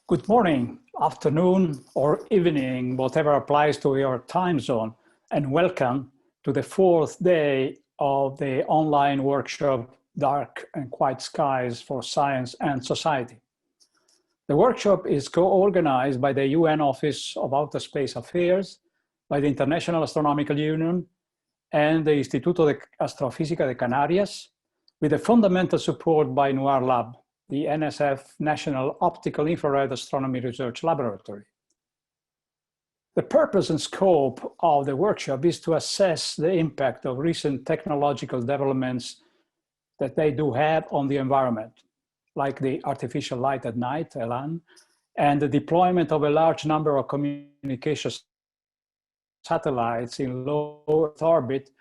Good morning, afternoon, or evening, whatever applies to your time zone, and welcome to the fourth day of the online workshop, Dark and Quiet Skies for Science and Society. The workshop is co-organized by the UN Office of Outer Space Affairs, by the International Astronomical Union, and the Instituto de Astrofísica de Canarias, with a fundamental support by NUAR Lab, the NSF National Optical Infrared Astronomy Research Laboratory. The purpose and scope of the workshop is to assess the impact of recent technological developments that they do have on the environment, like the artificial light at night, ELAN, and the deployment of a large number of communication satellites in low Earth orbit,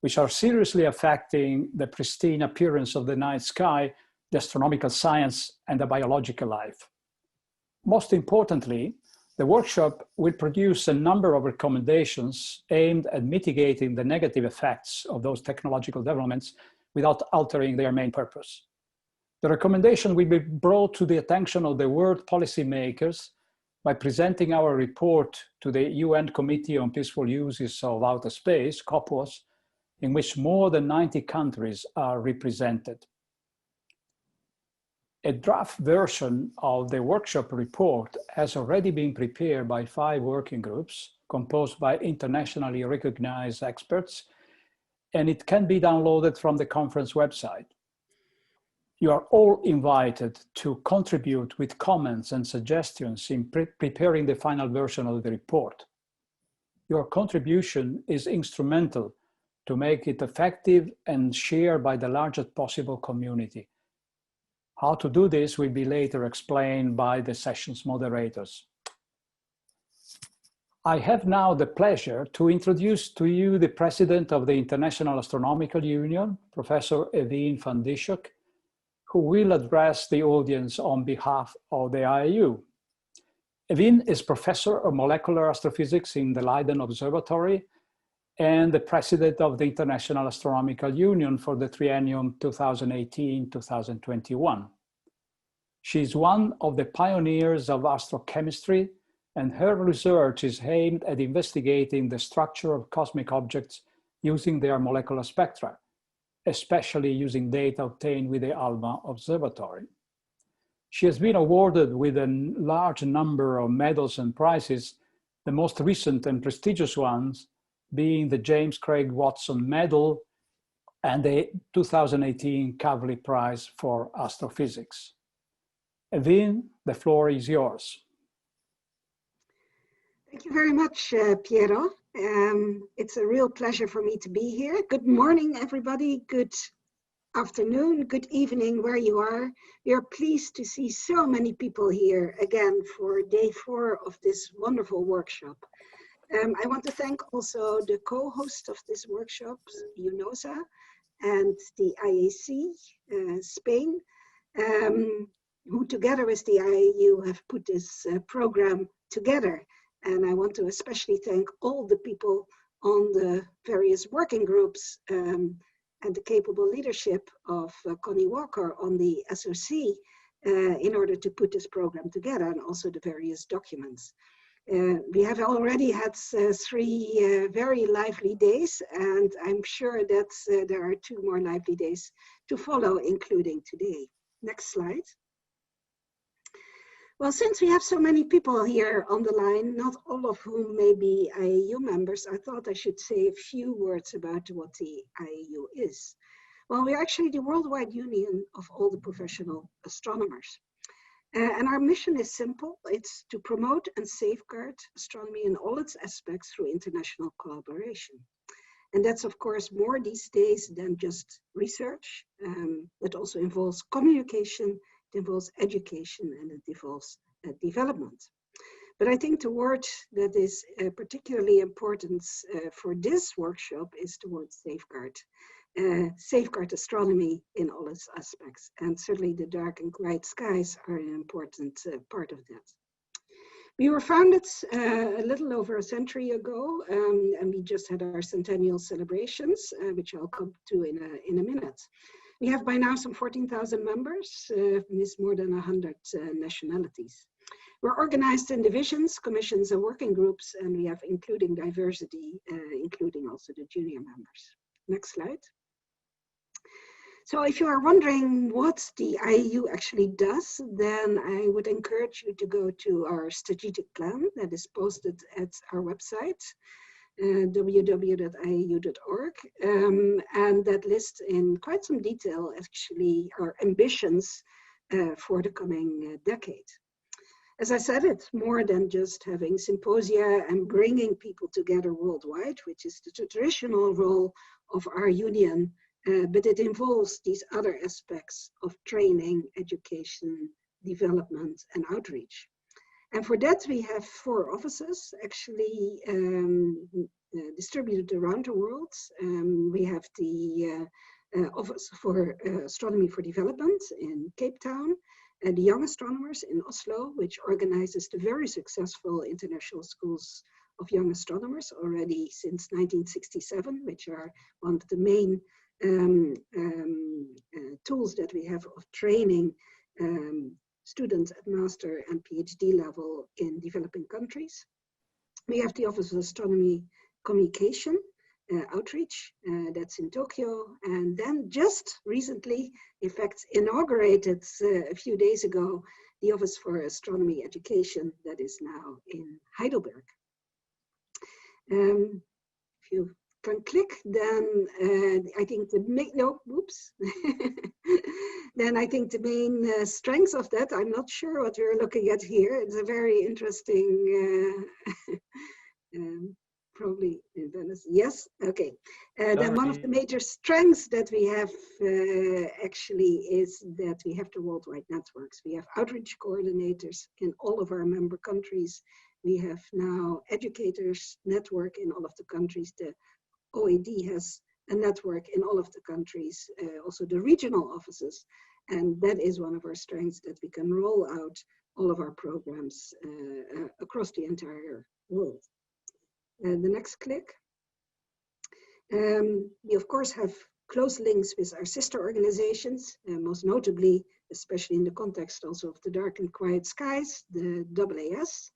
which are seriously affecting the pristine appearance of the night sky, the astronomical science, and the biological life. Most importantly, the workshop will produce a number of recommendations aimed at mitigating the negative effects of those technological developments without altering their main purpose. The recommendation will be brought to the attention of the world policymakers by presenting our report to the UN Committee on Peaceful Uses of Outer Space, COPUOS, in which more than 90 countries are represented. A draft version of the workshop report has already been prepared by 5 working groups composed by internationally recognized experts, and it can be downloaded from the conference website. You are all invited to contribute with comments and suggestions in preparing the final version of the report. Your contribution is instrumental to make it effective and shared by the largest possible community. How to do this will be later explained by the session's moderators. I have now the pleasure to introduce to you the President of the International Astronomical Union, Professor Eveen van Dishoeck, who will address the audience on behalf of the IAU. Eveen is Professor of Molecular Astrophysics in the Leiden Observatory and the President of the International Astronomical Union for the triennium 2018-2021. She is one of the pioneers of astrochemistry, and her research is aimed at investigating the structure of cosmic objects using their molecular spectra, especially using data obtained with the ALMA Observatory. She has been awarded with a large number of medals and prizes, the most recent and prestigious ones being the James Craig Watson Medal and the 2018 Kavli Prize for Astrophysics. Eveen, the floor is yours. Thank you very much, Piero. It's a real pleasure for me to be here. Good morning, everybody. Good afternoon, good evening, where you are. We are pleased to see so many people here again for day 4 of this wonderful workshop. I want to thank also the co-host of this workshop, UNOSA, and the IAC Spain, who together with the IAU have put this program together. And I want to especially thank all the people on the various working groups and the capable leadership of Connie Walker on the SOC in order to put this program together, and also the various documents. We have already had 3 very lively days, and I'm sure that there are 2 more lively days to follow, including today. Next slide. Well, since we have so many people here on the line, not all of whom may be IAU members, I thought I should say a few words about what the IAU is. Well, we're actually the worldwide union of all the professional astronomers. And our mission is simple. It's to promote and safeguard astronomy in all its aspects through international collaboration. And that's, of course, more these days than just research. It also involves communication, it involves education, and it involves development. But I think the word that is particularly important for this workshop is the word safeguard. Safeguard astronomy in all its aspects. And certainly the dark and quiet skies are an important part of that. We were founded a little over a century ago, and we just had our centennial celebrations, which I'll come to in a minute. We have by now some 14,000 members with more than 100 nationalities. We're organized in divisions, commissions, and working groups, and we have including diversity, including also the junior members. Next slide. So if you are wondering what the IAU actually does, then I would encourage you to go to our strategic plan that is posted at our website, www.iau.org, and that lists in quite some detail actually our ambitions for the coming decade. As I said, it's more than just having symposia and bringing people together worldwide, which is the traditional role of our union, but it involves these other aspects of training, education, development, and outreach. And for that, we have 4 offices actually distributed around the world. We have the Office for Astronomy for Development in Cape Town, and the Young Astronomers in Oslo, which organizes the very successful International Schools of Young Astronomers already since 1967, which are one of the main tools that we have of training students at master and PhD level in developing countries. We have the Office of Astronomy Communication, outreach, that's in Tokyo, and then just recently, in fact, inaugurated a few days ago, the Office for Astronomy Education that is now in Heidelberg. If you can click, then I think the main, no, whoops. Then I think the main strengths of that, I'm not sure what we're looking at here. It's a very interesting, probably in Venice. Yes, okay. Then one of the major strengths that we have actually is that we have the worldwide networks. We have outreach coordinators in all of our member countries. We have now educators network in all of the countries. The OAD has a network in all of the countries, also the regional offices. And that is one of our strengths, that we can roll out all of our programs across the entire world. The next click. We of course have close links with our sister organizations, most notably, especially in the context also of the Dark and Quiet Skies, the AAS,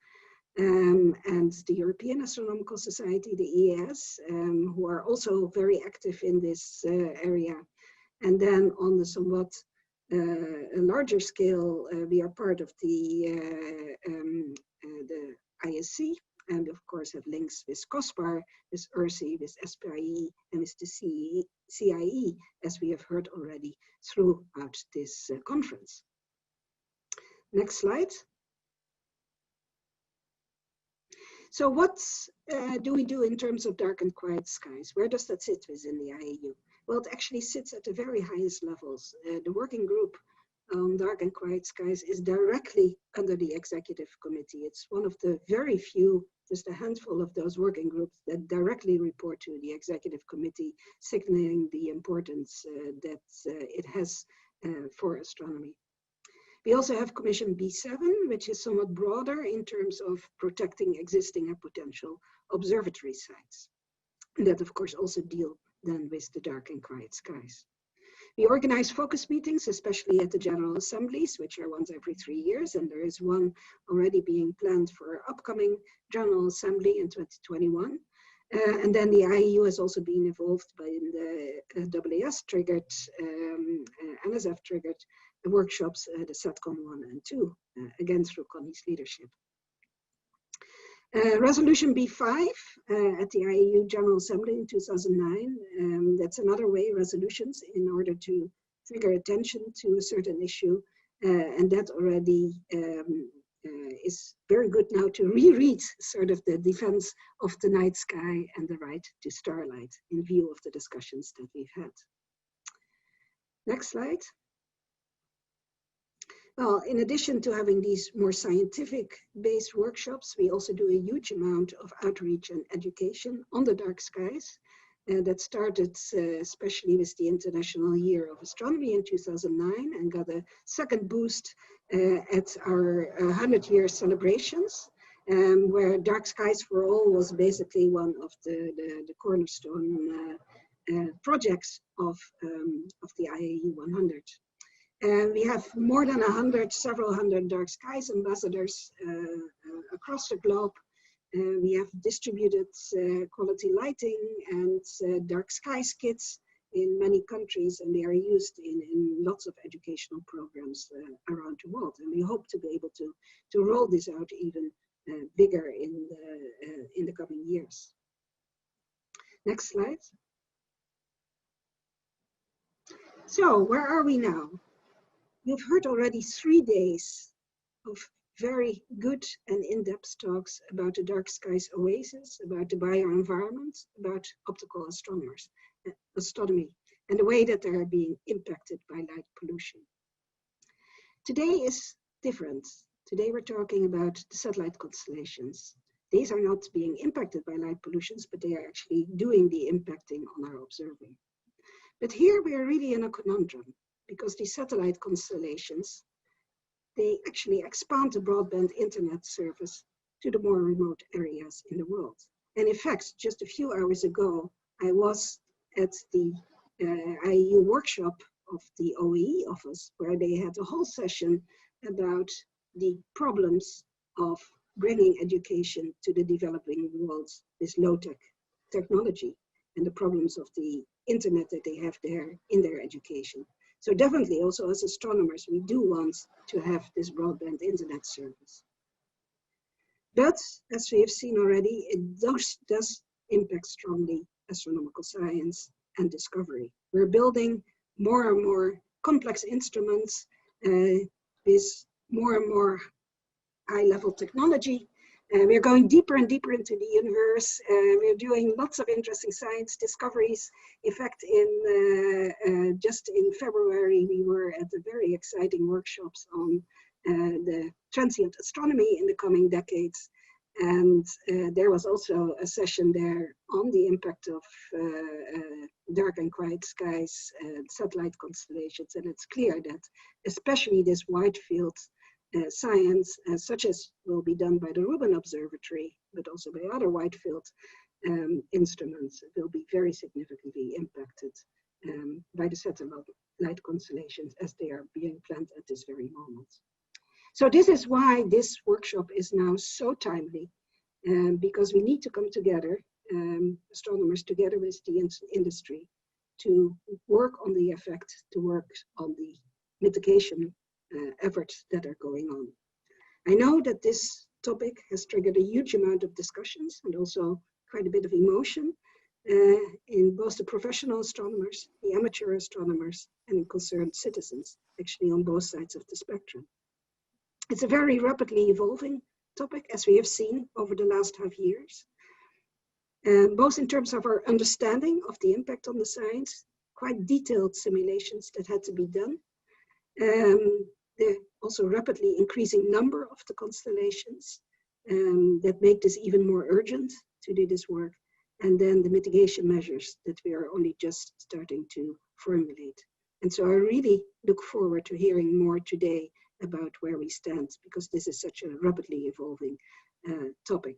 and the European Astronomical Society, the EAS, who are also very active in this area. And then on the somewhat larger scale, we are part of the ISC, and of course have links with COSPAR, with ERSI, with SPIE, and with the CIE, as we have heard already throughout this conference. Next slide. So what do we do in terms of dark and quiet skies? Where does that sit within the IAU? Well, it actually sits at the very highest levels. The working group on dark and quiet skies is directly under the executive committee. It's one of the very few, just a handful of those working groups that directly report to the executive committee, signaling the importance that it has for astronomy. We also have Commission B7, which is somewhat broader in terms of protecting existing and potential observatory sites. And that, of course, also deal then with the dark and quiet skies. We organize focus meetings, especially at the General Assemblies, which are once every 3 years, and there is one already being planned for our upcoming General Assembly in 2021. And then the IAU has also been involved in the AAS-triggered, NSF-triggered workshops, the SATCOM 1 and 2, again through Connie's leadership. Resolution B5 at the IAU General Assembly in 2009, that's another way, resolutions in order to trigger attention to a certain issue, and that already is very good now to reread sort of the defense of the night sky and the right to starlight in view of the discussions that we've had. Next slide. Well, in addition to having these more scientific-based workshops, we also do a huge amount of outreach and education on the dark skies. That started especially with the International Year of Astronomy in 2009 and got a second boost at our 100-year celebrations, where Dark Skies for All was basically one of the cornerstone projects of the IAU 100. We have more than 100, several hundred dark skies ambassadors across the globe. We have distributed quality lighting and dark skies kits in many countries, and they are used in lots of educational programs around the world. And we hope to be able to roll this out even bigger in the coming years. Next slide. So where are we now? You've heard already 3 days of very good and in-depth talks about the dark skies oasis, about the bioenvironment, about optical astronomy, and the way that they are being impacted by light pollution. Today is different. Today we're talking about the satellite constellations. These are not being impacted by light pollutions, but they are actually doing the impacting on our observing. But here we are really in a conundrum, because these satellite constellations, they actually expand the broadband internet service to the more remote areas in the world. And in fact, just a few hours ago, I was at the IAU workshop of the OEE office, where they had a whole session about the problems of bringing education to the developing world, this low-tech technology, and the problems of the internet that they have there in their education. So definitely also as astronomers, we do want to have this broadband internet service. But as we have seen already, it does impact strongly astronomical science and discovery. We're building more and more complex instruments with more and more high-level technology. We're going deeper and deeper into the universe. We're doing lots of interesting science discoveries. In fact, just in February, we were at a very exciting workshops on the transient astronomy in the coming decades. And there was also a session there on the impact of dark and quiet skies, satellite constellations. And it's clear that especially this wide field science, such as will be done by the Rubin Observatory, but also by other wide field instruments, will be very significantly impacted by the satellite constellations as they are being planned at this very moment. So this is why this workshop is now so timely, because we need to come together, astronomers together with the industry, to work on the effect, to work on the mitigation efforts that are going on. I know that this topic has triggered a huge amount of discussions and also quite a bit of emotion in both the professional astronomers, the amateur astronomers, and in concerned citizens, actually on both sides of the spectrum. It's a very rapidly evolving topic, as we have seen over the last half years, both in terms of our understanding of the impact on the science, quite detailed simulations that had to be done, the also rapidly increasing number of the constellations that make this even more urgent to do this work, and then the mitigation measures that we are only just starting to formulate. And so I really look forward to hearing more today about where we stand, because this is such a rapidly evolving topic.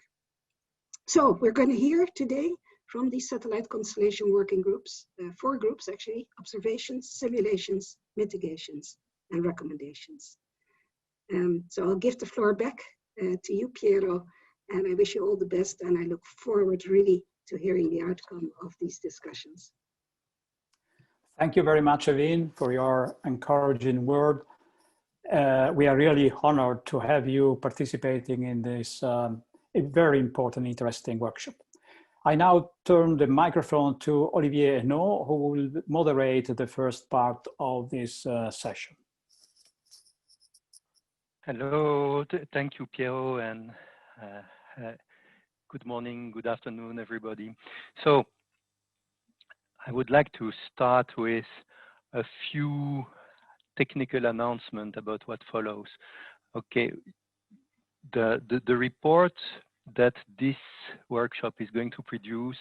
So we're going to hear today from these satellite constellation working groups, 4 groups actually: observations, simulations, mitigations, and recommendations. So I'll give the floor back to you, Piero, and I wish you all the best, and I look forward really to hearing the outcome of these discussions. Thank you very much, Evine, for your encouraging word. We are really honored to have you participating in this a very important, interesting workshop. I now turn the microphone to Olivier Hainaut, who will moderate the first part of this session. Hello, thank you, Piero, and good morning, good afternoon, everybody. So I would like to start with a few technical announcements about what follows. Okay, the report that this workshop is going to produce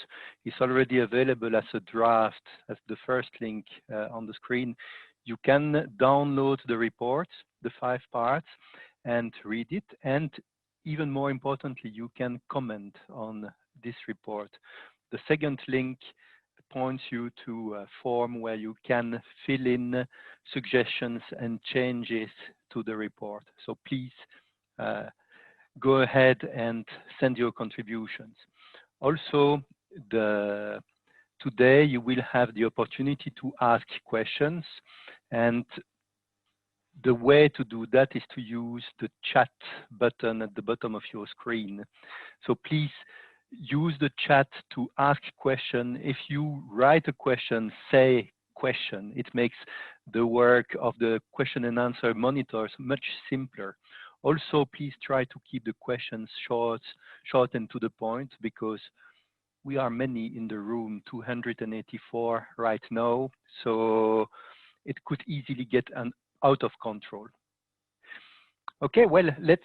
is already available as a draft, as the first link on the screen. You can download the report, the 5 parts, and read it. And even more importantly, you can comment on this report. The second link points you to a form where you can fill in suggestions and changes to the report. So please go ahead and send your contributions. Also, today you will have the opportunity to ask questions, and the way to do that is to use the chat button at the bottom of your screen. So please use the chat to ask question. If you write a question, say question. It makes the work of the question and answer monitors much simpler. Also, please try to keep the questions short and to the point, because we are many in the room, 284 right now. So it could easily get out of control. Okay, well, let's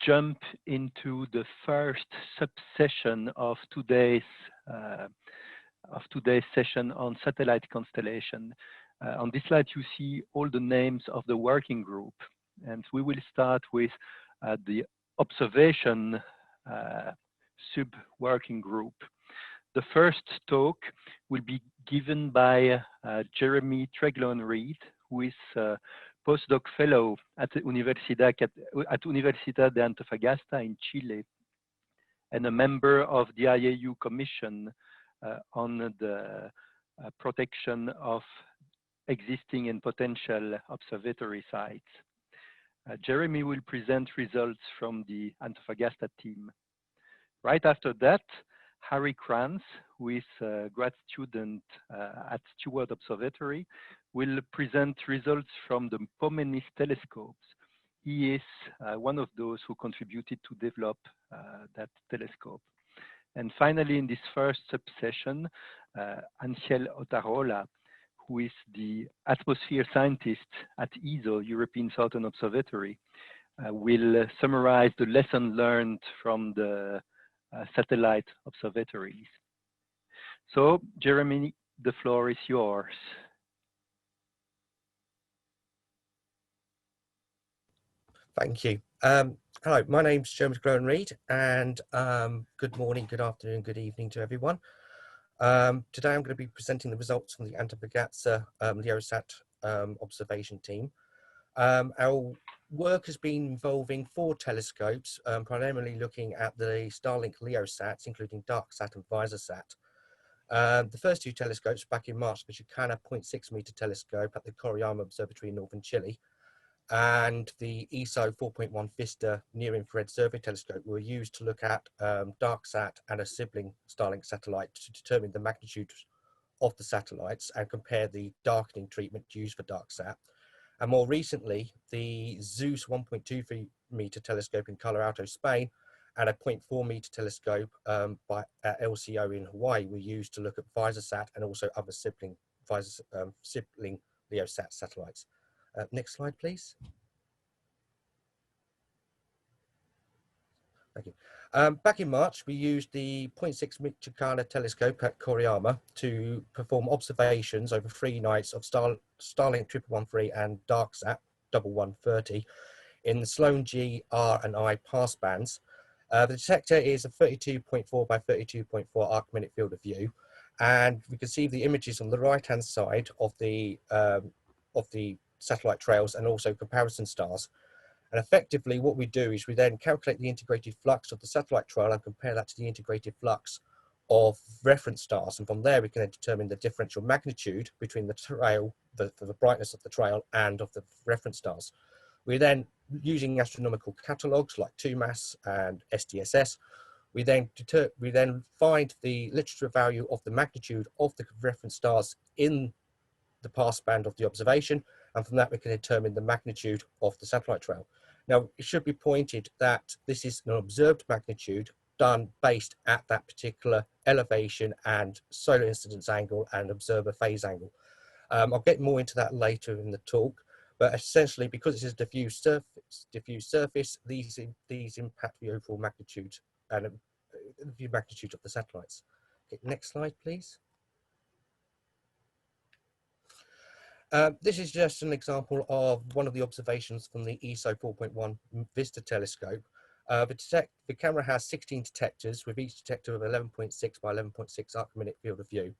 jump into the first subsession of today's session on satellite constellation. On this slide, you see all the names of the working group, and we will start with the observation sub-working group. The first talk will be given by Jeremy Treglon-Reed, who is postdoc fellow at Universidad de Antofagasta in Chile, and a member of the IAU Commission on the protection of existing and potential observatory sites. Jeremy will present results from the Antofagasta team. Right after that, Harry Kranz, who is a grad student at Stewart Observatory, will present results from the Pomenis telescopes. He is one of those who contributed to develop that telescope. And finally, in this first subsession, Ángel Otarola, who is the atmosphere scientist at ESO, European Southern Observatory, will summarize the lesson learned from the satellite observatories. So, Jeremy, the floor is yours. Thank you. Hello, my name's Jeremy Treglon-Reed, and good morning, good afternoon, good evening to everyone. Today I'm going to be presenting the results from the Antofagasta LEOSat observation team. Our work has been involving 4 telescopes, primarily looking at the Starlink LEOSats, including DarkSat and VisarSat. The first 2 telescopes back in March, the Chicana 0.6 meter telescope at the Coriolis Observatory in northern Chile, and the ESO 4.1 Vista near-infrared survey telescope were used to look at DarkSat and a sibling Starlink satellite to determine the magnitude of the satellites and compare the darkening treatment used for DarkSat. And more recently, the Zeus 1.23 meter telescope in Colorado, Spain, and a 0.4 meter telescope by LCO in Hawaii were used to look at VisarSat and also other sibling LEOSat satellites. Next slide, please. Thank you. Back in March, we used the 0.6 meter Chicana telescope at Coriolis to perform observations over 3 nights of Starlink 1113 and DarkSat 1130 in the Sloan G, R, and I pass bands. The detector is a 32.4 by 32.4 arc-minute field of view, and we can see the images on the right-hand side of the satellite trails and also comparison stars. And effectively what we do is we then calculate the integrated flux of the satellite trail and compare that to the integrated flux of reference stars, and from there we can then determine the differential magnitude between the trail, the brightness of the trail and of the reference stars. We then, using astronomical catalogues like 2MASS and SDSS, we then find the literature value of the magnitude of the reference stars in the passband of the observation, and from that we can determine the magnitude of the satellite trail. Now, it should be pointed that this is an observed magnitude done based at that particular elevation and solar incidence angle and observer phase angle. I'll get more into that later in the talk, but essentially because it's a diffuse surface, these impact the overall magnitude and the magnitude of the satellites. Okay, next slide, please. This is just an example of one of the observations from the ESO 4.1 Vista telescope. The camera has 16 detectors, with each detector of 11.6 by 11.6 arc-minute field of view.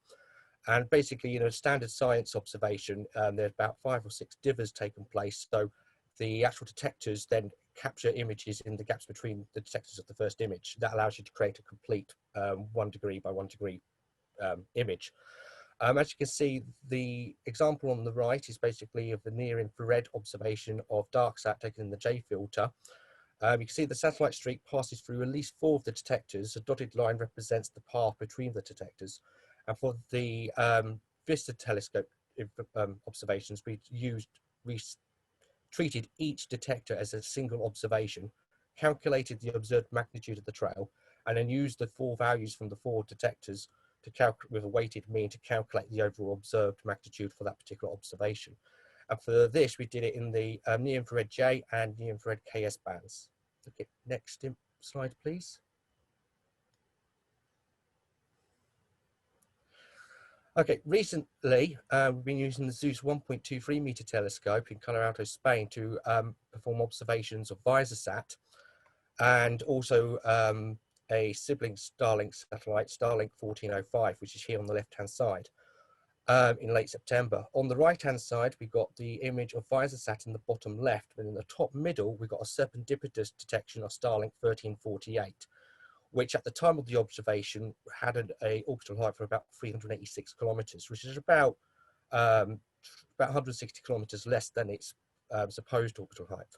And basically, in a standard science observation, there's about 5 or 6 divers taking place. So the actual detectors then capture images in the gaps between the detectors of the first image. That allows you to create a complete 1 degree by 1 degree image. As you can see, the example on the right is basically of the near infrared observation of darksat taken in the J filter. You can see the satellite streak passes through at least 4 of the detectors. A dotted line represents the path between the detectors. And for the Vista telescope observations, we treated each detector as a single observation, calculated the observed magnitude of the trail, and then used the 4 values from the 4 detectors to calculate with a weighted mean to calculate the overall observed magnitude for that particular observation. And for this, we did it in the near-infrared J and near-infrared KS bands. Okay, next slide, please. Okay, recently we've been using the Zeus 1.23 meter telescope in Colorado, Spain to perform observations of VisorSat, and also a sibling Starlink satellite, Starlink 1405, which is here on the left-hand side, in late September. On the right-hand side, we got the image of VisorSat in the bottom left, but in the top middle, we got a serendipitous detection of Starlink 1348. Which at the time of the observation had an orbital height for about 386 kilometers, which is about 160 kilometers less than its supposed orbital height.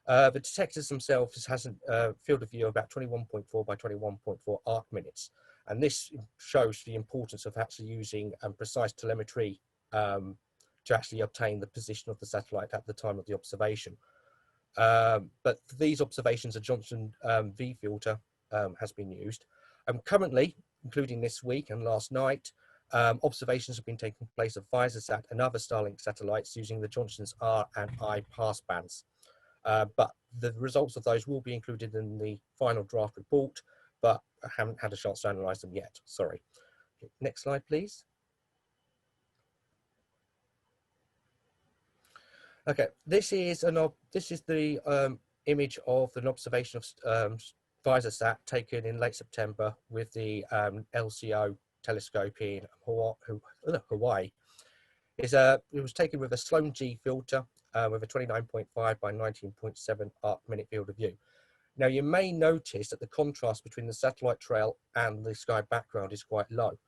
The detectors themselves has a field of view of about 21.4 by 21.4 arc minutes. And this shows the importance of actually using precise telemetry to actually obtain the position of the satellite at the time of the observation. But for these observations, a Johnson V filter has been used. Currently, including this week and last night, observations have been taking place of VisorSat and other Starlink satellites using the Johnson's R and I passbands. But the results of those will be included in the final draft report, but I haven't had a chance to analyze them yet, sorry. Okay, next slide, please. Okay, this is the image of an observation of VisorSat taken in late September with the LCO telescope in Hawaii. It was taken with a Sloan G filter with a 29.5 by 19.7 arc-minute field of view. Now you may notice that the contrast between the satellite trail and the sky background is quite low.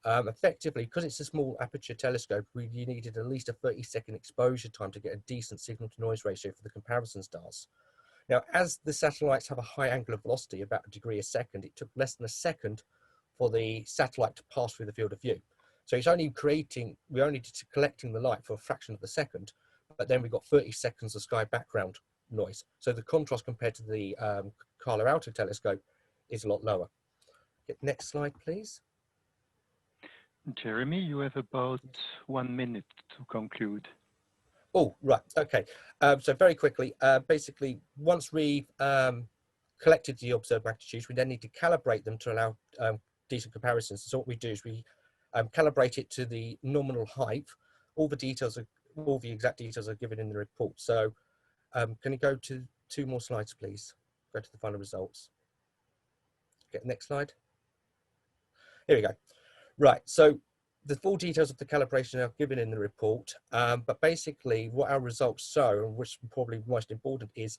Effectively, because it's a small aperture telescope, you needed at least a 30-second exposure time to get a decent signal to noise ratio for the comparison stars. Now, as the satellites have a high angular velocity, about a degree a second, it took less than a second for the satellite to pass through the field of view. So it's only we're only collecting the light for a fraction of a second, but then we got 30 seconds of sky background noise. So the contrast compared to the Carlo Alto telescope is a lot lower. Next slide, please. Jeremy, you have about 1 minute to conclude. Oh, right, okay. So very quickly, basically, once we've collected the observed magnitudes, we then need to calibrate them to allow decent comparisons. So what we do is we calibrate it to the nominal height. All the exact details are given in the report. So can you go to 2 more slides, please? Go to the final results. Okay, next slide. Here we go. Right, so the full details of the calibration are given in the report, but basically what our results show, and which is probably most important, is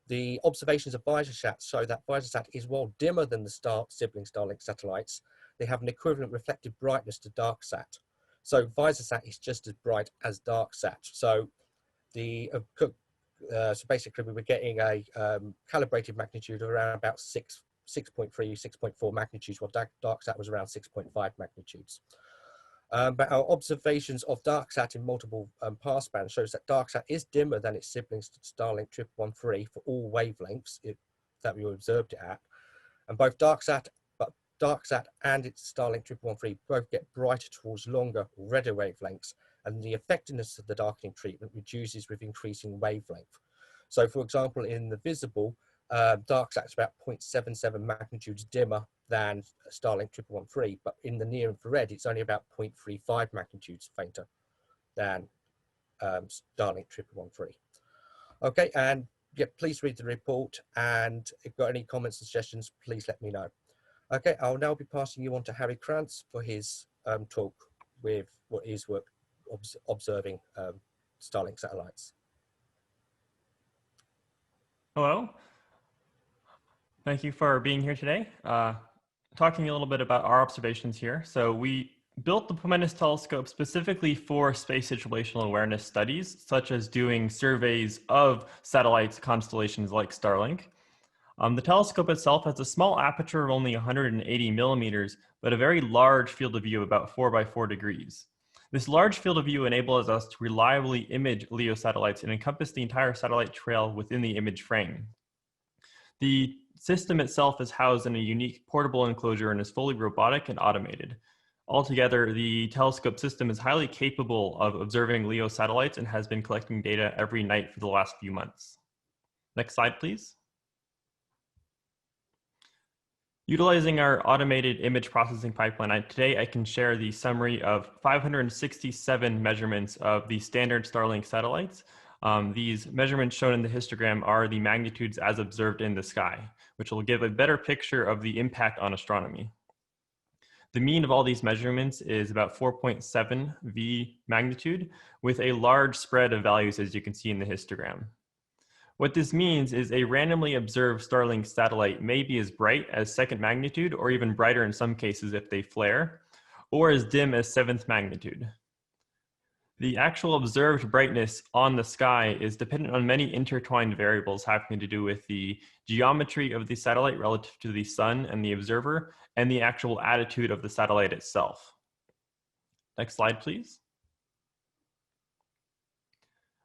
the observations of VisorSat show that VisorSat is, while dimmer than the sibling Starlink satellites, they have an equivalent reflected brightness to DarkSat. So VisorSat is just as bright as DarkSat. So so basically we were getting a calibrated magnitude of around about 6.3, 6.4 magnitudes, while DarkSat was around 6.5 magnitudes. But our observations of DarkSat in multiple passbands shows that DarkSat is dimmer than its sibling Starlink 1113 for all wavelengths that we observed it at. And both DarkSat and its Starlink 1113 both get brighter towards longer, redder wavelengths, and the effectiveness of the darkening treatment reduces with increasing wavelength. So for example, in the visible, DarkSat is about 0.77 magnitudes dimmer than Starlink 1113, but in the near infrared, it's only about 0.35 magnitudes fainter than Starlink 1113. Okay, and yeah, please read the report, and if you've got any comments and suggestions, please let me know. Okay, I'll now be passing you on to Harry Krantz for his talk with what his work observing Starlink satellites. Hello. Thank you for being here today. Talking a little bit about our observations here. So we built the Pomenis telescope specifically for space situational awareness studies, such as doing surveys of satellites, constellations like Starlink. The telescope itself has a small aperture of only 180 millimeters, but a very large field of view, about 4 by 4 degrees. This large field of view enables us to reliably image LEO satellites and encompass the entire satellite trail within the image frame. The system itself is housed in a unique portable enclosure and is fully robotic and automated. Altogether, the telescope system is highly capable of observing LEO satellites and has been collecting data every night for the last few months. Next slide, please. Utilizing our automated image processing pipeline, today I can share the summary of 567 measurements of the standard Starlink satellites. These measurements shown in the histogram are the magnitudes as observed in the sky, which will give a better picture of the impact on astronomy. The mean of all these measurements is about 4.7 V magnitude, with a large spread of values, as you can see in the histogram. What this means is a randomly observed Starlink satellite may be as bright as 2nd magnitude, or even brighter in some cases if they flare, or as dim as 7th magnitude. The actual observed brightness on the sky is dependent on many intertwined variables having to do with the geometry of the satellite relative to the sun and the observer, and the actual attitude of the satellite itself. Next slide, please.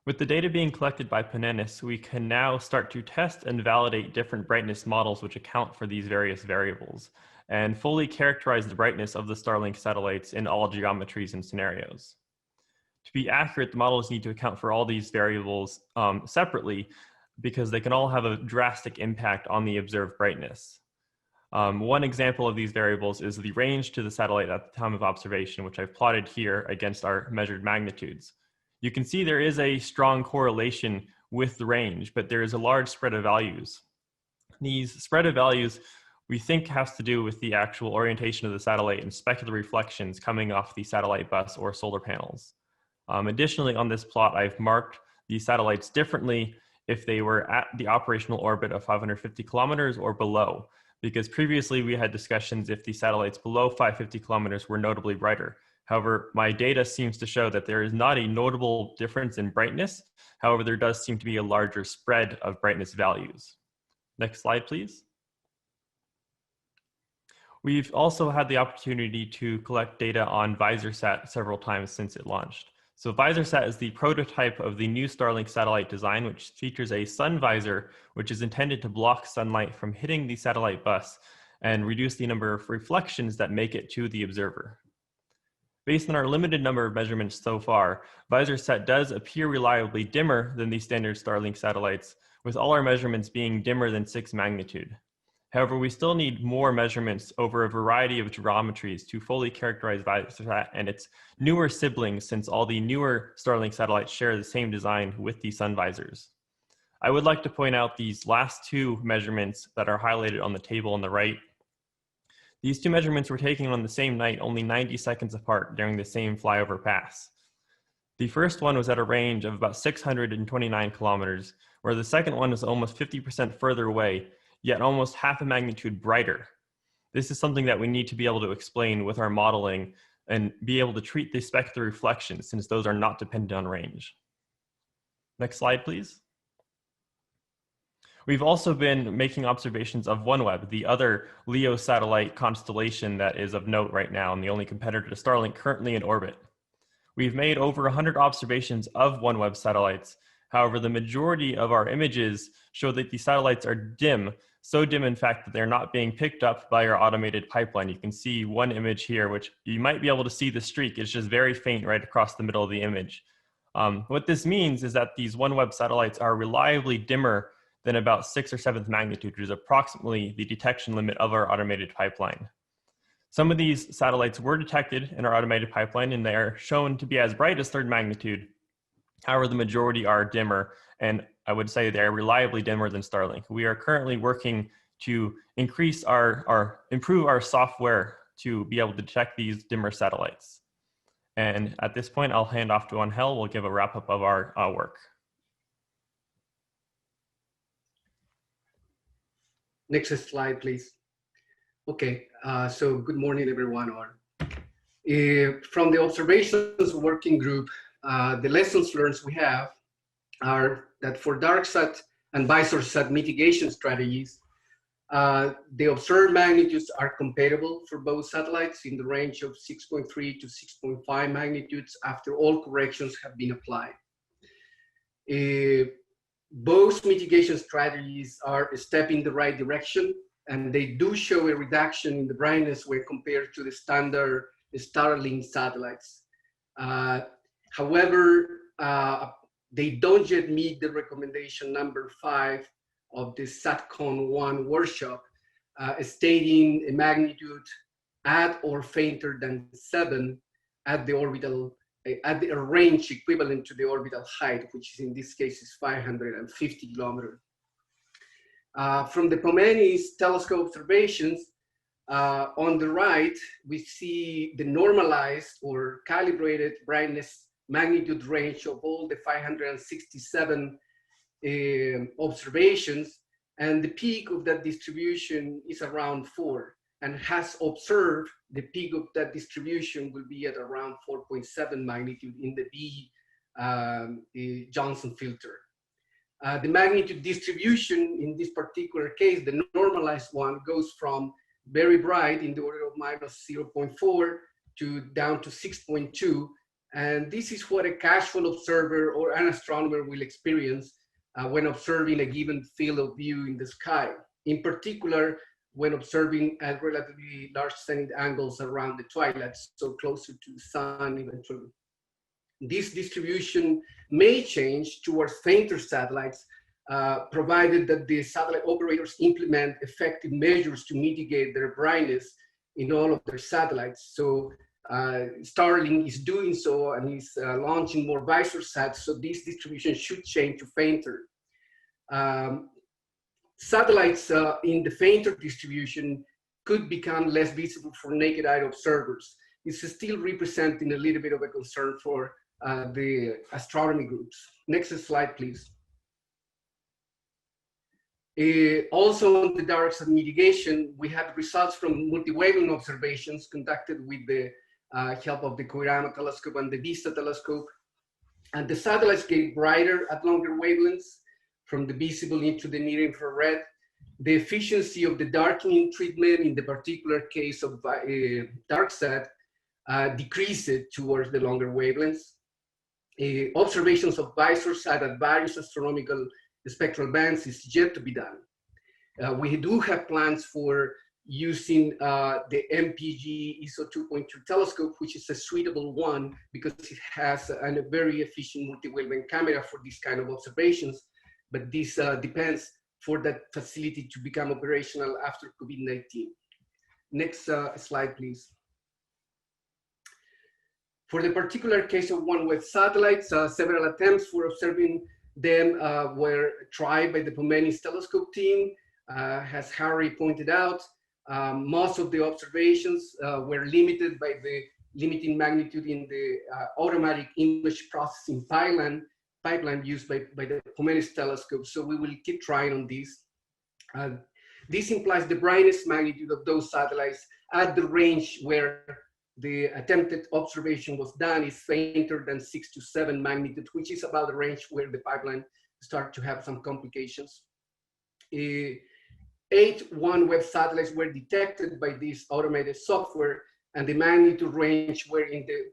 With the data being collected by Pomenis, we can now start to test and validate different brightness models which account for these various variables, and fully characterize the brightness of the Starlink satellites in all geometries and scenarios. To be accurate, the models need to account for all these variables separately, because they can all have a drastic impact on the observed brightness. One example of these variables is the range to the satellite at the time of observation, which I've plotted here against our measured magnitudes. You can see there is a strong correlation with the range, but there is a large spread of values. These spread of values we think has to do with the actual orientation of the satellite and specular reflections coming off the satellite bus or solar panels. Additionally, on this plot, I've marked the satellites differently if they were at the operational orbit of 550 kilometers or below, because previously we had discussions if the satellites below 550 kilometers were notably brighter. However, my data seems to show that there is not a notable difference in brightness. However, there does seem to be a larger spread of brightness values. Next slide, please. We've also had the opportunity to collect data on VisorSat several times since it launched. So VisorSat is the prototype of the new Starlink satellite design, which features a sun visor, which is intended to block sunlight from hitting the satellite bus and reduce the number of reflections that make it to the observer. Based on our limited number of measurements so far, VisorSat does appear reliably dimmer than the standard Starlink satellites, with all our measurements being dimmer than 6 magnitude. However, we still need more measurements over a variety of geometries to fully characterize VisorSat and its newer siblings, since all the newer Starlink satellites share the same design with the sun visors. I would like to point out these last 2 measurements that are highlighted on the table on the right. These 2 measurements were taken on the same night, only 90 seconds apart during the same flyover pass. The first one was at a range of about 629 kilometers, where the second one was almost 50% further away, yet almost half a magnitude brighter. This is something that we need to be able to explain with our modeling and be able to treat the specular reflections, since those are not dependent on range. Next slide, please. We've also been making observations of OneWeb, the other LEO satellite constellation that is of note right now and the only competitor to Starlink currently in orbit. We've made over 100 observations of OneWeb satellites. However, the majority of our images show that the satellites are dim, so dim in fact that they're not being picked up by our automated pipeline. You can see one image here, which you might be able to see the streak. It's just very faint right across the middle of the image. What this means is that these OneWeb satellites are reliably dimmer than about 6th or 7th magnitude, which is approximately the detection limit of our automated pipeline. Some of these satellites were detected in our automated pipeline, and they are shown to be as bright as 3rd magnitude. However, the majority are dimmer, and I would say they're reliably dimmer than Starlink. We are currently working to increase improve our software to be able to detect these dimmer satellites. And at this point, I'll hand off to Angel. We'll give a wrap up of our work. Next slide, please. Okay, so good morning, everyone. From the observations working group, the lessons learned we have are that for DarkSat and VisorSat mitigation strategies, the observed magnitudes are compatible for both satellites in the range of 6.3 to 6.5 magnitudes after all corrections have been applied. Both mitigation strategies are a step in the right direction, and they do show a reduction in the brightness when compared to the standard Starlink satellites. However, they don't yet meet the recommendation number 5 of the SATCON1 workshop, stating a magnitude at or fainter than 7 at the orbital, at a range equivalent to the orbital height, which is in this case is 550 kilometers. From the Pomeni's telescope observations, on the right, we see the normalized or calibrated brightness magnitude range of all the 567 observations, and the peak of that distribution is around 4, and has observed the peak of that distribution will be at around 4.7 magnitude in the B Johnson filter. The magnitude distribution in this particular case, the normalized one, goes from very bright in the order of minus 0.4 to down to 6.2. And this is what a casual observer or an astronomer will experience when observing a given field of view in the sky. In particular, when observing at relatively large zenith angles around the twilight, so closer to the sun eventually. This distribution may change towards fainter satellites, provided that the satellite operators implement effective measures to mitigate their brightness in all of their satellites. So Starlink is doing so and is launching more VisorSats, so this distribution should change to fainter. Satellites in the fainter distribution could become less visible for naked eye observers. It's still representing a little bit of a concern for the astronomy groups. Next slide, please. Also on the DarkSat mitigation, we have results from multi-wavelength observations conducted with the help of the Koirama telescope and the VISTA telescope. And the satellites get brighter at longer wavelengths, from the visible into the near infrared. The efficiency of the darkening treatment in the particular case of DarkSat decreased towards the longer wavelengths. Observations of VisorSat at various astronomical spectral bands is yet to be done. We do have plans for using the MPG ISO 2.2 telescope, which is a suitable one because it has a very efficient multi-wavelength camera for these kind of observations. But this depends for that facility to become operational after COVID-19. Next slide, please. For the particular case of OneWeb satellites, several attempts for observing them were tried by the Pomeni's telescope team. As Harry pointed out, most of the observations were limited by the limiting magnitude in the automatic image processing pipeline used by the Pomeni's telescope. So we will keep trying on this. This implies the brightness magnitude of those satellites at the range where the attempted observation was done is fainter than 6 to 7 magnitude, which is about the range where the pipeline start to have some complications. 8 OneWeb satellites were detected by this automated software, and the magnitude range were in the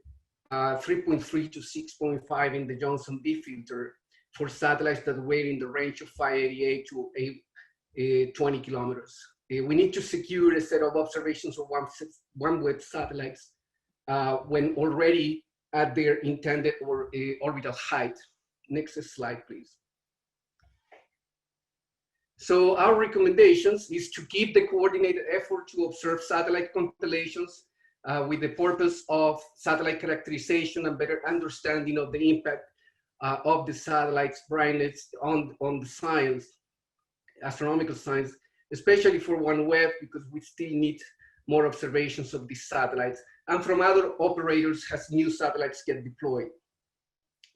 3.3 to 6.5 in the Johnson B filter for satellites that were in the range of 588 to 20 kilometers. We need to secure a set of observations of OneWeb satellites when already at their intended or orbital height. Next slide, please. So our recommendations is to keep the coordinated effort to observe satellite constellations with the purpose of satellite characterization and better understanding of the impact of the satellite's brightness on the science, astronomical science, especially for OneWeb, because we still need more observations of these satellites, and from other operators as new satellites get deployed.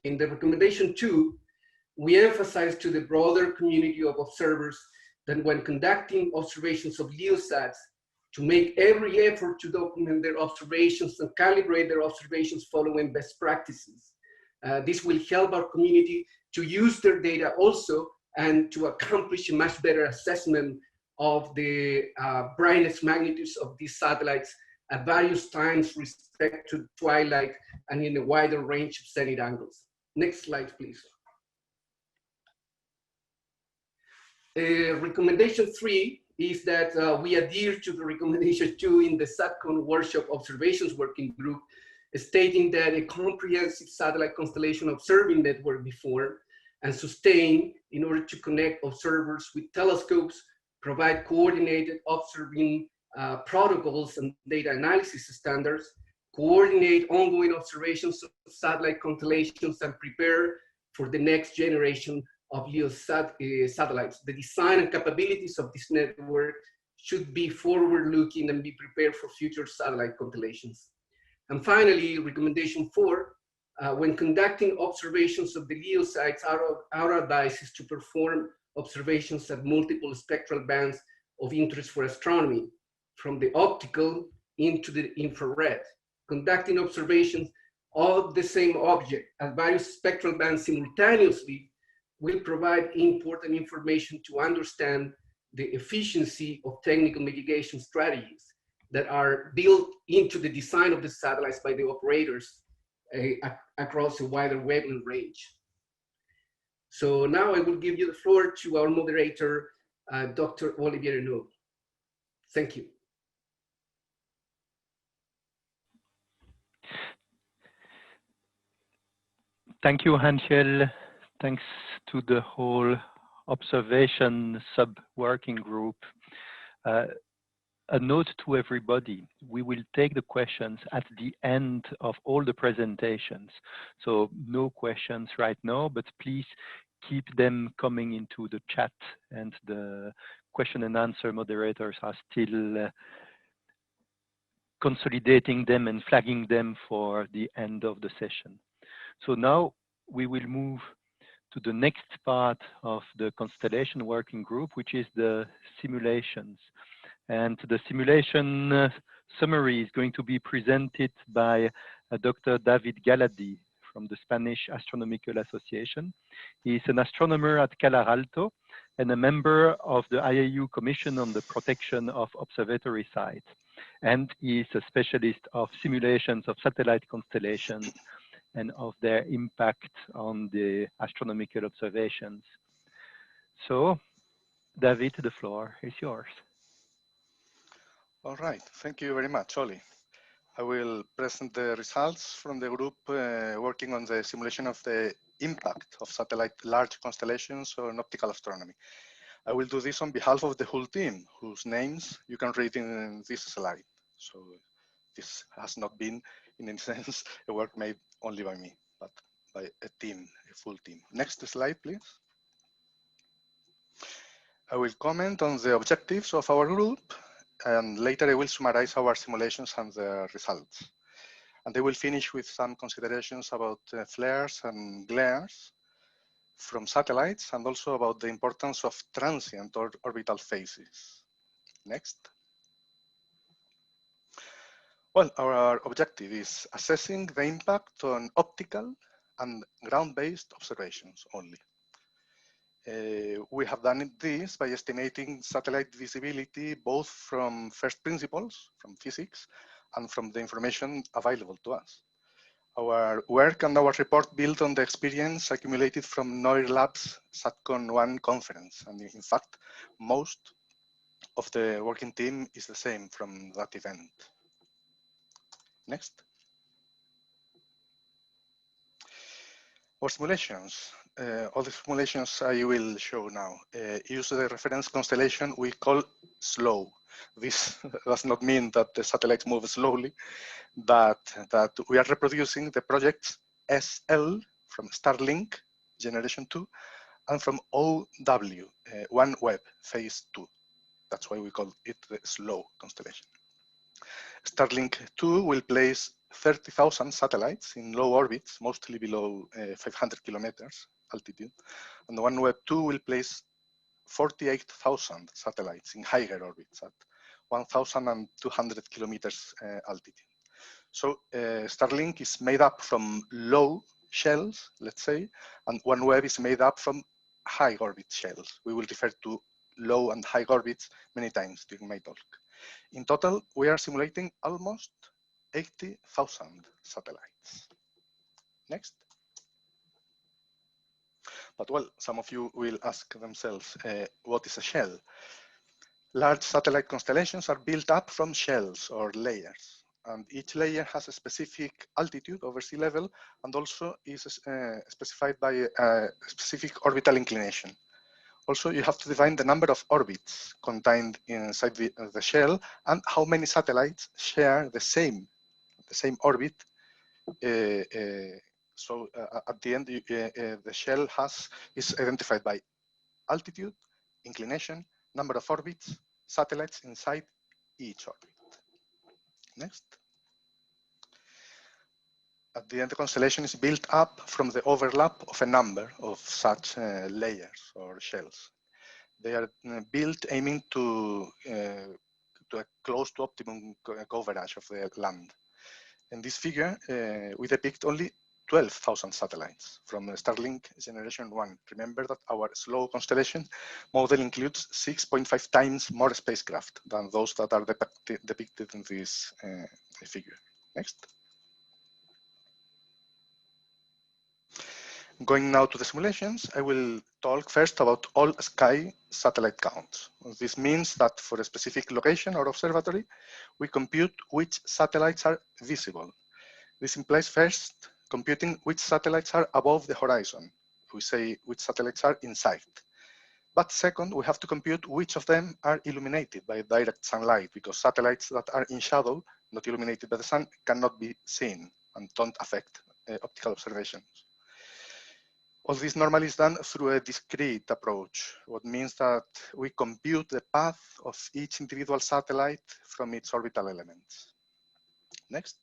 In the recommendation 2, we emphasize to the broader community of observers that when conducting observations of LEOsats, to make every effort to document their observations and calibrate their observations following best practices. This will help our community to use their data also and to accomplish a much better assessment of the brightness magnitudes of these satellites at various times with respect to twilight and in a wider range of zenith angles. Next slide, please. Recommendation 3 is that we adhere to the recommendation 2 in the SATCON workshop observations working group, stating that a comprehensive satellite constellation observing network be formed and sustained in order to connect observers with telescopes, provide coordinated observing protocols and data analysis standards, coordinate ongoing observations of satellite constellations, and prepare for the next generation of LEO satellites. The design and capabilities of this network should be forward-looking and be prepared for future satellite constellations. And finally, recommendation 4, when conducting observations of the LEO sites, our advice is to perform observations at multiple spectral bands of interest for astronomy, from the optical into the infrared. Conducting observations of the same object at various spectral bands simultaneously will provide important information to understand the efficiency of technical mitigation strategies that are built into the design of the satellites by the operators across a wider wavelength range. So now I will give you the floor to our moderator, Dr. Olivier Renaud. Thank you. Thank you, Angel. Thanks to the whole observation sub-working group. A note to everybody, we will take the questions at the end of all the presentations. So no questions right now, but please keep them coming into the chat, and the question and answer moderators are still consolidating them and flagging them for the end of the session. So now we will move to the next part of the Constellation working group, which is the simulations. And the simulation summary is going to be presented by Dr. David Galadi from the Spanish Astronomical Association. He's an astronomer at Calar Alto and a member of the IAU Commission on the Protection of Observatory Sites. And he's a specialist of simulations of satellite constellations and of their impact on the astronomical observations. So, David, the floor is yours. All right, thank you very much, Oli. I will present the results from the group working on the simulation of the impact of satellite large constellations on optical astronomy. I will do this on behalf of the whole team, whose names you can read in this slide. So this has not been, in any sense, a work made only by me, but by a team, a full team. Next slide, please. I will comment on the objectives of our group, and later I will summarize our simulations and the results. And I will finish with some considerations about flares and glares from satellites, and also about the importance of transient orbital phases. Next. Well, our objective is assessing the impact on optical and ground-based observations only. We have done this by estimating satellite visibility both from first principles, from physics, and from the information available to us. Our work and our report built on the experience accumulated from Noir Labs SATCON 1 conference. And in fact, most of the working team is the same from that event. Next. Our simulations. All the simulations I will show now use the reference constellation we call SLOW. This does not mean that the satellites move slowly, but that we are reproducing the projects SL from Starlink generation 2, and from OW, OneWeb phase 2. That's why we call it the slow constellation. Starlink 2 will place 30,000 satellites in low orbits, mostly below 500 kilometers altitude. And the OneWeb 2 will place 48,000 satellites in higher orbits at 1,200 kilometers altitude. So Starlink is made up from low shells, let's say, and OneWeb is made up from high orbit shells. We will refer to low and high orbits many times during my talk. In total, we are simulating almost 80,000 satellites. Next. But well, some of you will ask themselves, what is a shell? Large satellite constellations are built up from shells or layers, and each layer has a specific altitude over sea level and also is specified by a specific orbital inclination. Also, you have to define the number of orbits contained inside the shell and how many satellites share the same orbit. So at the end, the shell is identified by altitude, inclination, number of orbits, satellites inside each orbit. Next. At the end, the constellation is built up from the overlap of a number of such layers or shells. They are built aiming to a close to optimum coverage of the land. In this figure, we depict only 12,000 satellites from Starlink generation 1. Remember that our slow constellation model includes 6.5 times more spacecraft than those that are depicted in this figure. Next. Going now to the simulations, I will talk first about all sky satellite counts. This means that for a specific location or observatory, we compute which satellites are visible. This implies first computing which satellites are above the horizon. We say which satellites are in sight. But second, we have to compute which of them are illuminated by direct sunlight, because satellites that are in shadow, not illuminated by the sun, cannot be seen and don't affect optical observations. All this normally is done through a discrete approach, what means that we compute the path of each individual satellite from its orbital elements. Next.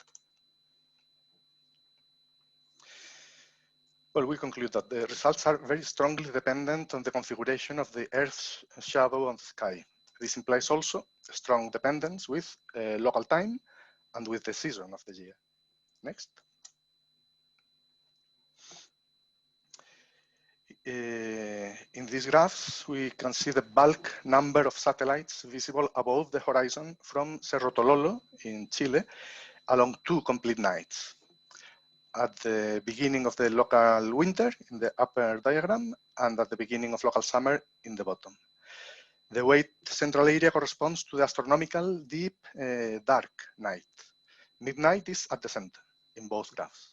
Well, we conclude that the results are very strongly dependent on the configuration of the Earth's shadow on the sky. This implies also a strong dependence with local time and with the season of the year. Next. In these graphs, we can see the bulk number of satellites visible above the horizon from Cerro Tololo in Chile along 2 complete nights. At the beginning of the local winter in the upper diagram and at the beginning of local summer in the bottom. The white central area corresponds to the astronomical deep dark night. Midnight is at the center in both graphs.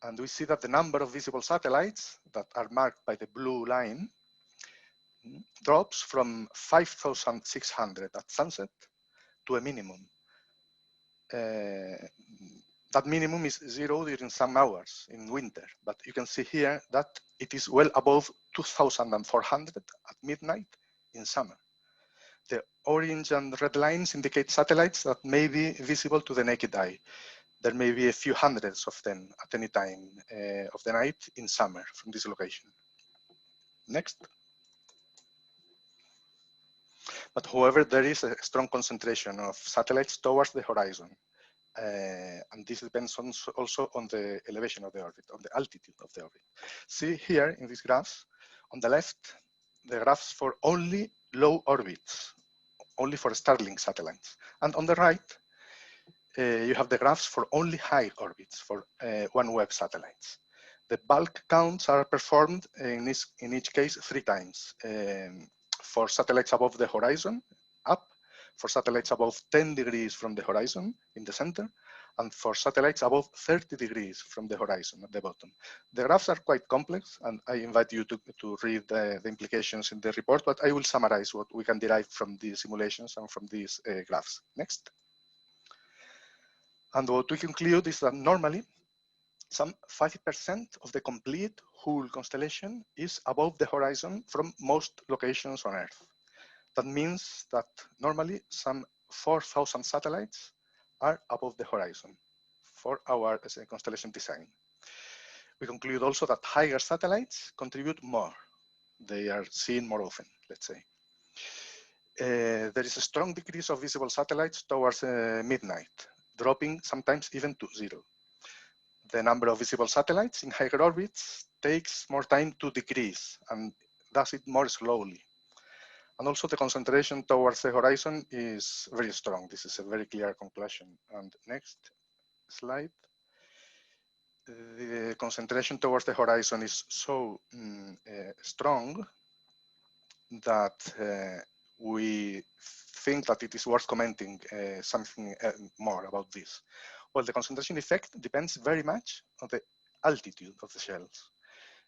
And we see that the number of visible satellites that are marked by the blue line drops from 5,600 at sunset to a minimum. That minimum is 0 during some hours in winter, but you can see here that it is well above 2,400 at midnight in summer. The orange and red lines indicate satellites that may be visible to the naked eye. There may be a few hundreds of them at any time of the night in summer from this location. Next. But however, there is a strong concentration of satellites towards the horizon. And this depends also on the elevation of the orbit, on the altitude of the orbit. See here in these graphs, on the left, the graphs for only low orbits, only for Starlink satellites. And on the right, you have the graphs for only high orbits, for OneWeb satellites. The bulk counts are performed in each case 3 times. For satellites above the horizon, up, for satellites above 10 degrees from the horizon in the center, and for satellites above 30 degrees from the horizon at the bottom. The graphs are quite complex, and I invite you to read the implications in the report, but I will summarize what we can derive from these simulations and from these graphs. Next. And what we conclude is that normally some 5% of the complete whole constellation is above the horizon from most locations on Earth. That means that normally some 4,000 satellites are above the horizon for our constellation design. We conclude also that higher satellites contribute more. They are seen more often, let's say. There is a strong decrease of visible satellites towards midnight, dropping sometimes even to 0. The number of visible satellites in higher orbits takes more time to decrease and does it more slowly. And also the concentration towards the horizon is very strong. This is a very clear conclusion. And next slide. The concentration towards the horizon is so strong that we think that it is worth commenting something more about this. Well, the concentration effect depends very much on the altitude of the shells,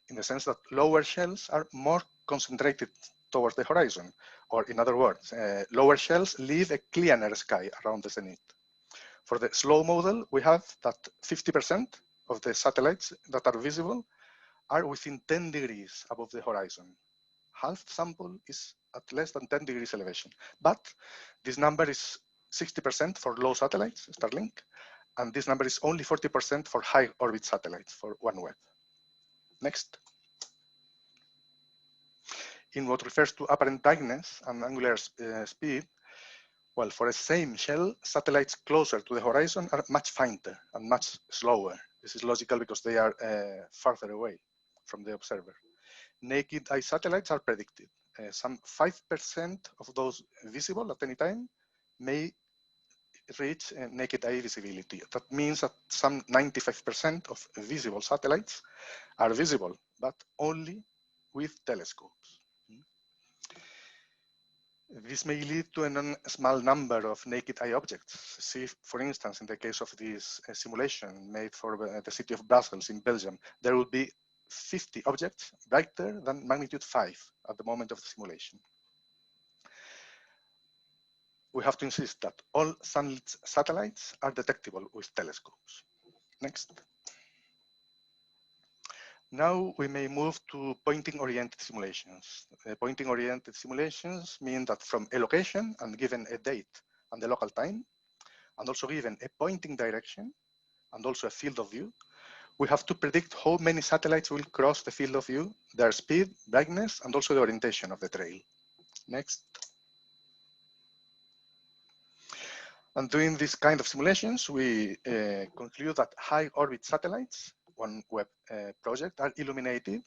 in the sense that lower shells are more concentrated towards the horizon, or in other words, lower shells leave a clearer sky around the zenith. For the slow model, we have that 50% of the satellites that are visible are within 10 degrees above the horizon. Half the sample is at less than 10 degrees elevation, but this number is 60% for low satellites, Starlink, and this number is only 40% for high orbit satellites for OneWeb. Next. In what refers to apparent brightness and angular speed, well, for the same shell, satellites closer to the horizon are much fainter and much slower. This is logical because they are farther away from the observer. Naked eye satellites are predicted. Some 5% of those visible at any time may reach naked eye visibility. That means that some 95% of visible satellites are visible, but only with telescopes. This may lead to a small number of naked eye objects. See, for instance, in the case of this simulation made for the city of Brussels in Belgium, there will be 50 objects brighter than magnitude 5 at the moment of the simulation. We have to insist that all sunlit satellites are detectable with telescopes. Next. Now we may move to pointing-oriented simulations. Pointing-oriented simulations mean that from a location and given a date and the local time, and also given a pointing direction and also a field of view, we have to predict how many satellites will cross the field of view, their speed, brightness, and also the orientation of the trail. Next. And doing this kind of simulations, we conclude that high orbit satellites, OneWeb project, are illuminated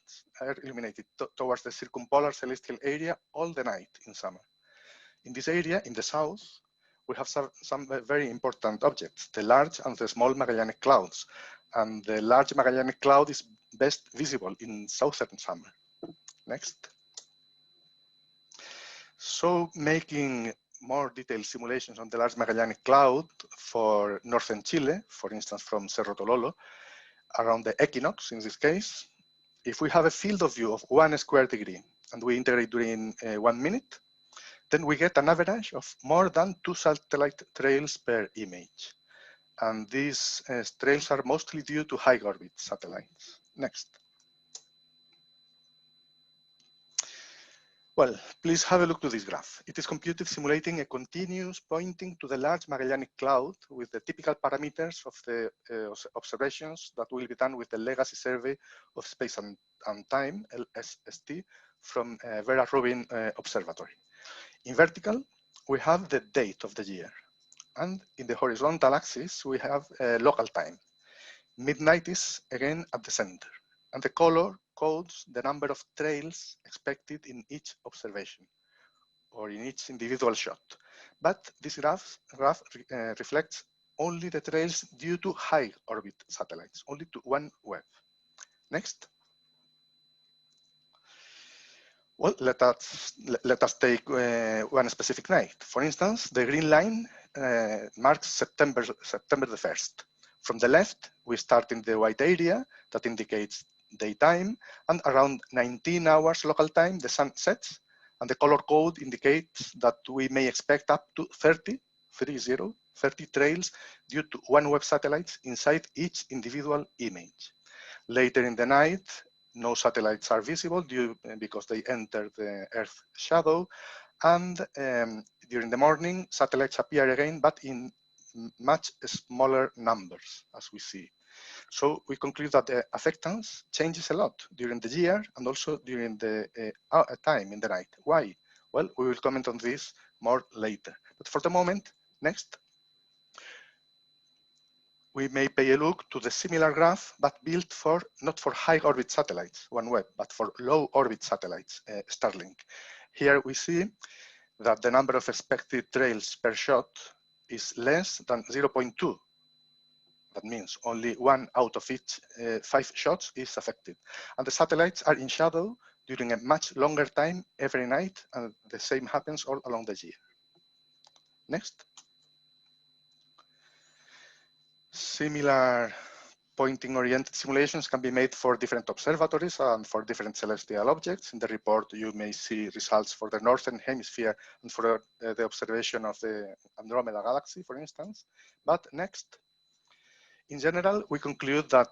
towards the circumpolar celestial area all the night in summer. In this area, in the south, we have some very important objects, the large and the small Magellanic Clouds. And the large Magellanic Cloud is best visible in southern summer. Next. So making more detailed simulations on the Large Magellanic Cloud for northern Chile, for instance, from Cerro Tololo, around the equinox in this case, if we have a field of view of 1 square degree and we integrate during 1 minute, then we get an average of more than 2 satellite trails per image. And these trails are mostly due to high orbit satellites. Next. Well, please have a look to this graph. It is computed simulating a continuous pointing to the Large Magellanic Cloud with the typical parameters of the observations that will be done with the Legacy Survey of Space and Time, LSST, from Vera Rubin Observatory. In vertical, we have the date of the year. And in the horizontal axis, we have local time. Midnight is again at the center. And the color codes the number of trails expected in each observation or in each individual shot. But this graph reflects only the trails due to high orbit satellites, only to OneWeb. Next. Well, let us take one specific night. For instance, the green line marks September the 1st. From the left, we start in the white area that indicates daytime, and around 19 hours local time, the sun sets, and the color code indicates that we may expect up to 30 30 trails due to OneWeb satellites inside each individual image. Later in the night, no satellites are visible because they enter the Earth shadow. And during the morning, satellites appear again, but in much smaller numbers, as we see. So we conclude that the affectance changes a lot during the year and also during the time in the night. Why? Well, we will comment on this more later. But for the moment, next, we may pay a look to the similar graph, but built for not for high orbit satellites, OneWeb, but for low orbit satellites, Starlink. Here we see that the number of expected trails per shot is less than 0.2. That means only 1 out of each 5 shots is affected. And the satellites are in shadow during a much longer time every night, and the same happens all along the year. Next. Similar pointing-oriented simulations can be made for different observatories and for different celestial objects. In the report, you may see results for the Northern Hemisphere and for the observation of the Andromeda Galaxy, for instance. But next, in general, we conclude that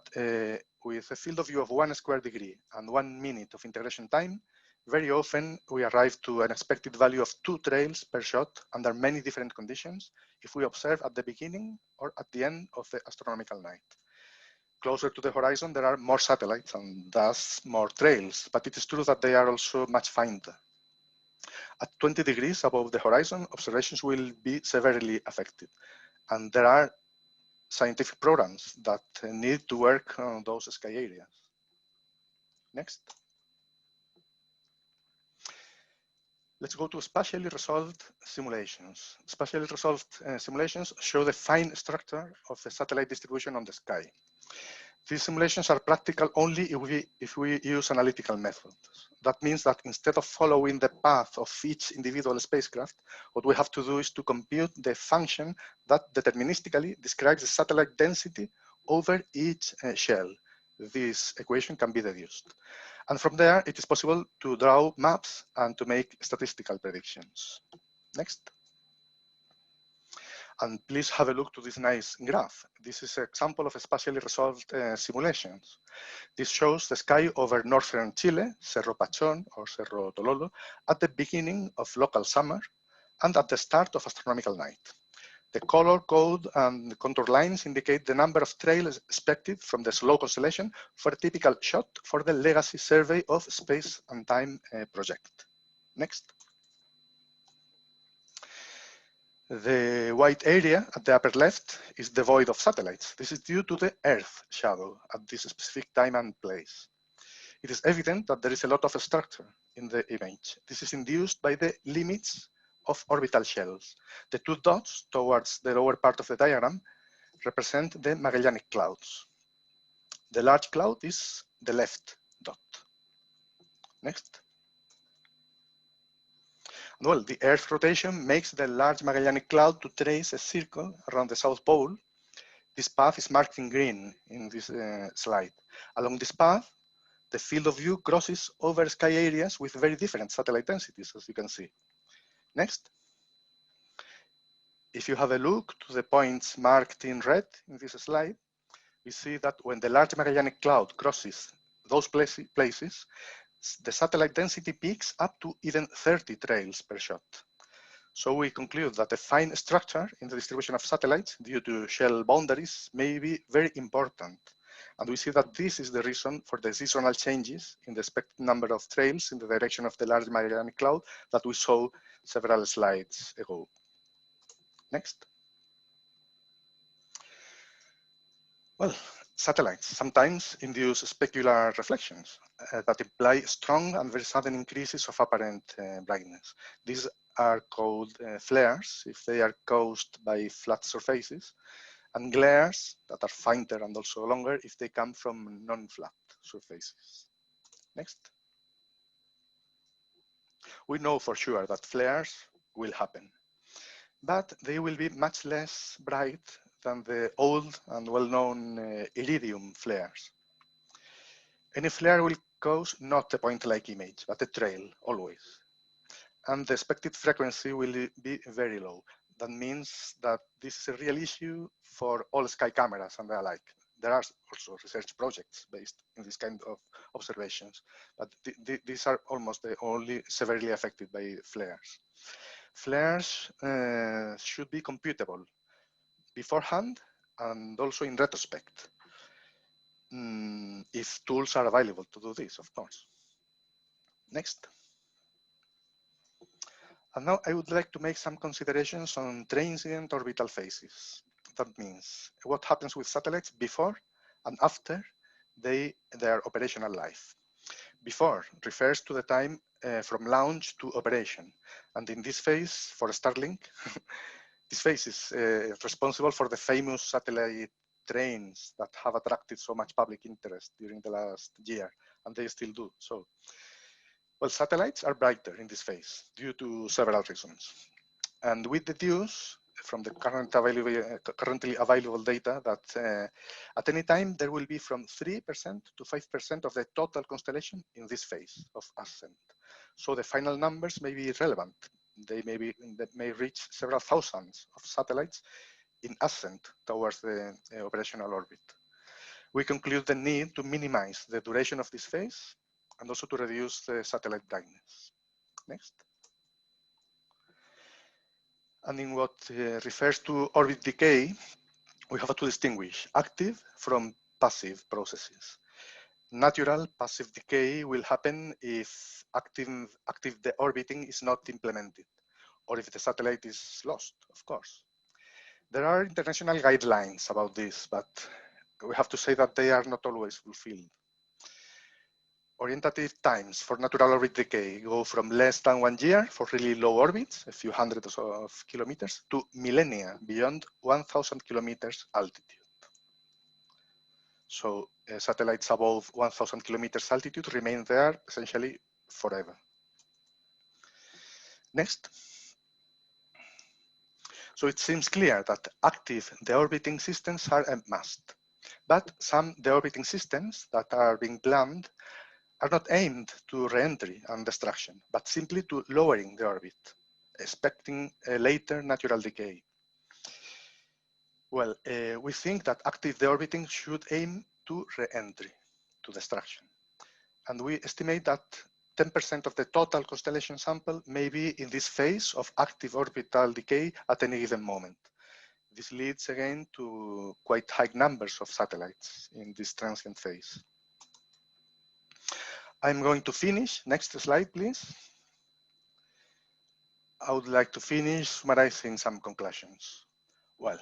with a field of view of 1 square degree and 1 minute of integration time, very often we arrive to an expected value of 2 trails per shot under many different conditions if we observe at the beginning or at the end of the astronomical night. Closer to the horizon, there are more satellites and thus more trails, but it is true that they are also much fainter. At 20 degrees above the horizon, observations will be severely affected, and there are scientific programs that need to work on those sky areas. Next. Let's go to spatially resolved simulations. Spatially resolved simulations show the fine structure of the satellite distribution on the sky. These simulations are practical only if we use analytical methods. That means that instead of following the path of each individual spacecraft, what we have to do is to compute the function that deterministically describes the satellite density over each shell. This equation can be deduced. And from there, it is possible to draw maps and to make statistical predictions. Next. And please have a look to this nice graph. This is an example of a spatially resolved simulations. This shows the sky over northern Chile, Cerro Pachón or Cerro Tololo, at the beginning of local summer and at the start of astronomical night. The color code and the contour lines indicate the number of trails expected from the slow constellation for a typical shot for the Legacy Survey of Space and Time project. Next. The white area at the upper left is devoid of satellites. This is due to the Earth shadow at this specific time and place. It is evident that there is a lot of structure in the image. This is induced by the limits of orbital shells. The 2 dots towards the lower part of the diagram represent the Magellanic Clouds. The large cloud is the left dot. Next. Well, the Earth's rotation makes the large Magellanic Cloud to trace a circle around the South Pole. This path is marked in green in this slide. Along this path, the field of view crosses over sky areas with very different satellite densities, as you can see. Next. If you have a look to the points marked in red in this slide, we see that when the large Magellanic Cloud crosses those places, the satellite density peaks up to even 30 trails per shot. So we conclude that a fine structure in the distribution of satellites due to shell boundaries may be very important. And we see that this is the reason for the seasonal changes in the expected number of trails in the direction of the large Magellanic Cloud that we saw several slides ago. Next. Well, satellites sometimes induce specular reflections that imply strong and very sudden increases of apparent brightness. These are called flares if they are caused by flat surfaces, and glares that are fainter and also longer if they come from non-flat surfaces. Next. We know for sure that flares will happen, but they will be much less bright than the old and well-known iridium flares. Any flare will cause not a point-like image, but a trail, always. And the expected frequency will be very low. That means that this is a real issue for all sky cameras and the alike. There are also research projects based in this kind of observations, but these are almost the only severely affected by flares. Flares should be computable beforehand and also in retrospect, if tools are available to do this, of course. Next. And now I would like to make some considerations on transient orbital phases. That means what happens with satellites before and after their operational life. Before refers to the time from launch to operation. And in this phase, for Starlink, this phase is responsible for the famous satellite trains that have attracted so much public interest during the last year, and they still do so. Well, satellites are brighter in this phase due to several reasons. And we deduce from the currently available data that at any time there will be from 3% to 5% of the total constellation in this phase of ascent. So the final numbers may be relevant. They may reach several thousands of satellites in ascent towards the operational orbit. We conclude the need to minimize the duration of this phase and also to reduce the satellite brightness. Next. And in what refers to orbit decay, we have to distinguish active from passive processes. Natural passive decay will happen if active deorbiting is not implemented, or if the satellite is lost, of course. There are international guidelines about this, but we have to say that they are not always fulfilled. Orientative times for natural orbit decay go from less than 1 year for really low orbits, a few hundreds of kilometers, to millennia beyond 1,000 kilometers altitude. So satellites above 1,000 kilometers altitude remain there essentially forever. Next. So it seems clear that active deorbiting systems are a must, but some deorbiting systems that are being planned are not aimed to re-entry and destruction, but simply to lowering the orbit, expecting a later natural decay. Well, we think that active deorbiting should aim to re-entry, to destruction. And we estimate that 10% of the total constellation sample may be in this phase of active orbital decay at any given moment. This leads again to quite high numbers of satellites in this transient phase. I'm going to finish. Next slide, please. I would like to finish summarizing some conclusions. Well,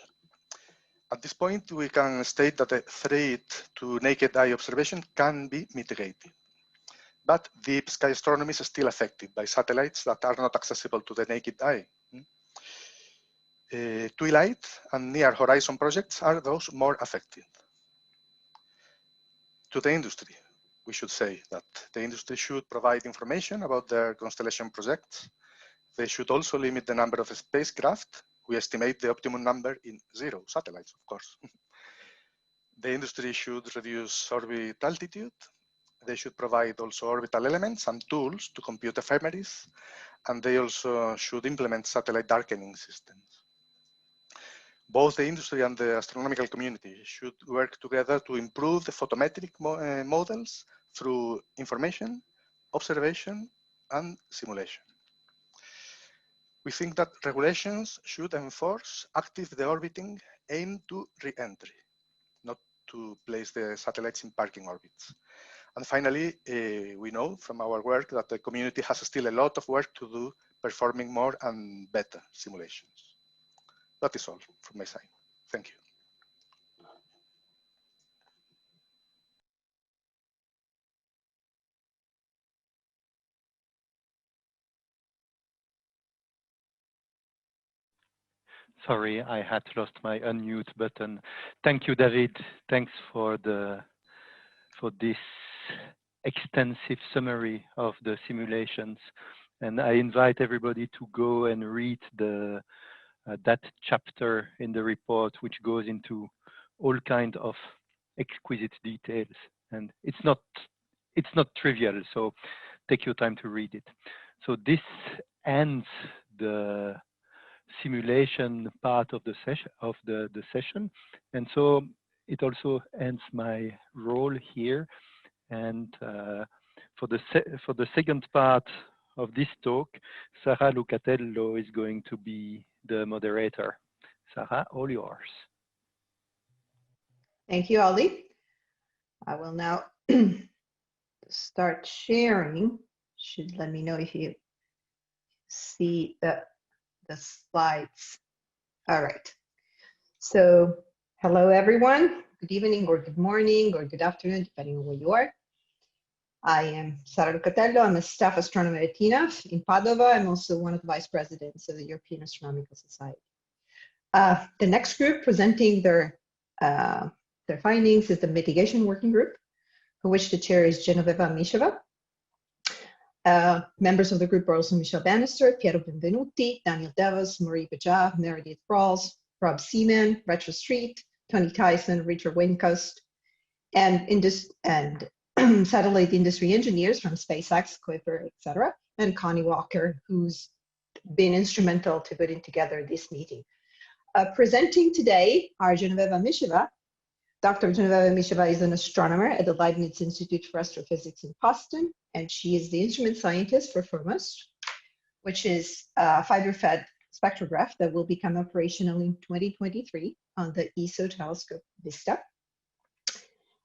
at this point, we can state that the threat to naked eye observation can be mitigated. But deep sky astronomy is still affected by satellites that are not accessible to the naked eye. Twilight and near horizon projects are those more affected. To the industry, we should say that the industry should provide information about their constellation projects. They should also limit the number of spacecraft. We estimate the optimum number in 0 satellites, of course. The industry should reduce orbit altitude. They should provide also orbital elements and tools to compute ephemeris, and they also should implement satellite darkening systems. Both the industry and the astronomical community should work together to improve the photometric models through information, observation, and simulation. We think that regulations should enforce active deorbiting aimed to re-entry, not to place the satellites in parking orbits. And finally, we know from our work that the community has still a lot of work to do performing more and better simulations. That is all from my side. Thank you. Sorry, I had lost my unmute button. Thank you, David. Thanks for this extensive summary of the simulations. And I invite everybody to go and read that chapter in the report, which goes into all kinds of exquisite details. And it's not trivial, so take your time to read it. So this ends the simulation part of the session, and so it also ends my role here. And for the second part of this talk, Sarah Lucatello is going to be the moderator. Sarah, all yours. Thank you, Ollie. I will now start sharing. Should let me know if you see the slides. All right. So hello, everyone. Good evening or good morning or good afternoon, depending on where you are. I am Sara Lucatello. I'm a staff astronomer at TINAF in Padova. I'm also one of the vice presidents of the European Astronomical Society. The next group presenting their findings is the mitigation working group, for which the chair is Genoveva Misheva. Members of the group are also Michelle Bannister, Piero Benvenuti, Daniel Devas, Marie Baja, Meredith Rawls, Rob Seaman, Retro Street, Tony Tyson, Richard Wincust, and satellite industry engineers from SpaceX, Kuiper, etc., and Connie Walker, who's been instrumental to putting together this meeting. Presenting today are Genoveva Misheva. Dr. Genoveva Misheva is an astronomer at the Leibniz Institute for Astrophysics in Boston, and she is the instrument scientist for FORMOST, which is a fiber-fed spectrograph that will become operational in 2023 on the ESO telescope VISTA.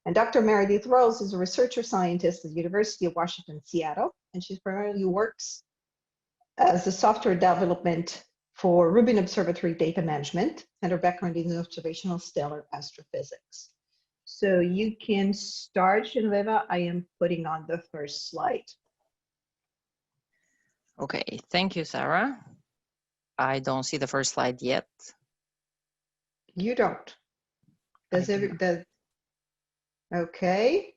And Dr. Meredith Rawls is a researcher scientist at the University of Washington, Seattle, and she primarily works as a software development for Rubin Observatory data management, and her background is in observational stellar astrophysics. So you can start, Genoveva. I am putting on the first slide. Okay, thank you, Sarah. I don't see the first slide yet. You don't. Okay.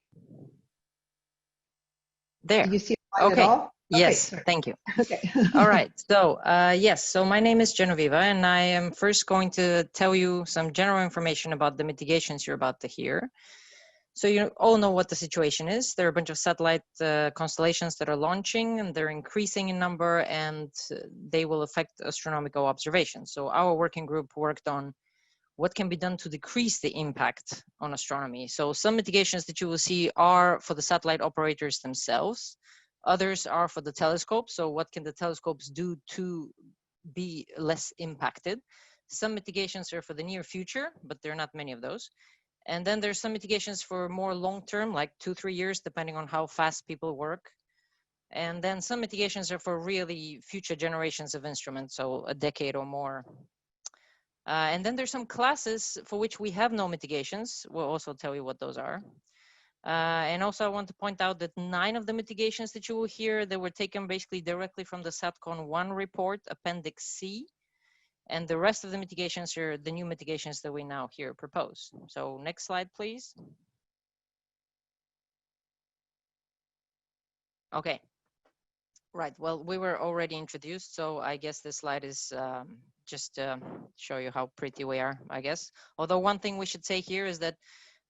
There. Do you see a slide Okay. at all? Yes, okay, thank you. Okay. All right, so yes, so my name is Genoveva, and I am first going to tell you some general information about the mitigations you're about to hear. So you all know what the situation is. There are a bunch of satellite constellations that are launching, and they're increasing in number, and they will affect astronomical observations. So our working group worked on what can be done to decrease the impact on astronomy. So some mitigations that you will see are for the satellite operators themselves. Others are for the telescopes. So what can the telescopes do to be less impacted? Some mitigations are for the near future, but there are not many of those. And then there's some mitigations for more long-term, like 2-3 years, depending on how fast people work. And then some mitigations are for really future generations of instruments, so a decade or more. And then there's some classes for which we have no mitigations. We'll also tell you what those are. And also I want to point out that 9 of the mitigations that you will hear, they were taken basically directly from the SATCON 1 report, Appendix C. And the rest of the mitigations are the new mitigations that we now here propose. So next slide, please. Okay. Right, well, we were already introduced, so I guess this slide is just to show you how pretty we are, I guess. Although one thing we should say here is that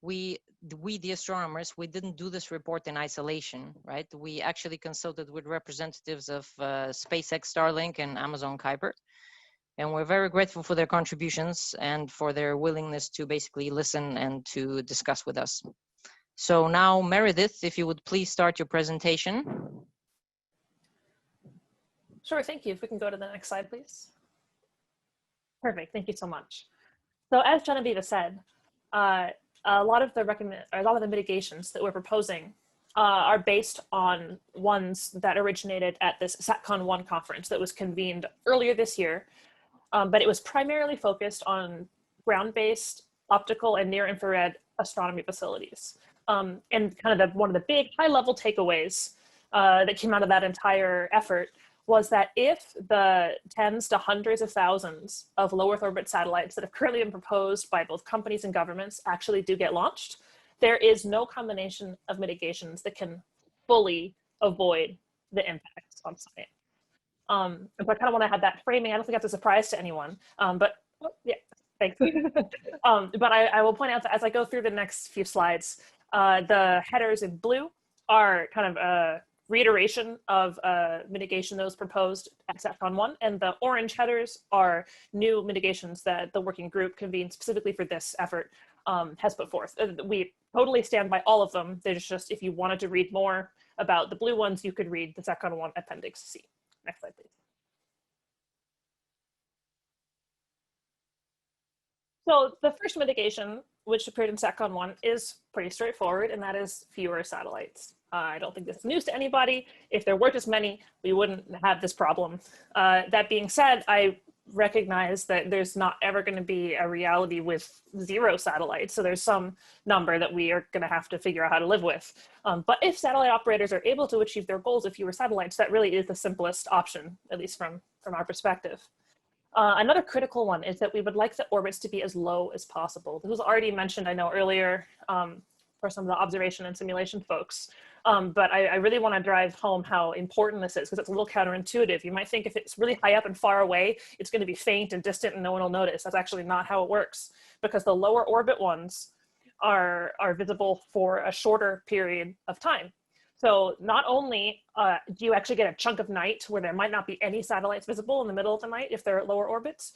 we the astronomers, we didn't do this report in isolation, right? We actually consulted with representatives of SpaceX Starlink and Amazon Kuiper. And we're very grateful for their contributions and for their willingness to basically listen and to discuss with us. So now, Meredith, if you would please start your presentation. Sure, thank you. If we can go to the next slide, please. Perfect, thank you so much. So as Genoveva said, a lot of the mitigations that we're proposing are based on ones that originated at this SATCON 1 conference that was convened earlier this year. But it was primarily focused on ground-based optical and near-infrared astronomy facilities. And kind of one of the big high-level takeaways that came out of that entire effort was that if the tens to hundreds of thousands of low Earth orbit satellites that have currently been proposed by both companies and governments actually do get launched, there is no combination of mitigations that can fully avoid the impacts on science. And so I kind of want to have that framing. I don't think that's a surprise to anyone, but yeah, thanks. But I will point out that as I go through the next few slides, the headers in blue are kind of reiteration of mitigation that was proposed at SATCON 1, and the orange headers are new mitigations that the working group convened specifically for this effort has put forth. We totally stand by all of them. There's just, if you wanted to read more about the blue ones, you could read the SATCON 1 Appendix C. Next slide, please. So the first mitigation, which appeared in SATCON 1, is pretty straightforward, and that is fewer satellites. I don't think this is news to anybody. If there weren't as many, we wouldn't have this problem. That being said, I recognize that there's not ever going to be a reality with 0 satellites. So there's some number that we are going to have to figure out how to live with. But if satellite operators are able to achieve their goals with fewer satellites, that really is the simplest option, at least from our perspective. Another critical one is that we would like the orbits to be as low as possible. This was already mentioned, I know, earlier for some of the observation and simulation folks. But I really want to drive home how important this is, because it's a little counterintuitive. You might think if it's really high up and far away, it's going to be faint and distant and no one will notice. That's actually not how it works, because the lower orbit ones are visible for a shorter period of time. So not only do you actually get a chunk of night where there might not be any satellites visible in the middle of the night if they're at lower orbits,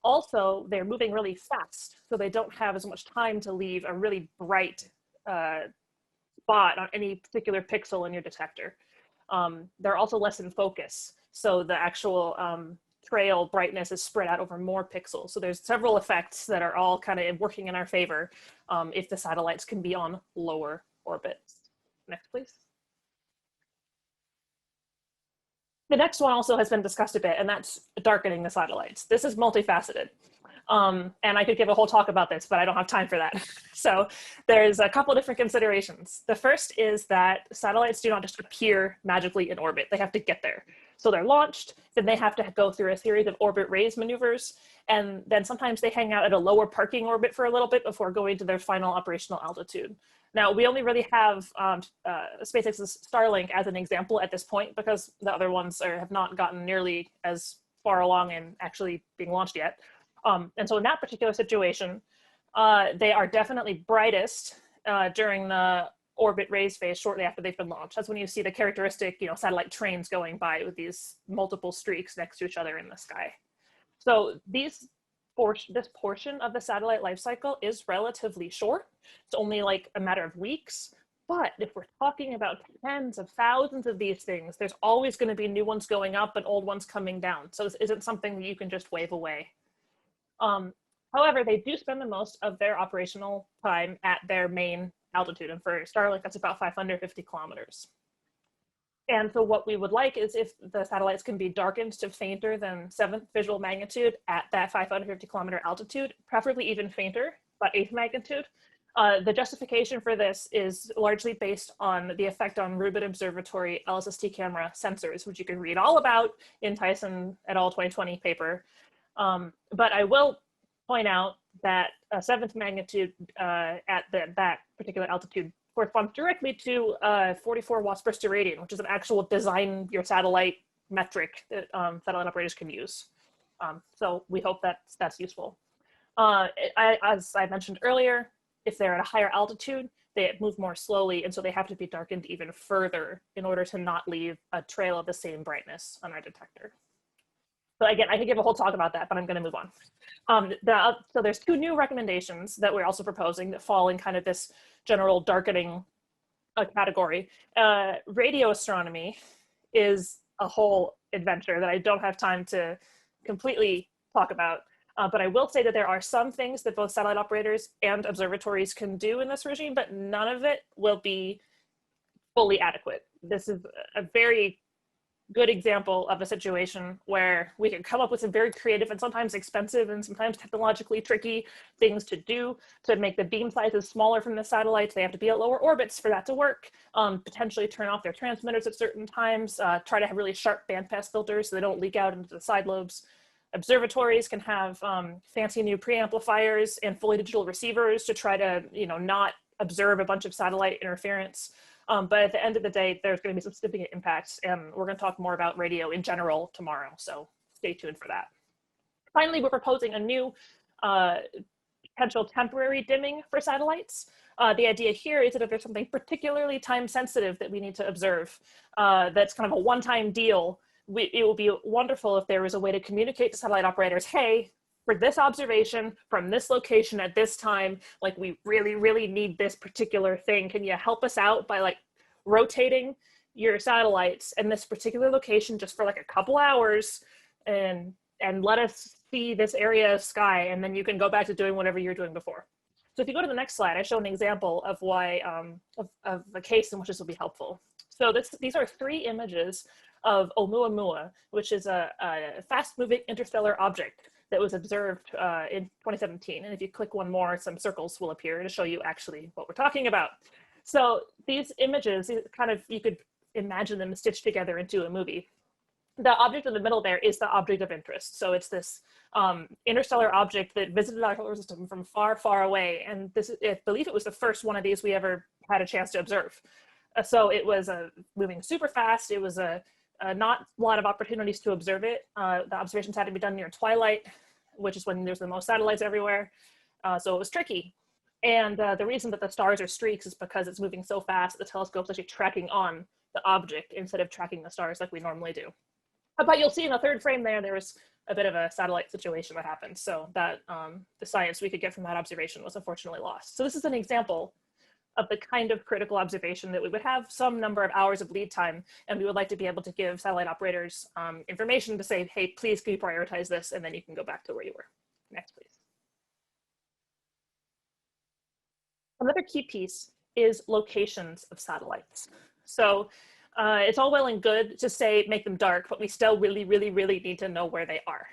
also they're moving really fast, so they don't have as much time to leave a really bright spot on any particular pixel in your detector. They're also less in focus, so the actual trail brightness is spread out over more pixels. So there's several effects that are all kind of working in our favor if the satellites can be on lower orbits. Next, please. The next one also has been discussed a bit, and that's darkening the satellites. This is multifaceted. And I could give a whole talk about this, but I don't have time for that. So there's a couple different considerations. The first is that satellites do not just appear magically in orbit. They have to get there. So they're launched, then they have to go through a series of orbit raise maneuvers, and then sometimes they hang out at a lower parking orbit for a little bit before going to their final operational altitude. Now, we only really have SpaceX's Starlink as an example at this point, because the other ones have not gotten nearly as far along in actually being launched yet. And so in that particular situation, they are definitely brightest during the orbit raise phase shortly after they've been launched. That's when you see the characteristic, satellite trains going by with these multiple streaks next to each other in the sky. So this portion of the satellite life cycle is relatively short. It's only like a matter of weeks. But if we're talking about tens of thousands of these things, there's always going to be new ones going up and old ones coming down. So this isn't something that you can just wave away. However, they do spend the most of their operational time at their main altitude. And for Starlink, that's about 550 kilometers. And so what we would like is if the satellites can be darkened to fainter than 7th visual magnitude at that 550 kilometer altitude, preferably even fainter, about 8th magnitude. The justification for this is largely based on the effect on Rubin Observatory LSST camera sensors, which you can read all about in Tyson et al. 2020 paper. But I will point out that a 7th magnitude at that particular altitude corresponds directly to 44 watts per steradian, which is an actual design your satellite metric that satellite operators can use. So we hope that's useful. As I mentioned earlier, if they're at a higher altitude, they move more slowly, and so they have to be darkened even further in order to not leave a trail of the same brightness on our detector. So again, I could give a whole talk about that, but I'm going to move on. So there's 2 new recommendations that we're also proposing that fall in kind of this general darkening category. Radio astronomy is a whole adventure that I don't have time to completely talk about. But I will say that there are some things that both satellite operators and observatories can do in this regime, but none of it will be fully adequate. This is a very good example of a situation where we can come up with some very creative and sometimes expensive and sometimes technologically tricky things to do to make the beam sizes smaller from the satellites. They have to be at lower orbits for that to work, potentially turn off their transmitters at certain times, try to have really sharp bandpass filters so they don't leak out into the side lobes. Observatories can have fancy new preamplifiers and fully digital receivers to try to, not observe a bunch of satellite interference. But at the end of the day, there's going to be some significant impacts, and we're going to talk more about radio in general tomorrow, so stay tuned for that. Finally, we're proposing a new potential temporary dimming for satellites. The idea here is that if there's something particularly time sensitive that we need to observe, that's kind of a one-time deal, it would be wonderful if there was a way to communicate to satellite operators, hey, for this observation from this location at this time, like we really, really need this particular thing. Can you help us out by like rotating your satellites in this particular location just for like a couple hours and let us see this area of sky, and then you can go back to doing whatever you're doing before. So if you go to the next slide, I show an example of why, of a case in which this will be helpful. So these are 3 images of Oumuamua, which is a fast-moving interstellar object that was observed in 2017. And if you click one more, some circles will appear to show you actually what we're talking about. So these images, kind of, you could imagine them stitched together into a movie. The object in the middle there is the object of interest. So it's this interstellar object that visited our solar system from far, far away. And this, I believe it was the first one of these we ever had a chance to observe. So it was moving super fast. It was not a lot of opportunities to observe it. The observations had to be done near twilight, which is when there's the most satellites everywhere. So it was tricky. And the reason that the stars are streaks is because it's moving so fast, the telescope's actually tracking on the object instead of tracking the stars like we normally do. But you'll see in the 3rd frame there was a bit of a satellite situation that happened. So that the science we could get from that observation was unfortunately lost. So this is an example of the kind of critical observation that we would have some number of hours of lead time, and we would like to be able to give satellite operators information to say, hey, please can you prioritize this, and then you can go back to where you were. Next, please. Another key piece is locations of satellites. So it's all well and good to say make them dark, but we still really, really, really need to know where they are.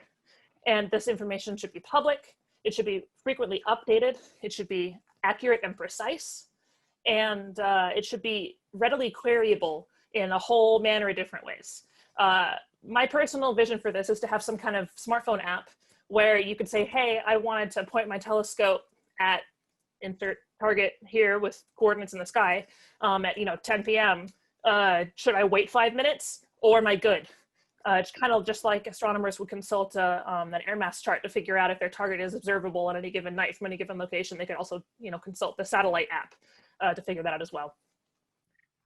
And this information should be public. It should be frequently updated. It should be accurate and precise. And it should be readily queryable in a whole manner of different ways. My personal vision for this is to have some kind of smartphone app where you could say, hey, I wanted to point my telescope at insert target here with coordinates in the sky at 10 p.m. Should I wait 5 minutes or am I good? It's kind of just like astronomers would consult an air mass chart to figure out if their target is observable on any given night from any given location. They could also consult the satellite app to figure that out as well.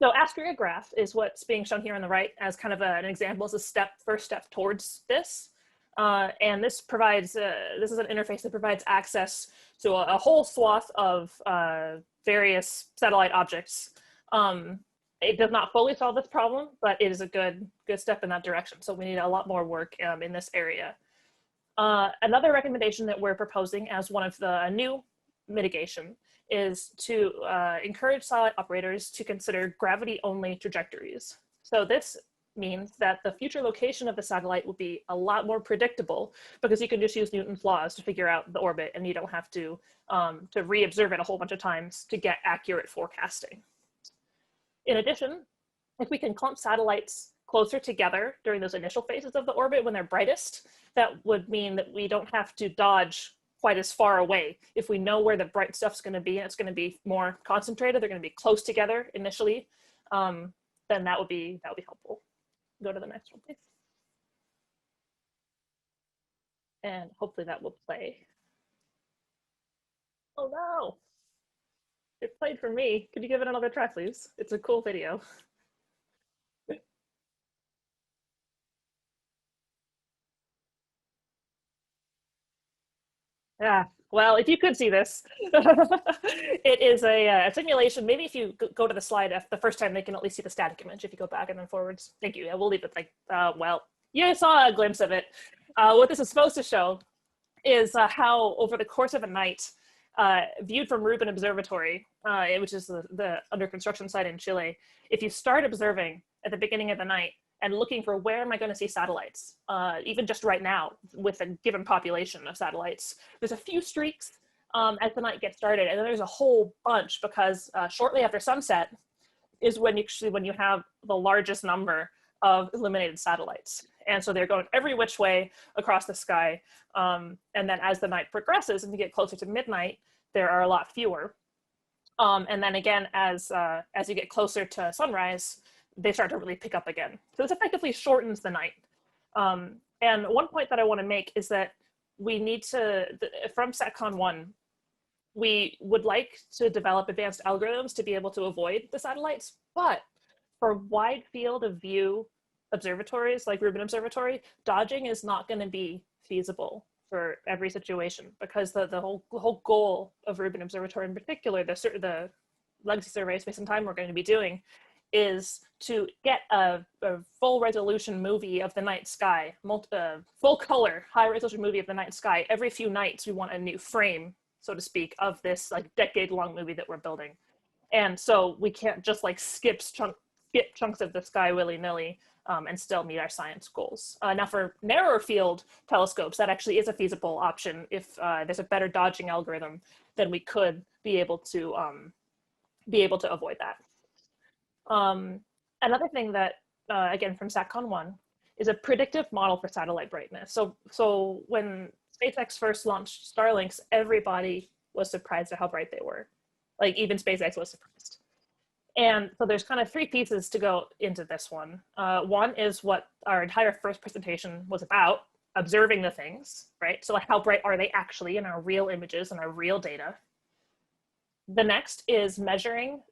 So AskRia graph is what's being shown here on the right as kind of an example, as a first step towards this. And this provides, this is an interface that provides access to a whole swath of various satellite objects. It does not fully solve this problem, but it is a good step in that direction. So we need a lot more work in this area. Another recommendation that we're proposing as one of the new mitigation is to encourage satellite operators to consider gravity-only trajectories. So this means that the future location of the satellite will be a lot more predictable because you can just use Newton's laws to figure out the orbit, and you don't have to re-observe it a whole bunch of times to get accurate forecasting. In addition, if we can clump satellites closer together during those initial phases of the orbit when they're brightest, that would mean that we don't have to dodge quite as far away. If we know where the bright stuff's going to be and it's going to be more concentrated, they're going to be close together initially, then that would be helpful. Go to the next one, please. And hopefully that will play. Oh no, it played for me. Could you give it another try, please? It's a cool video. Yeah, well, if you could see this, it is a simulation. Maybe if you go to the slide the first time, they can at least see the static image if you go back and then forwards. Thank you. Yeah, we'll leave it like, well, you saw a glimpse of it. What this is supposed to show is how over the course of a night, viewed from Rubin Observatory, which is the under construction site in Chile, if you start observing at the beginning of the night and looking for where am I going to see satellites, even just right now with a given population of satellites, there's a few streaks as the night gets started, and then there's a whole bunch because shortly after sunset is when you have the largest number of illuminated satellites. And so they're going every which way across the sky. And then as the night progresses and you get closer to midnight, there are a lot fewer. And then again, as you get closer to sunrise, they start to really pick up again. So this effectively shortens the night. And one point that I want to make is that we need to, from SATCON 1, we would like to develop advanced algorithms to be able to avoid the satellites, but for wide field of view observatories like Rubin Observatory, dodging is not going to be feasible for every situation, because the whole goal of Rubin Observatory in particular, the legacy survey space and time we're going to be doing, is to get a full resolution movie of the night sky, full color, high resolution movie of the night sky. Every few nights, we want a new frame, so to speak, of this like decade-long movie that we're building. And so we can't just like skip chunks of the sky willy-nilly and still meet our science goals. Now for narrower field telescopes, that actually is a feasible option. If there's a better dodging algorithm, then we could be able to avoid that. Another thing that, again, from SatCon 1, is a predictive model for satellite brightness. So when SpaceX first launched Starlinks, everybody was surprised at how bright they were. Like even SpaceX was surprised. And so there's kind of three pieces to go into this one. One is what our entire first presentation was about, observing the things, right? So like how bright are they actually in our real images and our real data? The next is measuring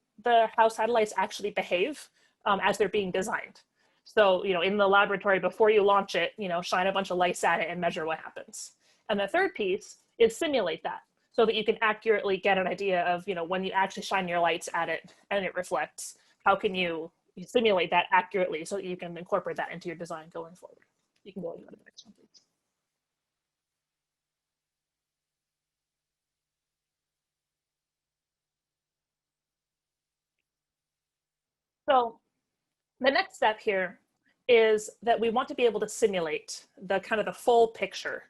how satellites actually behave as they're being designed. So, in the laboratory before you launch it, shine a bunch of lights at it and measure what happens. And the third piece is simulate that so that you can accurately get an idea of, when you actually shine your lights at it and it reflects, how can you simulate that accurately so that you can incorporate that into your design going forward. You can go to the next one, please. So the next step here is that we want to be able to simulate the full picture.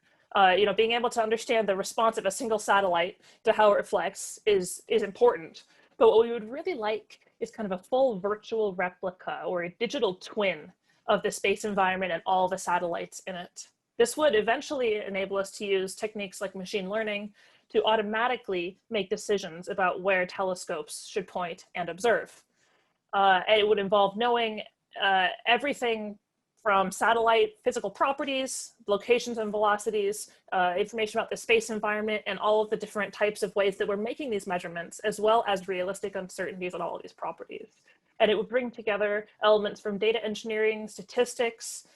Being able to understand the response of a single satellite to how it reflects is important. But what we would really like is kind of a full virtual replica or a digital twin of the space environment and all the satellites in it. This would eventually enable us to use techniques like machine learning to automatically make decisions about where telescopes should point and observe. And it would involve knowing everything from satellite physical properties, locations and velocities, information about the space environment, and all of the different types of ways that we're making these measurements, as well as realistic uncertainties on all of these properties. And it would bring together elements from data engineering, statistics,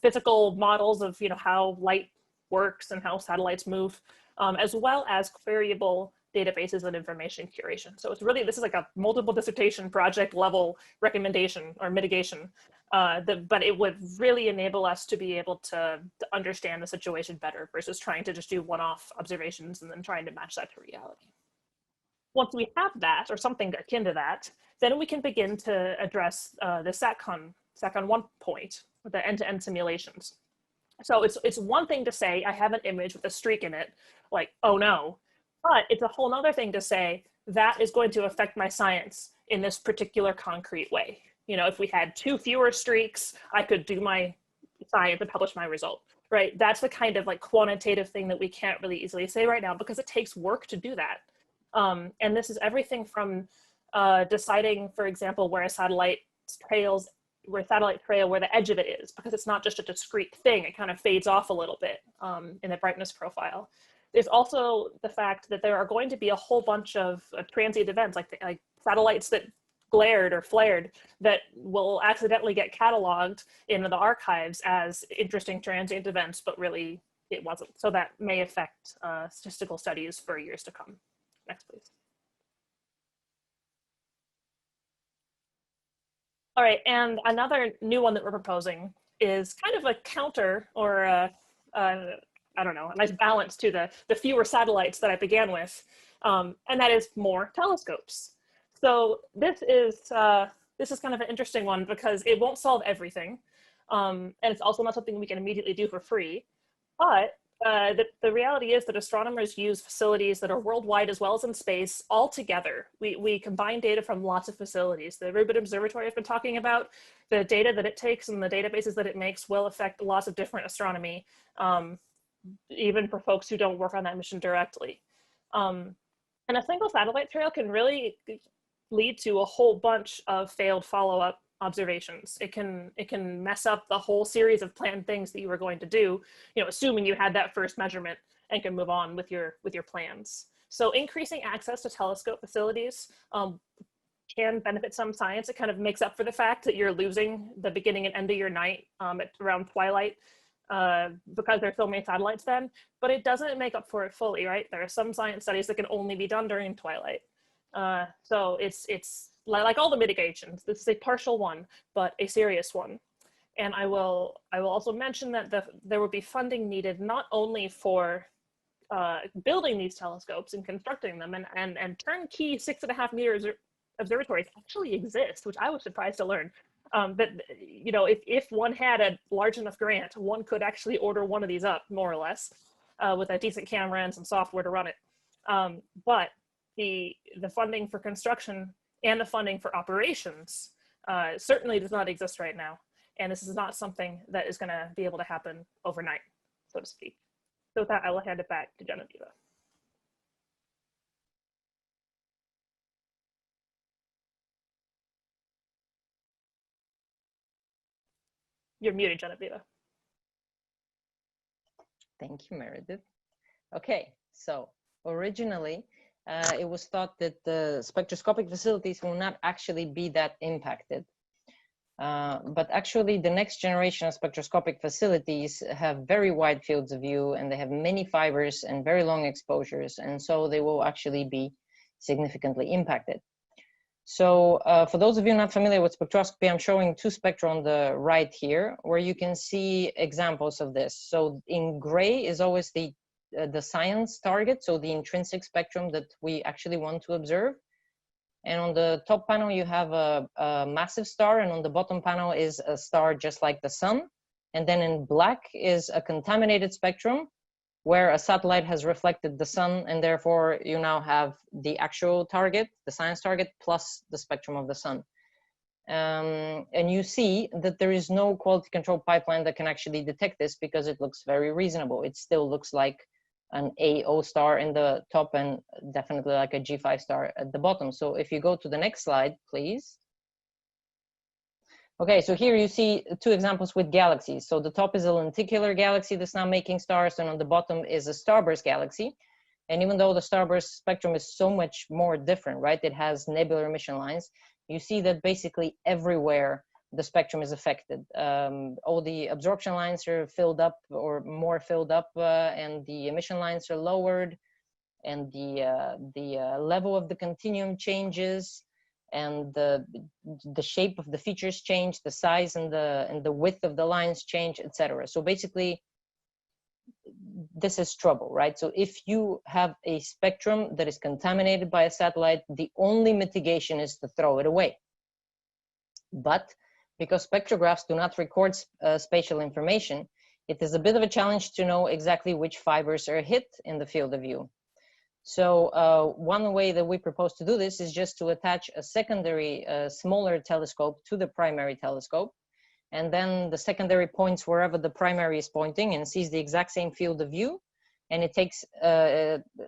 physical models of how light works and how satellites move, as well as queryable databases and information curation. So it's really, this is like a multiple dissertation project level recommendation or mitigation, but it would really enable us to be able to understand the situation better versus trying to just do one-off observations and then trying to match that to reality. Once we have that, or something akin to that, then we can begin to address the SatCon 1 point, with the end-to-end simulations. So it's one thing to say, I have an image with a streak in it, like, oh no, but it's a whole nother thing to say, that is going to affect my science in this particular concrete way. If we had 2 fewer streaks, I could do my science and publish my result, right? That's the kind of like quantitative thing that we can't really easily say right now because it takes work to do that. And this is everything from deciding, for example, where a satellite trail, where the edge of it is, because it's not just a discrete thing, it kind of fades off a little bit in the brightness profile. There's also the fact that there are going to be a whole bunch of transient events, like satellites that glared or flared, that will accidentally get cataloged in the archives as interesting transient events, but really it wasn't. So that may affect statistical studies for years to come. Next, please. All right, and another new one that we're proposing is kind of a counter or I don't know, a nice balance to the fewer satellites that I began with, and that is more telescopes. So this is kind of an interesting one because it won't solve everything, and it's also not something we can immediately do for free. But the reality is that astronomers use facilities that are worldwide as well as in space all together. We combine data from lots of facilities. The Rubin Observatory I've been talking about, the data that it takes and the databases that it makes will affect lots of different astronomy, even for folks who don't work on that mission directly. And a single satellite trail can really lead to a whole bunch of failed follow-up observations. It can mess up the whole series of planned things that you were going to do, assuming you had that first measurement and can move on with your plans. So increasing access to telescope facilities can benefit some science. It kind of makes up for the fact that you're losing the beginning and end of your night at around twilight because there's so many satellites then, but it doesn't make up for it fully, right? There are some science studies that can only be done during twilight. So it's like all the mitigations. This is a partial one, but a serious one. And I will also mention that there will be funding needed not only for building these telescopes and constructing them, and turnkey 6.5 meters observatories actually exist, which I was surprised to learn. That, you know, if one had a large enough grant, one could actually order one of these up, more or less, with a decent camera and some software to run it. But the funding for construction and the funding for operations certainly does not exist right now. And this is not something that is going to be able to happen overnight, so to speak. So with that, I will hand it back to Genevieve. You're muted, Genevieve. Thank you, Meredith. Okay, so originally it was thought that the spectroscopic facilities will not actually be that impacted. But actually the next generation of spectroscopic facilities have very wide fields of view, and they have many fibers and very long exposures, and so they will actually be significantly impacted. So for those of you not familiar with spectroscopy, I'm showing two spectra on the right here, where you can see examples of this. So in gray is always the science target, so the intrinsic spectrum that we actually want to observe. And on the top panel, you have a massive star, and on the bottom panel is a star just like the sun. And then in black is a contaminated spectrum, where a satellite has reflected the sun, and therefore you now have the actual target, the science target, plus the spectrum of the sun. And you see that there is no quality control pipeline that can actually detect this, because it looks very reasonable. It still looks like an AO star in the top, and definitely like a G5 star at the bottom. So if you go to the next slide, please. Okay, so here you see two examples with galaxies. So the top is a lenticular galaxy that's now making stars, and on the bottom is a starburst galaxy. And even though the starburst spectrum is so much more different, right? It has nebular emission lines. You see that basically everywhere the spectrum is affected. All the absorption lines are filled up or more filled up, and the emission lines are lowered, and the level of the continuum changes, and the shape of the features change, the size and the width of the lines change, etc. So basically, this is trouble, right? So if you have a spectrum that is contaminated by a satellite, the only mitigation is to throw it away. But because spectrographs do not record spatial information, it is a bit of a challenge to know exactly which fibers are hit in the field of view. So one way that we propose to do this is just to attach a secondary smaller telescope to the primary telescope, and then the secondary points wherever the primary is pointing and sees the exact same field of view, and it takes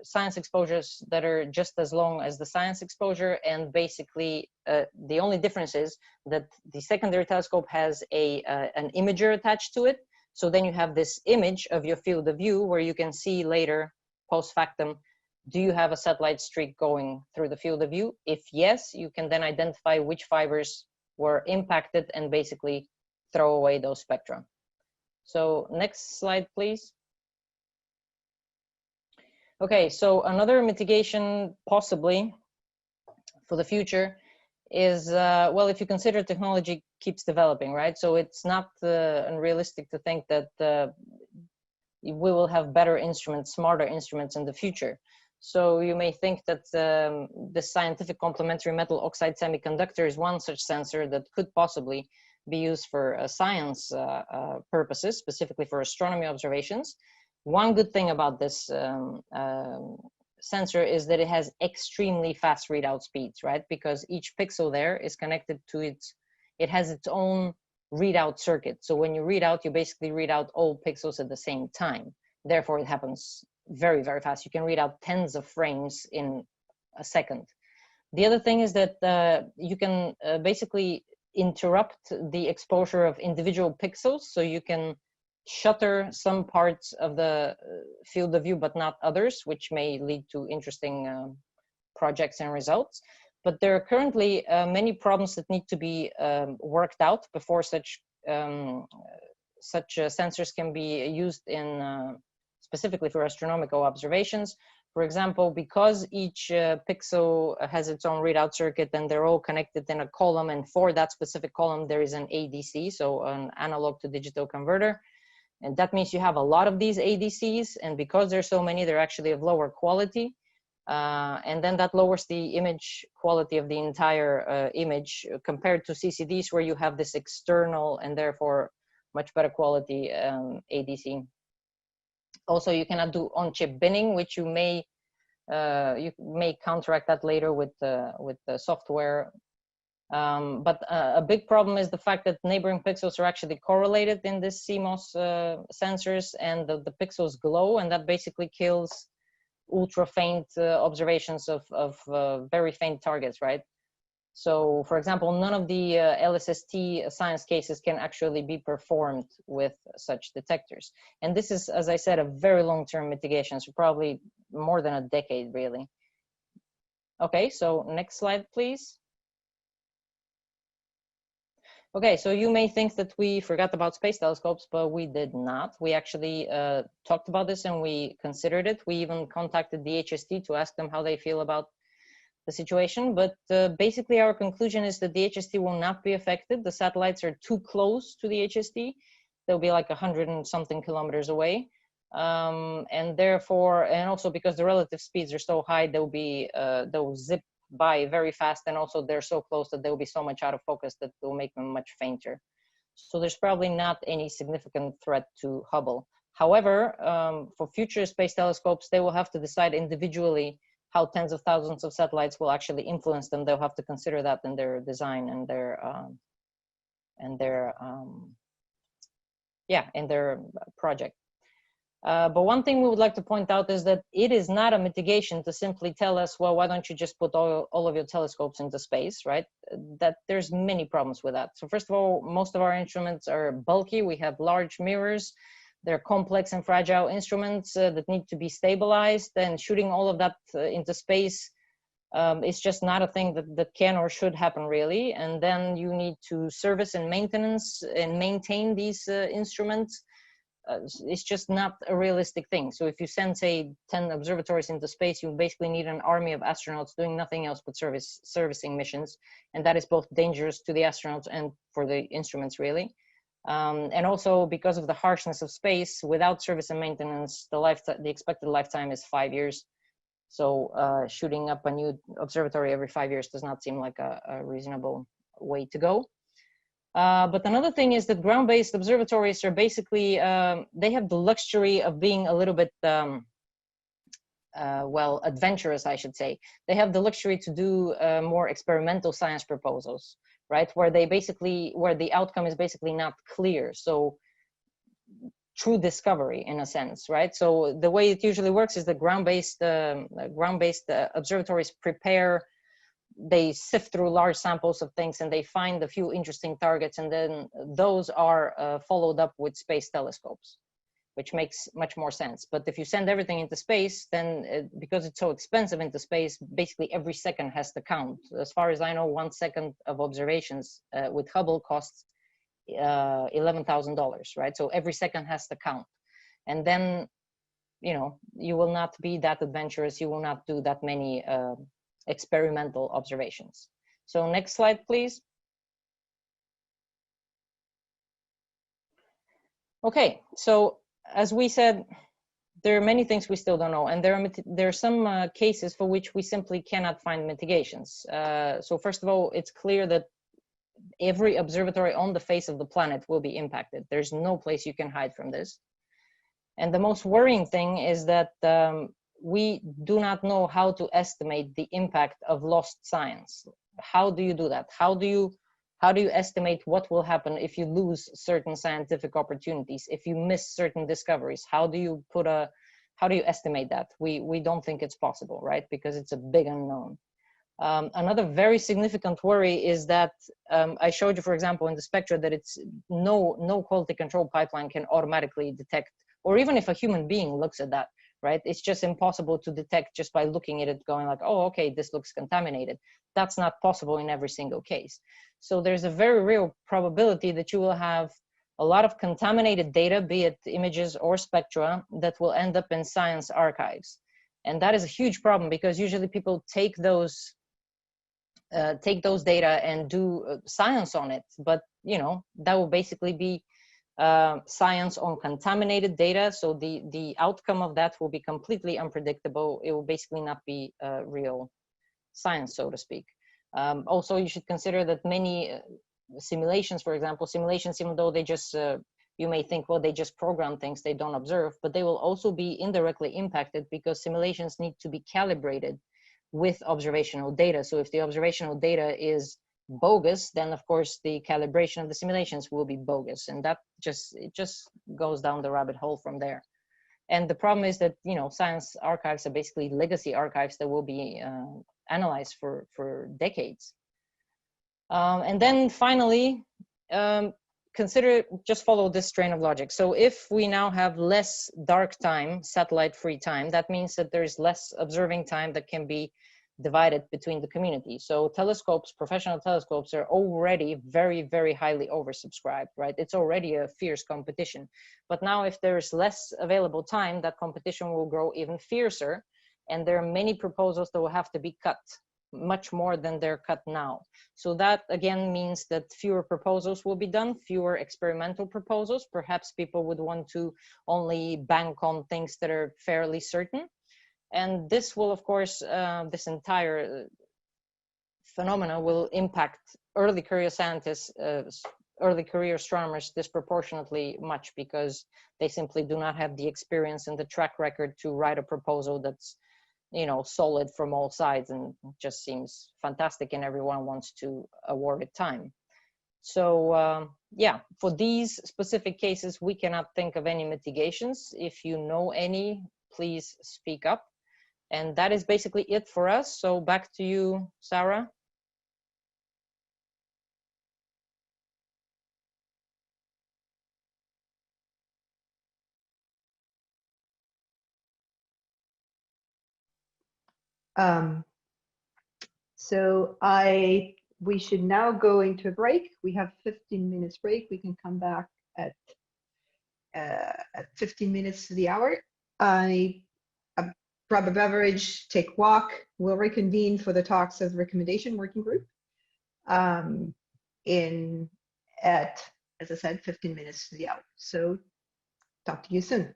science exposures that are just as long as the science exposure, and basically the only difference is that the secondary telescope has an imager attached to it. So then you have this image of your field of view where you can see later, post factum, do you have a satellite streak going through the field of view? If yes, you can then identify which fibers were impacted and basically throw away those spectra. So next slide, please. Okay, so another mitigation possibly for the future is, well, if you consider technology keeps developing, right? So it's not unrealistic to think that we will have better instruments, smarter instruments in the future. So you may think that the scientific complementary metal oxide semiconductor is one such sensor that could possibly be used for science purposes, specifically for astronomy observations. One good thing about this sensor is that it has extremely fast readout speeds, right? Because each pixel there is connected to it has its own readout circuit. So when you read out, you basically read out all pixels at the same time. Therefore, it happens very, very fast. You can read out tens of frames in a second. The other thing is that you can basically interrupt the exposure of individual pixels. So you can shutter some parts of the field of view, but not others, which may lead to interesting projects and results. But there are currently many problems that need to be worked out before such sensors can be used in specifically for astronomical observations. For example, because each pixel has its own readout circuit and they're all connected in a column, and for that specific column there is an ADC, so an analog to digital converter. And that means you have a lot of these ADCs, and because there's so many, they're actually of lower quality. And then that lowers the image quality of the entire image compared to CCDs, where you have this external and therefore much better quality ADC. Also, you cannot do on-chip binning, which you may counteract that later with the software. But a big problem is the fact that neighboring pixels are actually correlated in this CMOS sensors, and the pixels glow, and that basically kills ultra faint observations of very faint targets, right? So, for example, none of the LSST science cases can actually be performed with such detectors. And this is, as I said, a very long-term mitigation, so probably more than a decade, really. Okay, so next slide, please. Okay, so you may think that we forgot about space telescopes, but we did not. We actually talked about this and we considered it. We even contacted the HST to ask them how they feel about the situation. But basically our conclusion is that the HST will not be affected. The satellites are too close to the HST. They'll be like 100 and something kilometers away. And therefore, and also because the relative speeds are so high, they'll zip by very fast, and also they're so close that they'll be so much out of focus that will make them much fainter. So there's probably not any significant threat to Hubble. However, for future space telescopes, they will have to decide individually how tens of thousands of satellites will actually influence them. They'll have to consider that in their design and in their project. But one thing we would like to point out is that it is not a mitigation to simply tell us, well, why don't you just put all of your telescopes into space, right? That there's many problems with that. So first of all, most of our instruments are bulky. We have large mirrors. They're complex and fragile instruments that need to be stabilized, and shooting all of that into space is just not a thing that can or should happen, really. And then you need to service and maintenance and maintain these instruments. It's just not a realistic thing. So if you send, say, 10 observatories into space, you basically need an army of astronauts doing nothing else but servicing missions. And that is both dangerous to the astronauts and for the instruments, really. And also because of the harshness of space, without service and maintenance, the expected lifetime is 5 years. So shooting up a new observatory every 5 years does not seem like a reasonable way to go. But another thing is that ground-based observatories are basically, they have the luxury of being a little bit, well, adventurous, I should say. They have the luxury to do more experimental science proposals, right? Where the outcome is basically not clear. So true discovery in a sense, right? So the way it usually works is that ground-based observatories they sift through large samples of things and they find a few interesting targets, and then those are followed up with space telescopes, which makes much more sense. But if you send everything into space, then because it's so expensive into space, basically every second has to count. As far as I know, 1 second of observations with Hubble costs $11,000, right? So every second has to count. And then, you will not be that adventurous. You will not do that many experimental observations. So next slide, please. Okay, so as we said, there are many things we still don't know, and there are some cases for which we simply cannot find mitigations. So first of all, it's clear that every observatory on the face of the planet will be impacted. There's no place you can hide from this. And the most worrying thing is that we do not know how to estimate the impact of lost science. How do you do that? How do you estimate what will happen if you lose certain scientific opportunities, if you miss certain discoveries? How do you estimate that? We don't think it's possible, right? Because it's a big unknown. Another very significant worry is that I showed you, for example, in the spectra that it's no quality control pipeline can automatically detect, or even if a human being looks at that, right? It's just impossible to detect just by looking at it going like, oh, okay, this looks contaminated. That's not possible in every single case. So there's a very real probability that you will have a lot of contaminated data, be it images or spectra, that will end up in science archives. And that is a huge problem because usually people take those data and do science on it, but that will basically be science on contaminated data. So the outcome of that will be completely unpredictable. It will basically not be real science, so to speak. Also, you should consider that many simulations, for example, simulations, even though they just you may think, well, they just program things they don't observe, but they will also be indirectly impacted because simulations need to be calibrated with observational data. So if the observational data is bogus, then of course the calibration of the simulations will be bogus, and that just goes down the rabbit hole from there. And the problem is that science archives are basically legacy archives that will be analyzed for decades. And then finally, just follow this train of logic. So if we now have less dark time, satellite free time, that means that there's less observing time that can be divided between the community. So telescopes, professional telescopes, are already very, very highly oversubscribed, right? It's already a fierce competition. But now if there's less available time, that competition will grow even fiercer. And there are many proposals that will have to be cut, much more than they're cut now. So that again means that fewer proposals will be done, fewer experimental proposals. Perhaps people would want to only bank on things that are fairly certain. And this will, of course, this entire phenomena will impact early career scientists, early career astronomers disproportionately much because they simply do not have the experience and the track record to write a proposal that's solid from all sides and just seems fantastic and everyone wants to award it time. So yeah, for these specific cases, we cannot think of any mitigations. If you know any, please speak up. And that is basically it for us. So back to you, Sarah. So we should now go into a break. We have 15 minutes break. We can come back at 15 minutes to the hour. Grab a beverage, take a walk. We'll reconvene for the talks of the recommendation working group at, as I said, 15 minutes to the hour. So talk to you soon.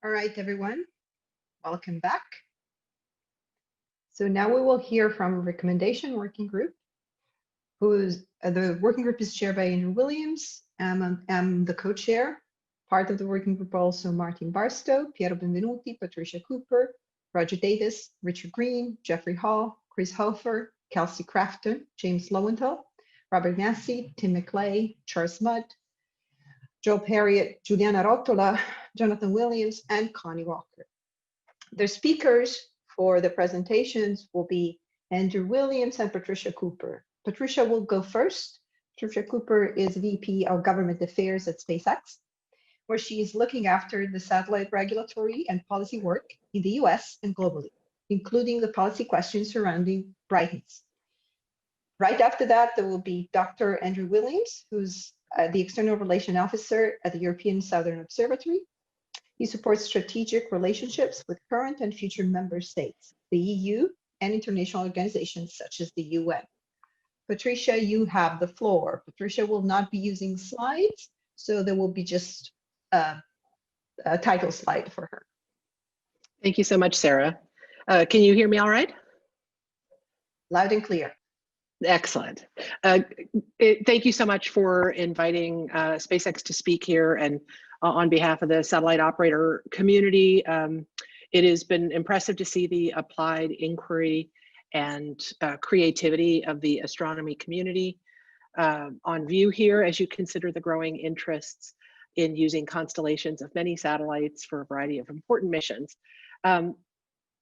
All right, everyone, welcome back. So now we will hear from Recommendation Working Group, who's the working group is chaired by Andrew Williams. I'm the co-chair. Part of the working group are also Martin Barstow, Piero Benvenuti, Patricia Cooper, Roger Davis, Richard Green, Jeffrey Hall, Chris Hofer, Kelsey Crafton, James Lowenthal, Robert Massey, Tim McClay, Charles Mudd, Joe Perriott, Juliana Rottola, Jonathan Williams, and Connie Walker. The speakers for the presentations will be Andrew Williams and Patricia Cooper. Patricia will go first. Patricia Cooper is VP of Government Affairs at SpaceX, where she is looking after the satellite regulatory and policy work in the US and globally, including the policy questions surrounding brightness. Right after that, there will be Dr. Andrew Williams, who's the External Relations Officer at the European Southern Observatory. He supports strategic relationships with current and future member states, the EU, and international organizations such as the UN. Patricia, you have the floor. Patricia will not be using slides, so there will be just a title slide for her. Thank you so much, Sarah. Can you hear me all right? Loud and clear. Excellent. Thank you so much for inviting SpaceX to speak here and on behalf of the satellite operator community. It has been impressive to see the applied inquiry and creativity of the astronomy community on view here as you consider the growing interests in using constellations of many satellites for a variety of important missions.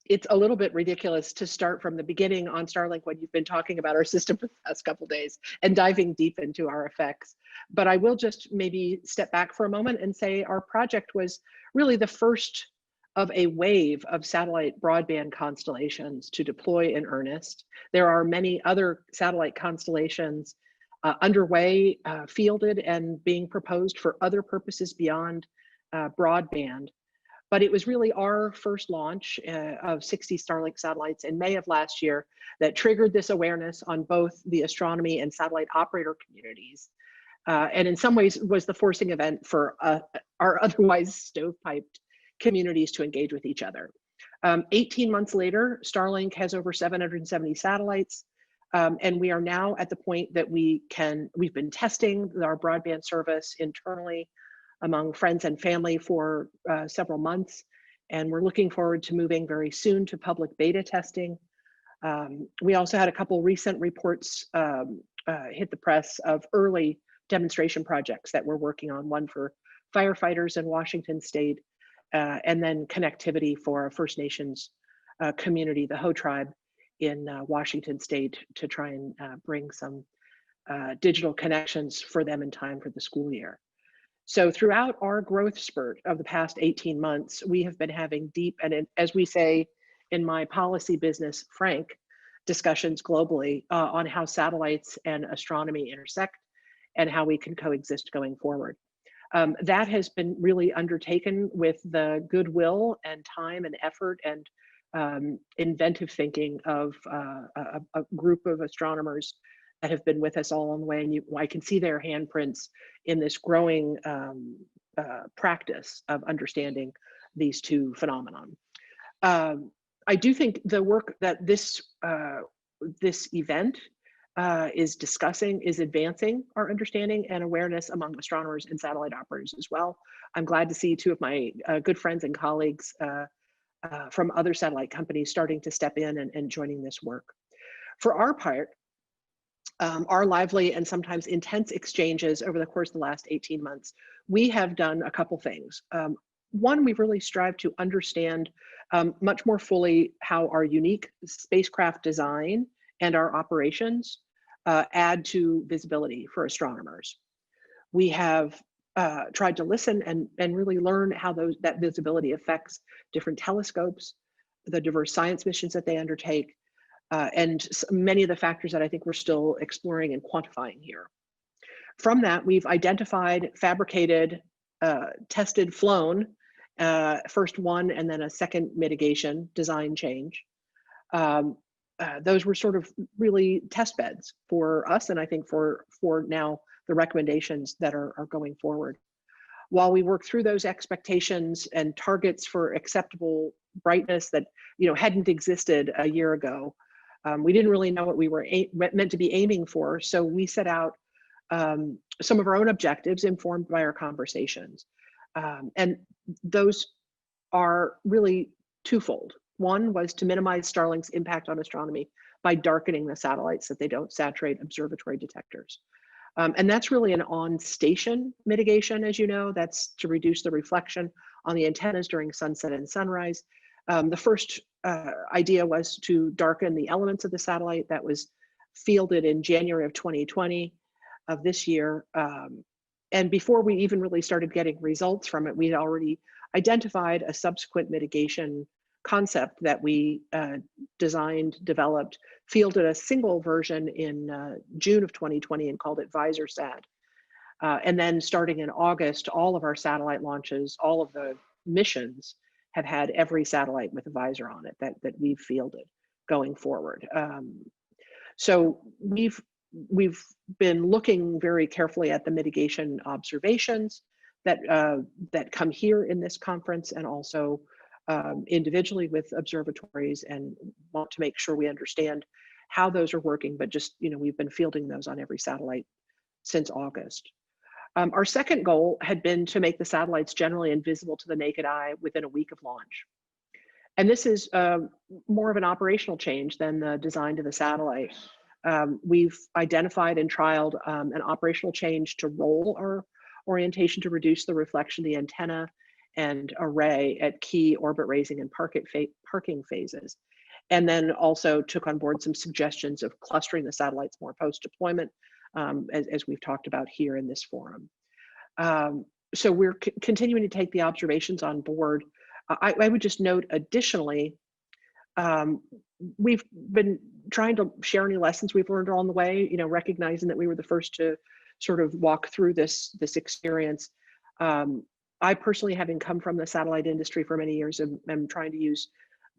It's a little bit ridiculous to start from the beginning on Starlink when you've been talking about our system for the past couple of days and diving deep into our effects. But I will just maybe step back for a moment and say our project was really the first of a wave of satellite broadband constellations to deploy in earnest. There are many other satellite constellations underway, fielded, and being proposed for other purposes beyond broadband. But it was really our first launch of 60 Starlink satellites in May of last year that triggered this awareness on both the astronomy and satellite operator communities. And in some ways was the forcing event for our otherwise stovepiped communities to engage with each other. 18 months later, Starlink has over 770 satellites. And we are now at the point that we've been testing our broadband service internally among friends and family for several months. And we're looking forward to moving very soon to public beta testing. We also had a couple recent reports hit the press of early demonstration projects that we're working on, one for firefighters in Washington State, and then connectivity for a First Nations community, the Ho tribe in Washington State, to try and bring some digital connections for them in time for the school year. So throughout our growth spurt of the past 18 months, we have been having deep and, as we say in my policy business, frank discussions globally on how satellites and astronomy intersect and how we can coexist going forward. That has been really undertaken with the goodwill and time and effort and inventive thinking of a group of astronomers that have been with us all along the way. And I can see their handprints in this growing practice of understanding these two phenomenon. I do think the work that this event is discussing is advancing our understanding and awareness among astronomers and satellite operators as well. I'm glad to see two of my good friends and colleagues from other satellite companies starting to step in and joining this work. For our part, our lively and sometimes intense exchanges over the course of the last 18 months, we have done a couple things. One, we've really strived to understand much more fully how our unique spacecraft design and our operations add to visibility for astronomers. We have tried to listen and really learn how that visibility affects different telescopes, the diverse science missions that they undertake, and many of the factors that I think we're still exploring and quantifying here. From that, we've identified, fabricated, tested, flown, first one and then a second mitigation design change. Those were sort of really test beds for us, and I think for now the recommendations that are going forward. while we work through those expectations and targets for acceptable brightness that hadn't existed a year ago, we didn't really know what we were meant to be aiming for. So we set out some of our own objectives informed by our conversations. And those are really twofold. One was to minimize Starlink's impact on astronomy by darkening the satellites so that they don't saturate observatory detectors. And that's really an on-station mitigation, as you know. That's to reduce the reflection on the antennas during sunset and sunrise. The first idea was to darken the elements of the satellite. That was fielded in January of 2020 of this year. And before we even really started getting results from it, we'd already identified a subsequent mitigation concept that we designed, developed, fielded a single version in June of 2020 and called it VisorSat. And then starting in August, all of our satellite launches, all of the missions have had every satellite with a visor on it that we've fielded going forward. So we've been looking very carefully at the mitigation observations that come here in this conference, and also individually with observatories, and want to make sure we understand how those are working. But just, we've been fielding those on every satellite since August. Our second goal had been to make the satellites generally invisible to the naked eye within a week of launch. And this is more of an operational change than the design of the satellite. We've identified and trialed an operational change to roll our orientation to reduce the reflection of the antenna and array at key orbit raising and parking phases. And then also took on board some suggestions of clustering the satellites more post-deployment, as we've talked about here in this forum. So we're continuing to take the observations on board. I would just note additionally, we've been trying to share any lessons we've learned along the way, recognizing that we were the first to sort of walk through this experience. I personally, having come from the satellite industry for many years, am trying to use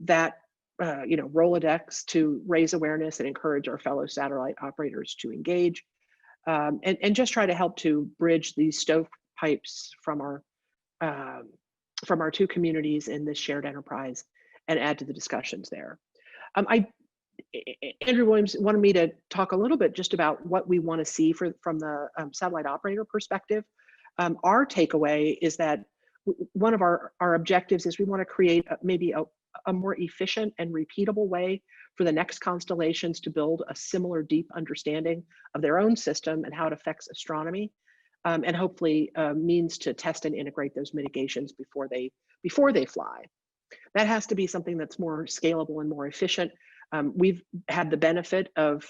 that Rolodex to raise awareness and encourage our fellow satellite operators to engage, and just try to help to bridge these stovepipes from our two communities in this shared enterprise and add to the discussions there. Andrew Williams wanted me to talk a little bit just about what we want to see from the satellite operator perspective. Our takeaway is that one of our objectives is we want to create maybe a more efficient and repeatable way for the next constellations to build a similar deep understanding of their own system and how it affects astronomy, and hopefully means to test and integrate those mitigations before they fly. That has to be something that's more scalable and more efficient. We've had the benefit of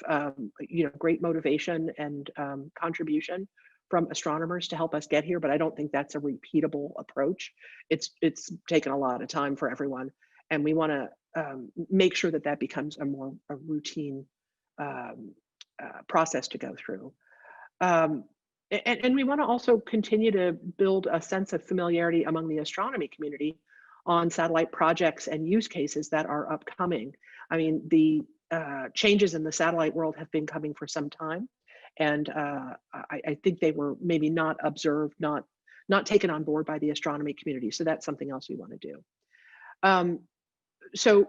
great motivation and contribution from astronomers to help us get here, but I don't think that's a repeatable approach. It's taken a lot of time for everyone, and we want to make sure that becomes a routine process to go through. And we want to also continue to build a sense of familiarity among the astronomy community on satellite projects and use cases that are upcoming. I mean, the changes in the satellite world have been coming for some time, and I think they were maybe not observed, not taken on board by the astronomy community. So that's something else we want to do. So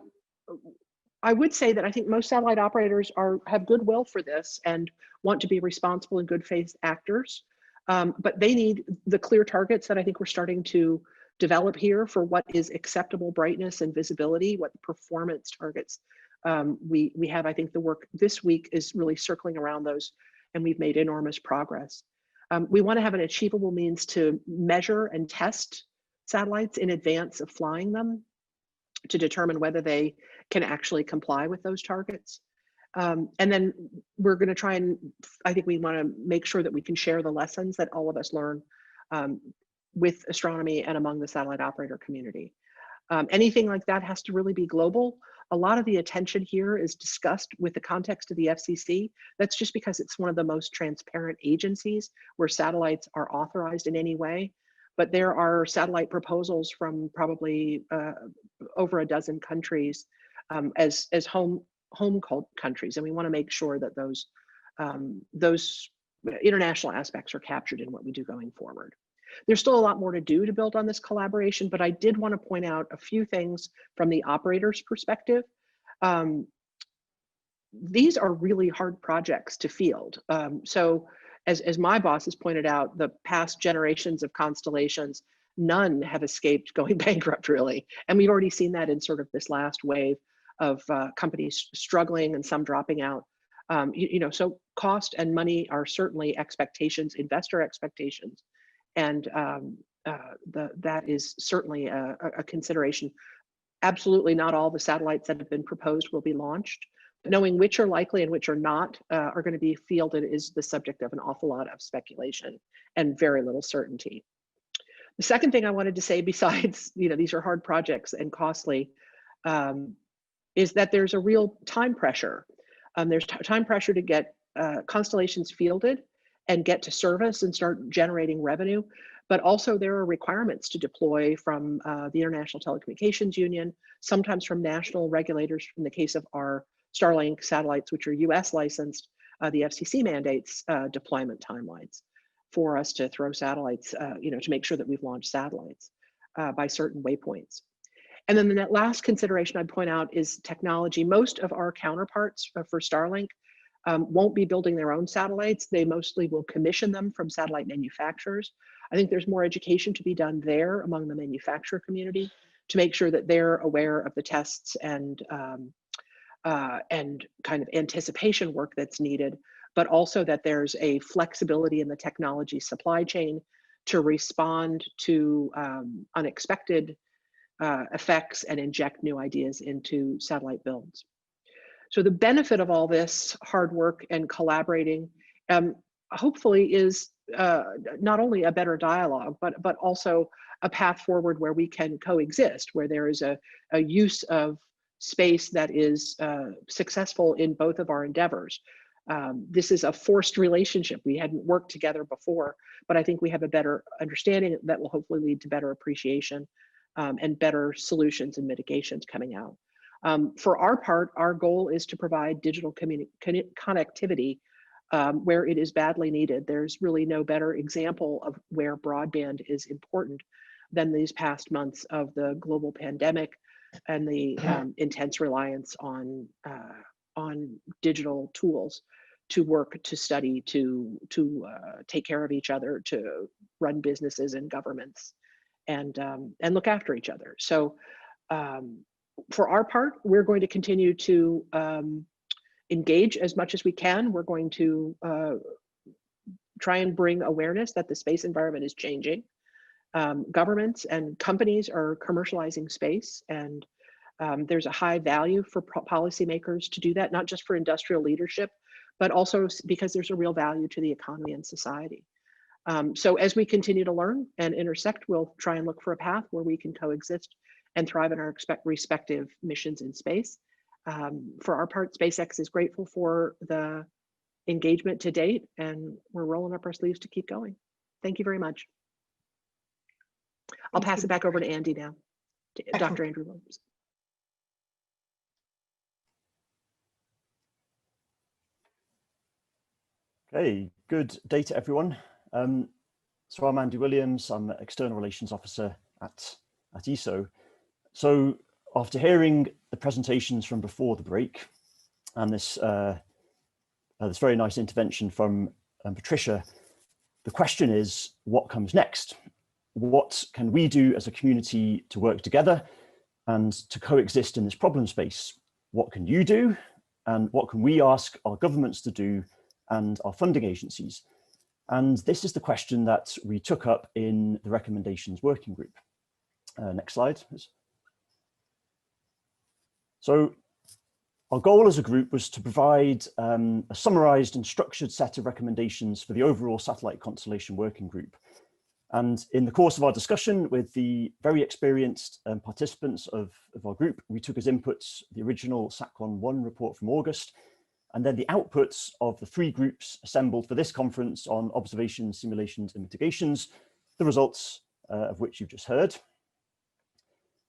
I would say that I think most satellite operators have goodwill for this and want to be responsible and good faith actors, but they need the clear targets that I think we're starting to develop here for what is acceptable brightness and visibility, what performance targets we have. I think the work this week is really circling around those, and we've made enormous progress. We want to have an achievable means to measure and test satellites in advance of flying them to determine whether they can actually comply with those targets. And then we're going to try and, I think we want to make sure that we can share the lessons that all of us learn with astronomy and among the satellite operator community. Anything like that has to really be global. A lot of the attention here is discussed with the context of the FCC. That's just because it's one of the most transparent agencies where satellites are authorized in any way. But there are satellite proposals from probably over a dozen countries as home countries, and we want to make sure that those international aspects are captured in what we do going forward. There's still a lot more to do to build on this collaboration, but I did want to point out a few things from the operator's perspective. These are really hard projects to field. So as my boss has pointed out, the past generations of constellations, none have escaped going bankrupt, really. And we've already seen that in sort of this last wave of companies struggling and some dropping out. So cost and money are certainly expectations, investor expectations. And that is certainly a consideration. Absolutely not all the satellites that have been proposed will be launched. Knowing which are likely and which are not are going to be fielded is the subject of an awful lot of speculation and very little certainty. The second thing I wanted to say, besides, these are hard projects and costly, is that there's a real time pressure. There's time pressure to get constellations fielded and get to service and start generating revenue. But also there are requirements to deploy from the International Telecommunications Union, sometimes from national regulators. In the case of our Starlink satellites, which are US licensed, the FCC mandates deployment timelines for us to throw satellites, to make sure that we've launched satellites by certain waypoints. And then the last consideration I'd point out is technology. Most of our counterparts for Starlink won't be building their own satellites. They mostly will commission them from satellite manufacturers. I think there's more education to be done there among the manufacturer community to make sure that they're aware of the tests and kind of anticipation work that's needed, but also that there's a flexibility in the technology supply chain to respond to unexpected effects and inject new ideas into satellite builds. So the benefit of all this hard work and collaborating hopefully is not only a better dialogue, but also a path forward where we can coexist, where there is a use of space that is successful in both of our endeavors. This is a forced relationship. We hadn't worked together before, but I think we have a better understanding that will hopefully lead to better appreciation and better solutions and mitigations coming out. For our part, our goal is to provide digital connectivity where it is badly needed. There's really no better example of where broadband is important than these past months of the global pandemic and the intense reliance on digital tools to work, to study, to take care of each other, to run businesses and governments, and look after each other. So for our part, we're going to continue to engage as much as we can. We're going to try and bring awareness that the space environment is changing. Governments and companies are commercializing space, and there's a high value for policymakers to do that, not just for industrial leadership, but also because there's a real value to the economy and society. So as we continue to learn and intersect, we'll try and look for a path where we can coexist and thrive in our respective missions in space. For our part, SpaceX is grateful for the engagement to date, and we're rolling up our sleeves to keep going. Thank you very much. I'll pass it back over to Andy now, to Dr. Andrew Williams. Okay, good day to everyone. So I'm Andy Williams, I'm an External Relations Officer at ESO. So after hearing the presentations from before the break and this very nice intervention from Patricia, the question is, what comes next? What can we do as a community to work together and to coexist in this problem space? What can you do? And what can we ask our governments to do and our funding agencies? And this is the question that we took up in the recommendations working group. Next slide, please. So our goal as a group was to provide a summarized and structured set of recommendations for the overall satellite constellation working group. And in the course of our discussion with the very experienced participants of our group, we took as inputs the original SATCON-1 report from August, and then the outputs of the 3 groups assembled for this conference on observations, simulations, and mitigations, the results of which you've just heard.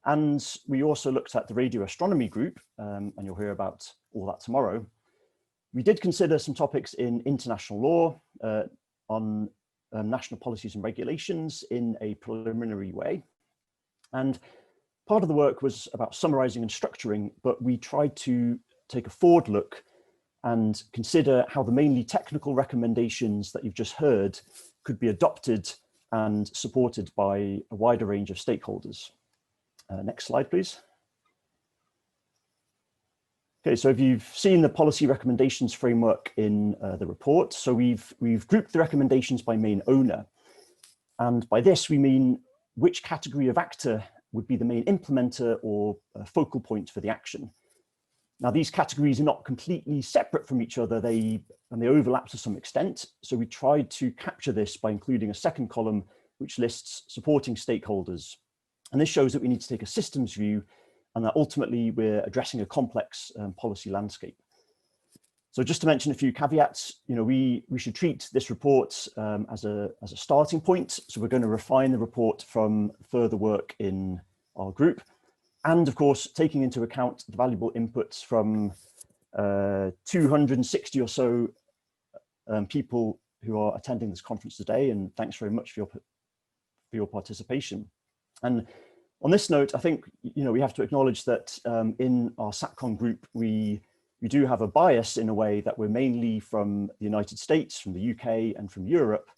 And we also looked at the radio astronomy group, and you'll hear about all that tomorrow. We did consider some topics in international law on national policies and regulations in a preliminary way. And part of the work was about summarizing and structuring, but we tried to take a forward look and consider how the mainly technical recommendations that you've just heard could be adopted and supported by a wider range of stakeholders. Next slide, please. Okay, so if you've seen the policy recommendations framework in the report, so we've grouped the recommendations by main owner. And by this, we mean which category of actor would be the main implementer or focal point for the action. Now, these categories are not completely separate from each other, they overlap to some extent. So we tried to capture this by including a second column, which lists supporting stakeholders. And this shows that we need to take a systems view and that ultimately we're addressing a complex policy landscape. So just to mention a few caveats, we should treat this report as a starting point. So we're going to refine the report from further work in our group. And of course, taking into account the valuable inputs from 260 or so people who are attending this conference today. And thanks very much for your participation. And on this note, I think we have to acknowledge that in our SATCON group, we do have a bias in a way that we're mainly from the United States, from the UK, and from Europe.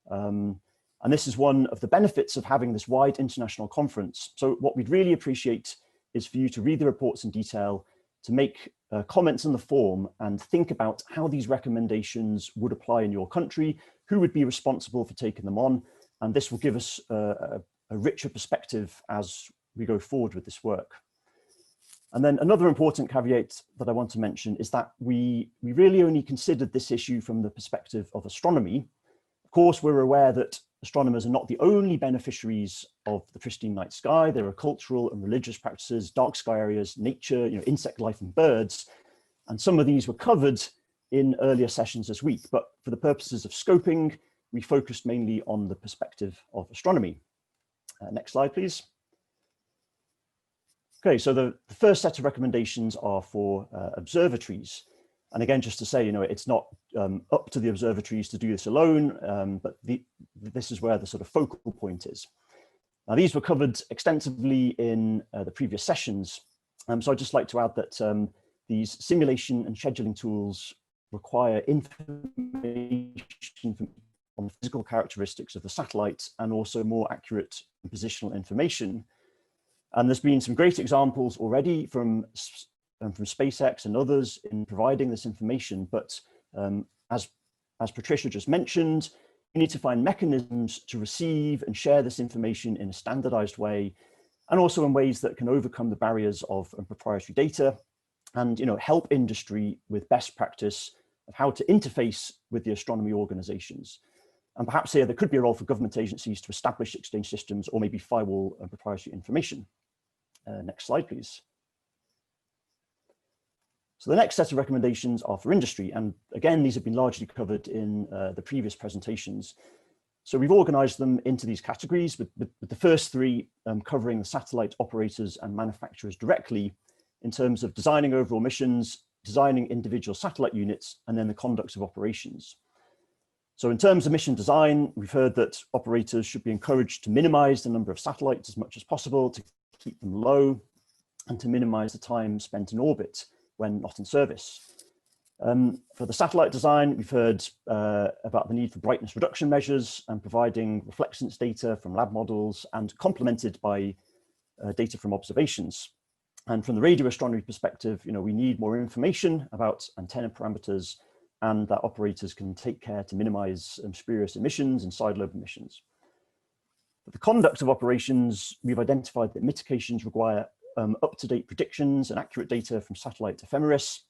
And this is one of the benefits of having this wide international conference. So what we'd really appreciate is for you to read the reports in detail, to make comments on the form and think about how these recommendations would apply in your country, who would be responsible for taking them on. And this will give us a richer perspective as we go forward with this work. And then another important caveat that I want to mention is that we really only considered this issue from the perspective of astronomy. Of course, we're aware that astronomers are not the only beneficiaries of the pristine night sky. There are cultural and religious practices, dark sky areas, nature, insect life and birds. And some of these were covered in earlier sessions this week. But for the purposes of scoping, we focused mainly on the perspective of astronomy. Next slide, please. Okay, so the first set of recommendations are for observatories. And again, just to say, it's not up to the observatories to do this alone, but this is where the sort of focal point is. Now, these were covered extensively in the previous sessions. So I'd just like to add that these simulation and scheduling tools require information on the physical characteristics of the satellite and also more accurate positional information. And there's been some great examples already from SpaceX and others in providing this information. But as Patricia just mentioned, you need to find mechanisms to receive and share this information in a standardized way, and also in ways that can overcome the barriers of proprietary data and help industry with best practice of how to interface with the astronomy organizations. And perhaps here there could be a role for government agencies to establish exchange systems or maybe firewall proprietary information. Next slide, please. So the next set of recommendations are for industry. And again, these have been largely covered in the previous presentations. So we've organized them into these categories, with the first three covering the satellite operators and manufacturers directly in terms of designing overall missions, designing individual satellite units, and then the conduct of operations. So in terms of mission design, we've heard that operators should be encouraged to minimize the number of satellites as much as possible, to keep them low, and to minimize the time spent in orbit when not in service. For the satellite design, we've heard about the need for brightness reduction measures and providing reflectance data from lab models and complemented by data from observations. And from the radio astronomy perspective, we need more information about antenna parameters and that operators can take care to minimize spurious emissions and side lobe emissions. For the conduct of operations, we've identified that mitigations require up-to-date predictions and accurate data from satellite ephemeris.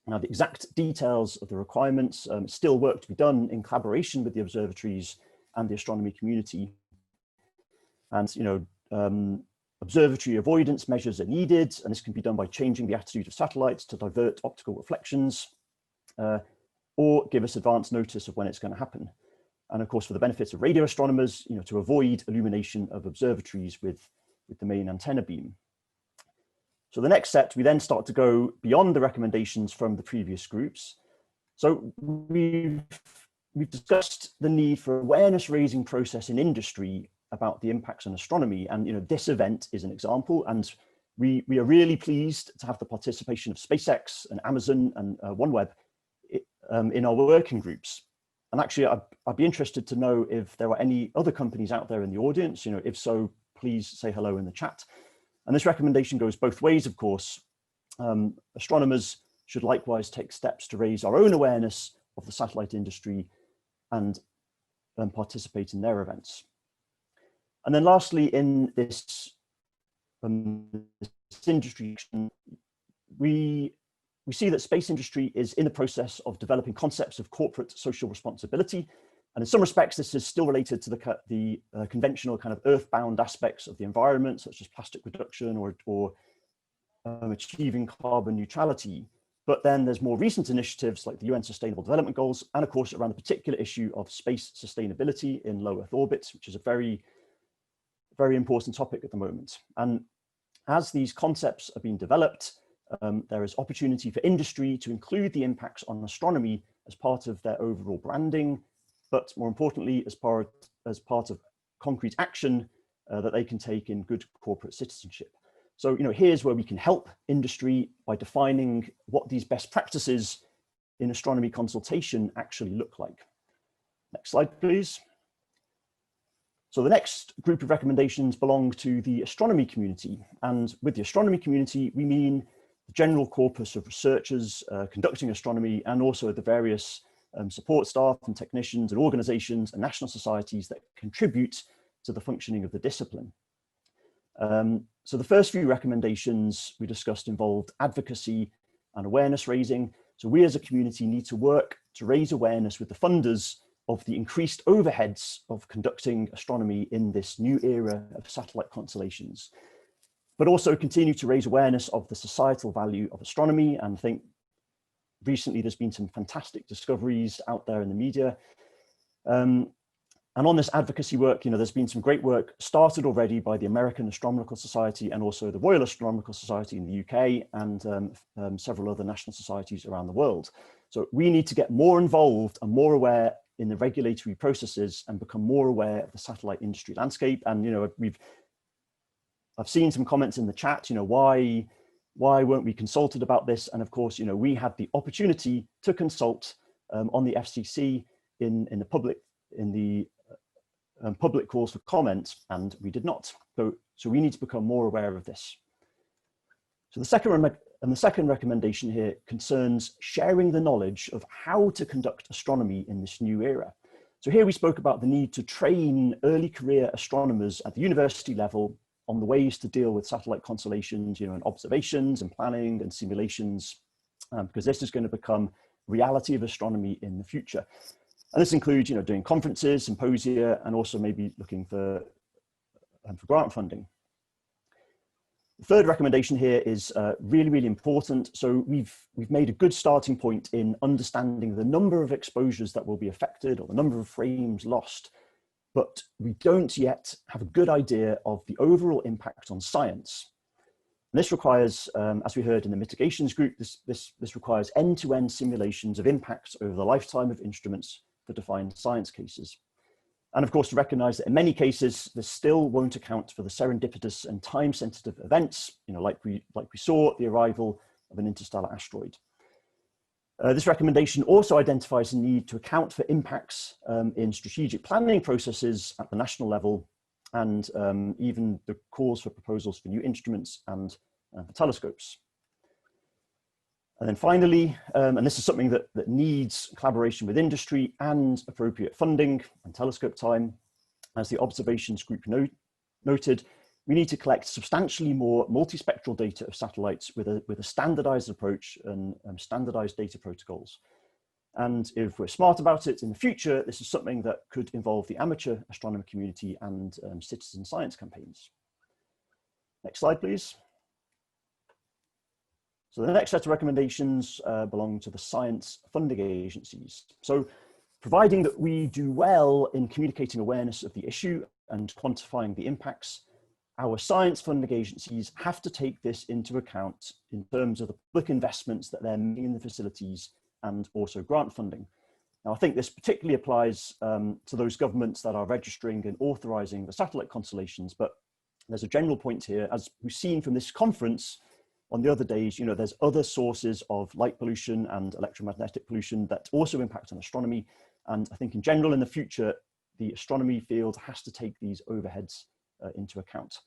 Now, the exact details of the requirements still work to be done in collaboration with the observatories and the astronomy community. And, observatory avoidance measures are needed, and this can be done by changing the attitude of satellites to divert optical reflections or give us advance notice of when it's going to happen. And of course, for the benefits of radio astronomers, to avoid illumination of observatories with the main antenna beam. So the next set, we then start to go beyond the recommendations from the previous groups. So we've we've discussed the need for awareness raising process in industry about the impacts on astronomy. And this event is an example. And we are really pleased to have the participation of SpaceX and Amazon and OneWeb in our working groups. And actually, I'd be interested to know if there are any other companies out there in the audience. If so, please say hello in the chat. And this recommendation goes both ways, of course. Astronomers should likewise take steps to raise our own awareness of the satellite industry and participate in their events. And then lastly, in this industry, we see that space industry is in the process of developing concepts of corporate social responsibility. And in some respects, this is still related to the conventional kind of earthbound aspects of the environment, such as plastic reduction or achieving carbon neutrality. But then there's more recent initiatives like the UN Sustainable Development Goals, and of course around the particular issue of space sustainability in low Earth orbits, which is a very, very important topic at the moment. And as these concepts are being developed, there is opportunity for industry to include the impacts on astronomy as part of their overall branding, but more importantly, as part of concrete action that they can take in good corporate citizenship. So, here's where we can help industry by defining what these best practices in astronomy consultation actually look like. Next slide, please. So the next group of recommendations belong to the astronomy community. And with the astronomy community, we mean the general corpus of researchers conducting astronomy, and also the various support staff and technicians and organizations and national societies that contribute to the functioning of the discipline. So the first few recommendations we discussed involved advocacy and awareness raising. So we as a community need to work to raise awareness with the funders of the increased overheads of conducting astronomy in this new era of satellite constellations, but also continue to raise awareness of the societal value of astronomy. And I think recently there's been some fantastic discoveries out there in the media. And on this advocacy work, there's been some great work started already by the American Astronomical Society and also the Royal Astronomical Society in the UK and several other national societies around the world. So we need to get more involved and more aware in the regulatory processes and become more aware of the satellite industry landscape. And I've seen some comments in the chat, why weren't we consulted about this? And of course, we had the opportunity to consult on the FCC in the public calls for comment, and we did not. So we need to become more aware of this. So the second recommendation here concerns sharing the knowledge of how to conduct astronomy in this new era. So here we spoke about the need to train early career astronomers at the university level on the ways to deal with satellite constellations, and observations and planning and simulations, because this is going to become reality of astronomy in the future. And this includes, doing conferences, symposia, and also maybe looking for grant funding. The third recommendation here is really, really important. So we've made a good starting point in understanding the number of exposures that will be affected or the number of frames lost, but we don't yet have a good idea of the overall impact on science. And this requires, as we heard in the mitigations group, this requires end-to-end simulations of impacts over the lifetime of instruments for defined science cases. And of course, to recognize that in many cases, this still won't account for the serendipitous and time-sensitive events, like we saw the arrival of an interstellar asteroid. This recommendation also identifies the need to account for impacts in strategic planning processes at the national level, and even the calls for proposals for new instruments and for telescopes. And then finally, and this is something that needs collaboration with industry and appropriate funding and telescope time, as the observations group noted, we need to collect substantially more multispectral data of satellites with a standardized approach and standardized data protocols. And if we're smart about it in the future, this is something that could involve the amateur astronomy community and citizen science campaigns. Next slide, please. So the next set of recommendations belong to the science funding agencies. So providing that we do well in communicating awareness of the issue and quantifying the impacts, our science funding agencies have to take this into account in terms of the public investments that they're making in the facilities and also grant funding. Now, I think this particularly applies to those governments that are registering and authorizing the satellite constellations, but there's a general point here, as we've seen from this conference on the other days, there's other sources of light pollution and electromagnetic pollution that also impact on astronomy. And I think in general, in the future, the astronomy field has to take these overheads into account.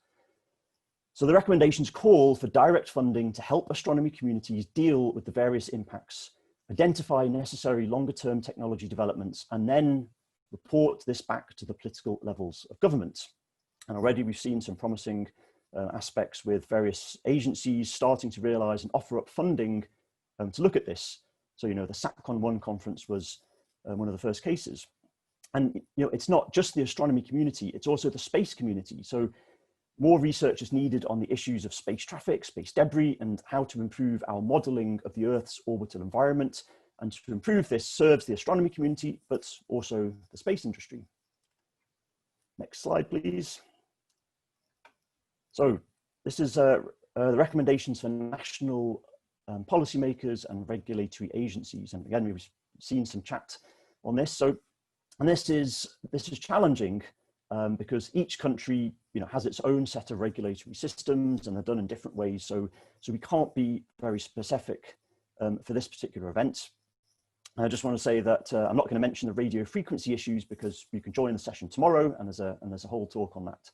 So the recommendations call for direct funding to help astronomy communities deal with the various impacts, identify necessary longer-term technology developments, and then report this back to the political levels of government. And already we've seen some promising aspects with various agencies starting to realize and offer up funding to look at this. So, the SATCON 1 conference was one of the first cases. And, it's not just the astronomy community, it's also the space community. So more research is needed on the issues of space traffic, space debris, and how to improve our modeling of the Earth's orbital environment. And to improve this serves the astronomy community, but also the space industry. Next slide, please. So this is the recommendations for national policymakers and regulatory agencies. And again, we've seen some chat on this. And this is challenging because each country, has its own set of regulatory systems, and they're done in different ways. So we can't be very specific for this particular event. I just want to say that I'm not going to mention the radio frequency issues because you can join the session tomorrow, and there's a whole talk on that.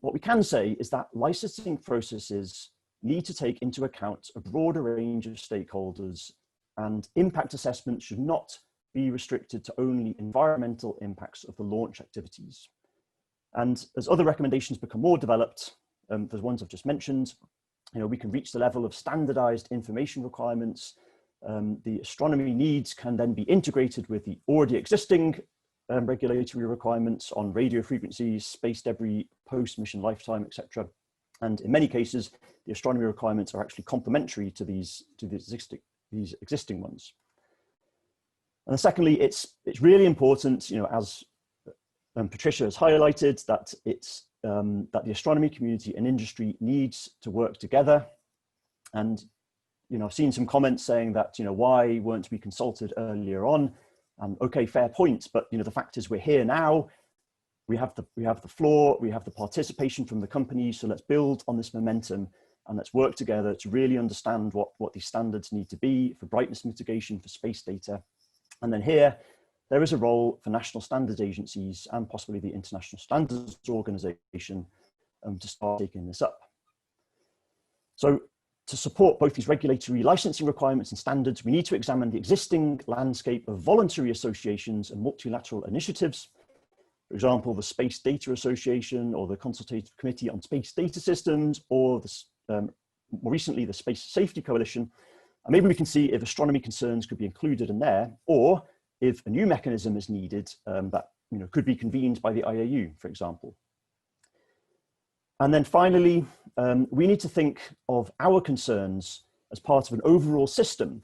What we can say is that licensing processes need to take into account a broader range of stakeholders, and impact assessment should not be restricted to only environmental impacts of the launch activities. And as other recommendations become more developed, the ones I've just mentioned, we can reach the level of standardized information requirements. The astronomy needs can then be integrated with the already existing regulatory requirements on radio frequencies, space debris, post-mission lifetime, etc. And in many cases, the astronomy requirements are actually complementary to these existing ones. And secondly, it's really important, as Patricia has highlighted, that that the astronomy community and industry needs to work together. And I've seen some comments saying that why weren't we consulted earlier on? Okay, fair point, but the fact is we're here now. We have the floor, we have the participation from the companies, so let's build on this momentum and let's work together to really understand what these standards need to be for brightness mitigation, for space data. And then here, there is a role for national standards agencies and possibly the International Standards Organization to start taking this up. So to support both these regulatory licensing requirements and standards, we need to examine the existing landscape of voluntary associations and multilateral initiatives. For example, the Space Data Association or the Consultative Committee on Space Data Systems, or more recently, the Space Safety Coalition. And maybe we can see if astronomy concerns could be included in there, or if a new mechanism is needed that could be convened by the IAU, for example. And then finally, we need to think of our concerns as part of an overall system.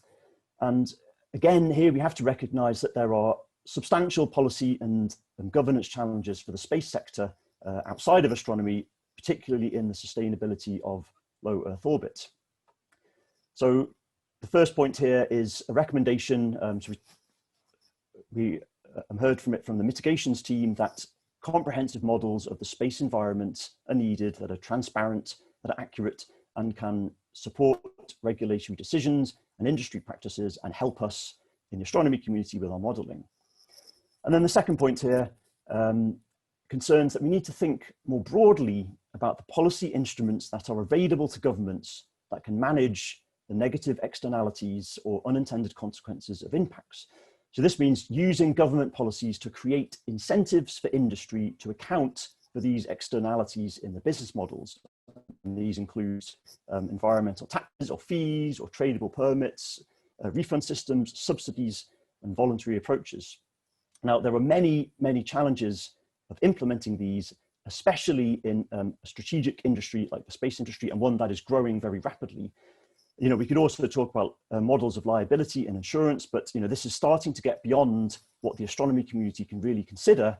And again, here we have to recognize that there are substantial policy and governance challenges for the space sector outside of astronomy, particularly in the sustainability of low Earth orbit. So the first point here is a recommendation. So we heard from the mitigations team that comprehensive models of the space environment are needed that are transparent, that are accurate, and can support regulatory decisions and industry practices and help us in the astronomy community with our modeling. And then the second point here concerns that we need to think more broadly about the policy instruments that are available to governments that can manage the negative externalities or unintended consequences of impacts. So this means using government policies to create incentives for industry to account for these externalities in the business models. And these include environmental taxes or fees or tradable permits, refund systems, subsidies, and voluntary approaches. Now, there are many, many challenges of implementing these, especially in a strategic industry like the space industry, and one that is growing very rapidly. We could also talk about models of liability and insurance, but this is starting to get beyond what the astronomy community can really consider.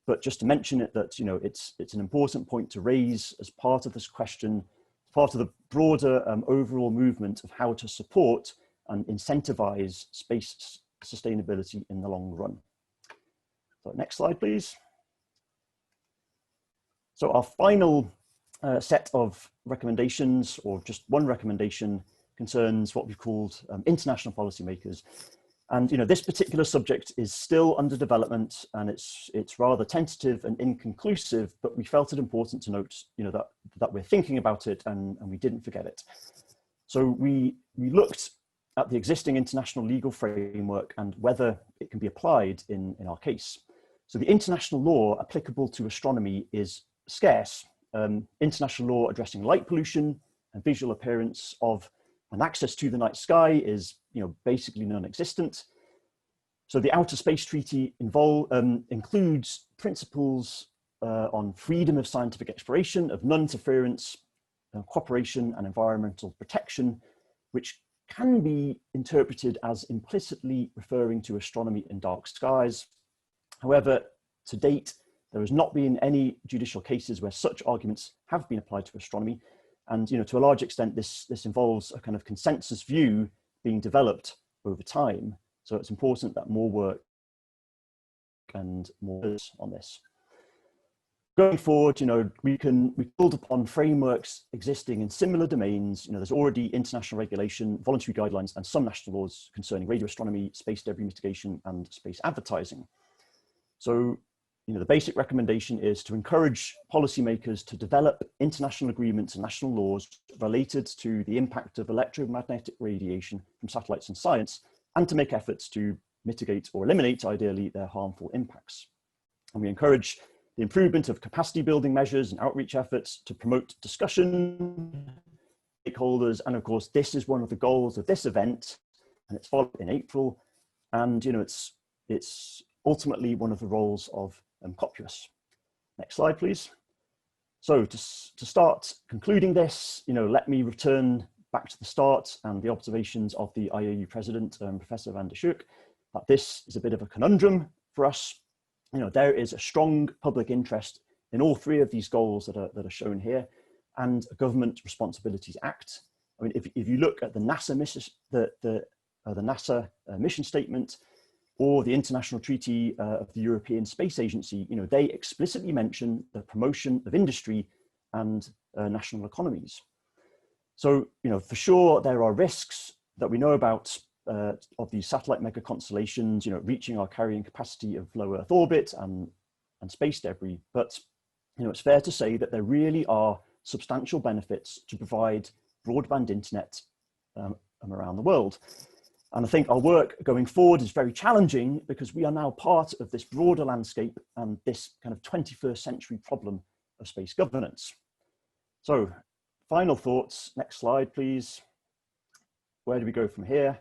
But just to mention it, that it's an important point to raise as part of this question, part of the broader overall movement of how to support and incentivize space sustainability in the long run. So next slide, please. So our final set of recommendations, or just one recommendation, concerns what we've called international policymakers. And this particular subject is still under development, and it's rather tentative and inconclusive, but we felt it important to note that we're thinking about it and we didn't forget it. So we looked at the existing international legal framework and whether it can be applied in our case. So the international law applicable to astronomy is scarce. International law addressing light pollution and visual appearance of and access to the night sky is basically non-existent. So the Outer Space Treaty includes principles on freedom of scientific exploration, of non-interference, cooperation and environmental protection, which can be interpreted as implicitly referring to astronomy in dark skies. However, to date, there has not been any judicial cases where such arguments have been applied to astronomy. And to a large extent, this involves a kind of consensus view being developed over time. So it's important that more work and more on this. Going forward, we build upon frameworks existing in similar domains. There's already international regulation, voluntary guidelines, and some national laws concerning radio astronomy, space debris mitigation, and space advertising. So, the basic recommendation is to encourage policymakers to develop international agreements and national laws related to the impact of electromagnetic radiation from satellites in science, and to make efforts to mitigate or eliminate, ideally, their harmful impacts. And we encourage the improvement of capacity building measures and outreach efforts to promote discussion, stakeholders, and of course, this is one of the goals of this event, and it's followed in April, and it's ultimately one of the roles of COPUOS. Next slide, please. So to start concluding this, let me return back to the start and the observations of the IAU president, Professor van der Schook, that this is a bit of a conundrum for us. There is a strong public interest in all three of these goals that are shown here, and a Government Responsibilities Act. I mean, if you look at the NASA mission statement, or the International Treaty of the European Space Agency, they explicitly mention the promotion of industry and national economies. So, for sure, there are risks that we know about of these satellite mega constellations, reaching our carrying capacity of low Earth orbit and space debris. But, it's fair to say that there really are substantial benefits to provide broadband internet around the world. And I think our work going forward is very challenging because we are now part of this broader landscape and this kind of 21st century problem of space governance. So final thoughts, next slide, please. Where do we go from here?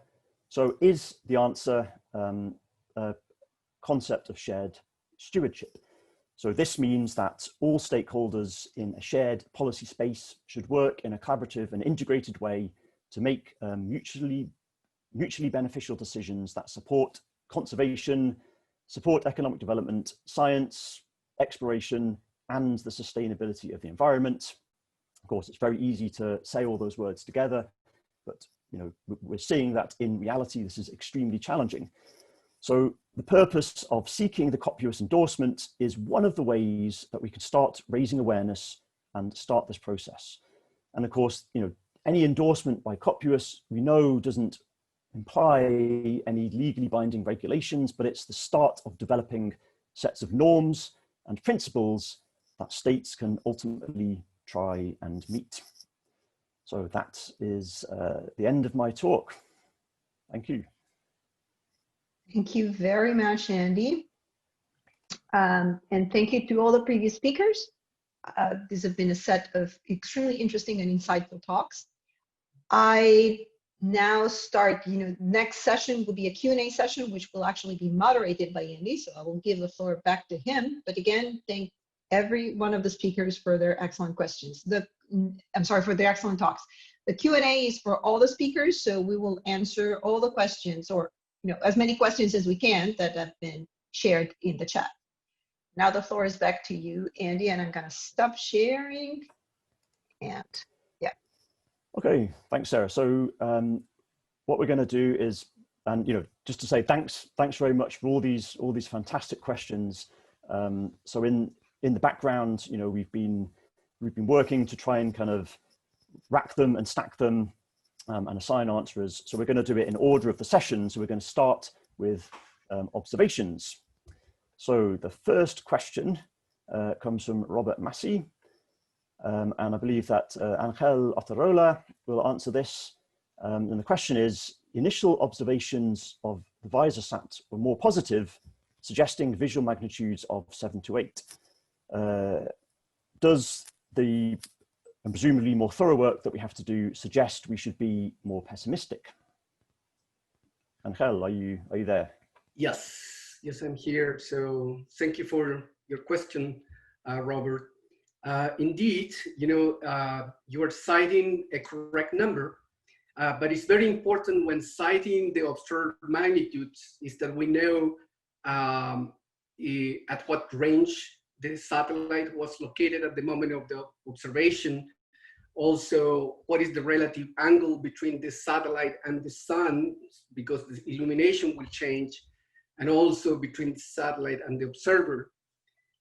So is the answer a concept of shared stewardship? So this means that all stakeholders in a shared policy space should work in a collaborative and integrated way to make mutually beneficial decisions that support conservation, support economic development, science, exploration, and the sustainability of the environment. Of course, it's very easy to say all those words together, but we're seeing that in reality, this is extremely challenging. So the purpose of seeking the COPUOS endorsement is one of the ways that we can start raising awareness and start this process. And of course, any endorsement by COPUOS, we know doesn't imply any legally binding regulations, but it's the start of developing sets of norms and principles that states can ultimately try and meet. So that is the end of my talk. Thank you. Thank you very much, Andy. And thank you to all the previous speakers. These have been a set of extremely interesting and insightful talks. I now start, next session will be a Q&A session, which will actually be moderated by Andy. So I will give the floor back to him. But again, thank every one of the speakers for their excellent questions. For their excellent talks. The Q&A is for all the speakers. So we will answer all the questions, or as many questions as we can that have been shared in the chat. Now the floor is back to you, Andy, and I'm going to stop sharing. And yeah. Okay, thanks, Sarah. So what we're going to do is And just to say thanks very much for all these fantastic questions. So in the background, we've been working to try and kind of rack them and stack them and assign answerers. So we're going to do it in order of the session. So we're going to start with observations. So the first question comes from Robert Massey. And I believe that Angel Otarola will answer this. And the question is, initial observations of the VisorSat were more positive, suggesting visual magnitudes of 7 to 8. Does the presumably more thorough work that we have to do suggest we should be more pessimistic? Angel, are you there? Yes, I'm here. So thank you for your question, Robert. Indeed, you are citing a correct number, but it's very important when citing the observed magnitudes is that we know at what range the satellite was located at the moment of the observation. Also, what is the relative angle between the satellite and the sun, because the illumination will change, and also between the satellite and the observer.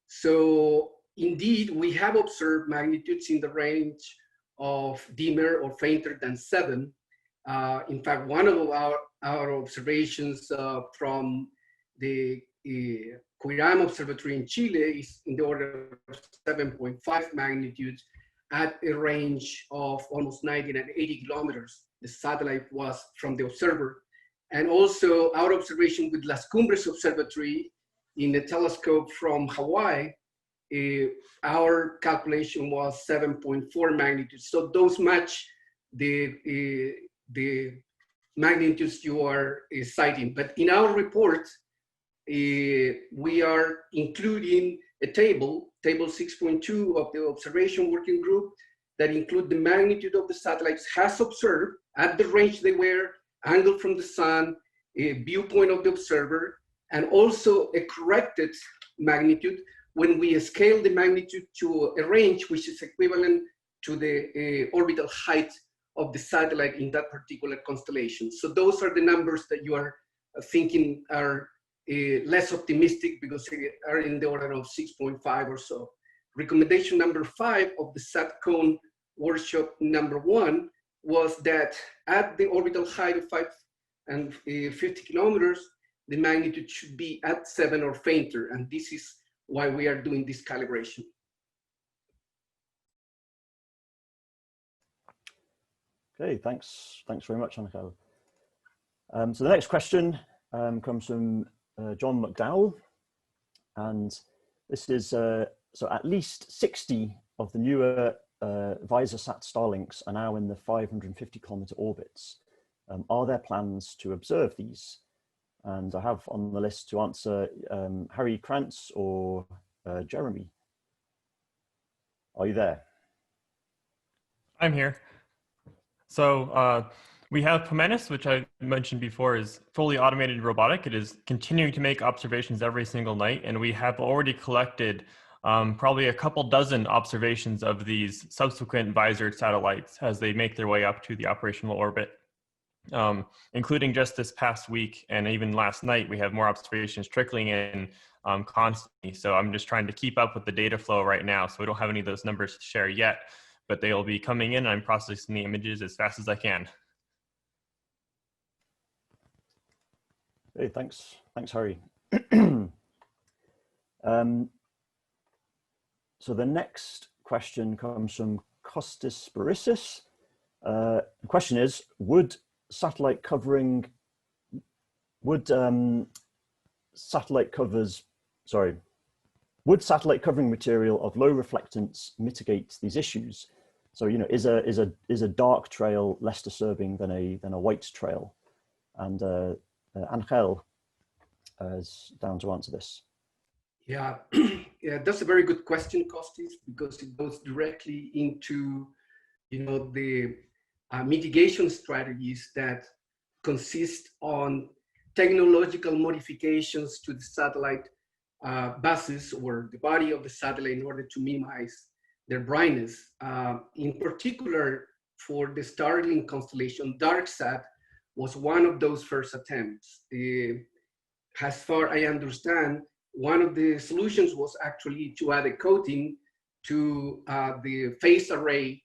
So indeed, we have observed magnitudes in the range of dimmer or fainter than 7. In fact, one of our observations from the Cuiram Observatory in Chile is in the order of 7.5 magnitude at a range of almost 90 and 80 kilometers. The satellite was from the observer. And also our observation with Las Cumbres Observatory in a telescope from Hawaii, our calculation was 7.4 magnitude. So those match the magnitudes you are citing. But in our report, we are including a table 6.2 of the observation working group that include the magnitude of the satellites has observed at the range they were, angle from the sun, a viewpoint of the observer, and also a corrected magnitude when we scale the magnitude to a range which is equivalent to the orbital height of the satellite in that particular constellation. So those are the numbers that you are thinking are less optimistic because they are in the order of 6.5 or so. Recommendation number 5 of the SATCON workshop number 1 was that at the orbital height of 550 kilometers, the magnitude should be at 7 or fainter. And this is why we are doing this calibration. Okay, thanks very much, Angel. So the next question comes from John McDowell, and this is so at least 60 of the newer VisorSat Starlinks are now in the 550 kilometer orbits. Are there plans to observe these? And I have on the list to answer Harry Krantz or Jeremy. Are you there? I'm here. So we have Pomenis, which I mentioned before is fully automated robotic. It is continuing to make observations every single night. And we have already collected probably a couple dozen observations of these subsequent visor satellites as they make their way up to the operational orbit, including just this past week. And even last night, we have more observations trickling in constantly. So I'm just trying to keep up with the data flow right now. So we don't have any of those numbers to share yet, but they will be coming in. And I'm processing the images as fast as I can. Hey, thanks, Harry. So the next question comes from Kostis Barissis. The question is, would satellite covering material of low reflectance mitigate these issues? So, is a dark trail less disturbing than a white trail? And Angel is down to answer this. Yeah, yeah, that's a very good question, Kostis, because it goes directly into, the mitigation strategies that consist on technological modifications to the satellite bases or the body of the satellite in order to minimize their brightness. In particular, for the Starlink constellation DarkSat, was one of those first attempts. As far I understand, one of the solutions was actually to add a coating to the phased array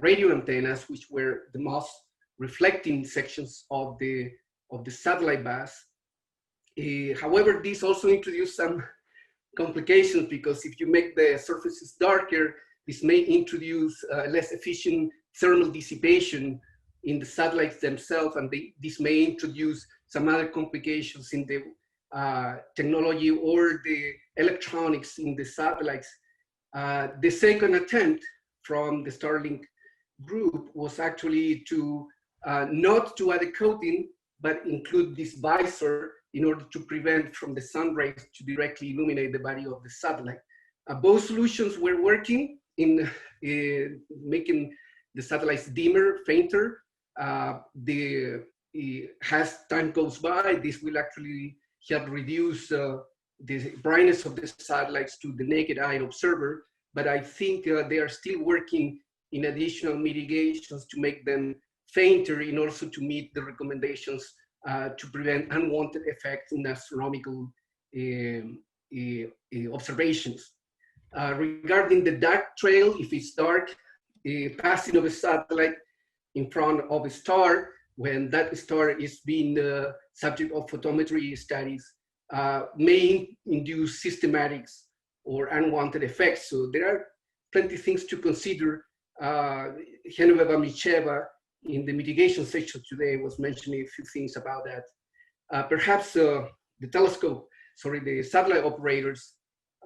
radio antennas, which were the most reflecting sections of the satellite bus. However, this also introduced some complications, because if you make the surfaces darker, this may introduce less efficient thermal dissipation in the satellites themselves, and this may introduce some other complications in the technology or the electronics in the satellites. The second attempt from the Starlink group was actually to not to add a coating, but include this visor in order to prevent from the sun rays to directly illuminate the body of the satellite. Both solutions were working in making the satellites dimmer, fainter. As time goes by, this will actually help reduce the brightness of the satellites to the naked eye observer. But I think they are still working in additional mitigations to make them fainter in order to meet the recommendations to prevent unwanted effects in astronomical observations. Regarding the dark trail, if it's dark, passing of a satellite in front of a star, when that star is being the subject of photometry studies, may induce systematics or unwanted effects. So there are plenty of things to consider. Genoveva Micheva in the mitigation section today was mentioning a few things about that. Perhaps the satellite operators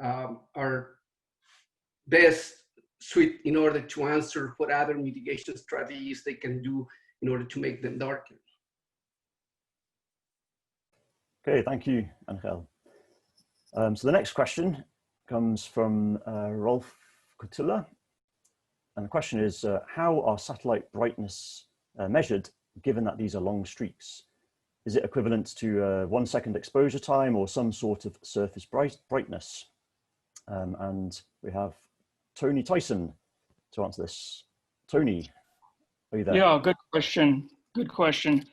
are best suited in order to answer what other mitigation strategies they can do in order to make them darker. Okay, thank you, Angel. So the next question comes from Rolf Kutula. And the question is, how are satellite brightness measured, given that these are long streaks? Is it equivalent to 1 second exposure time or some sort of surface brightness? And we have Tony Tyson to answer this. Tony, are you there? Yeah, good question. Good question.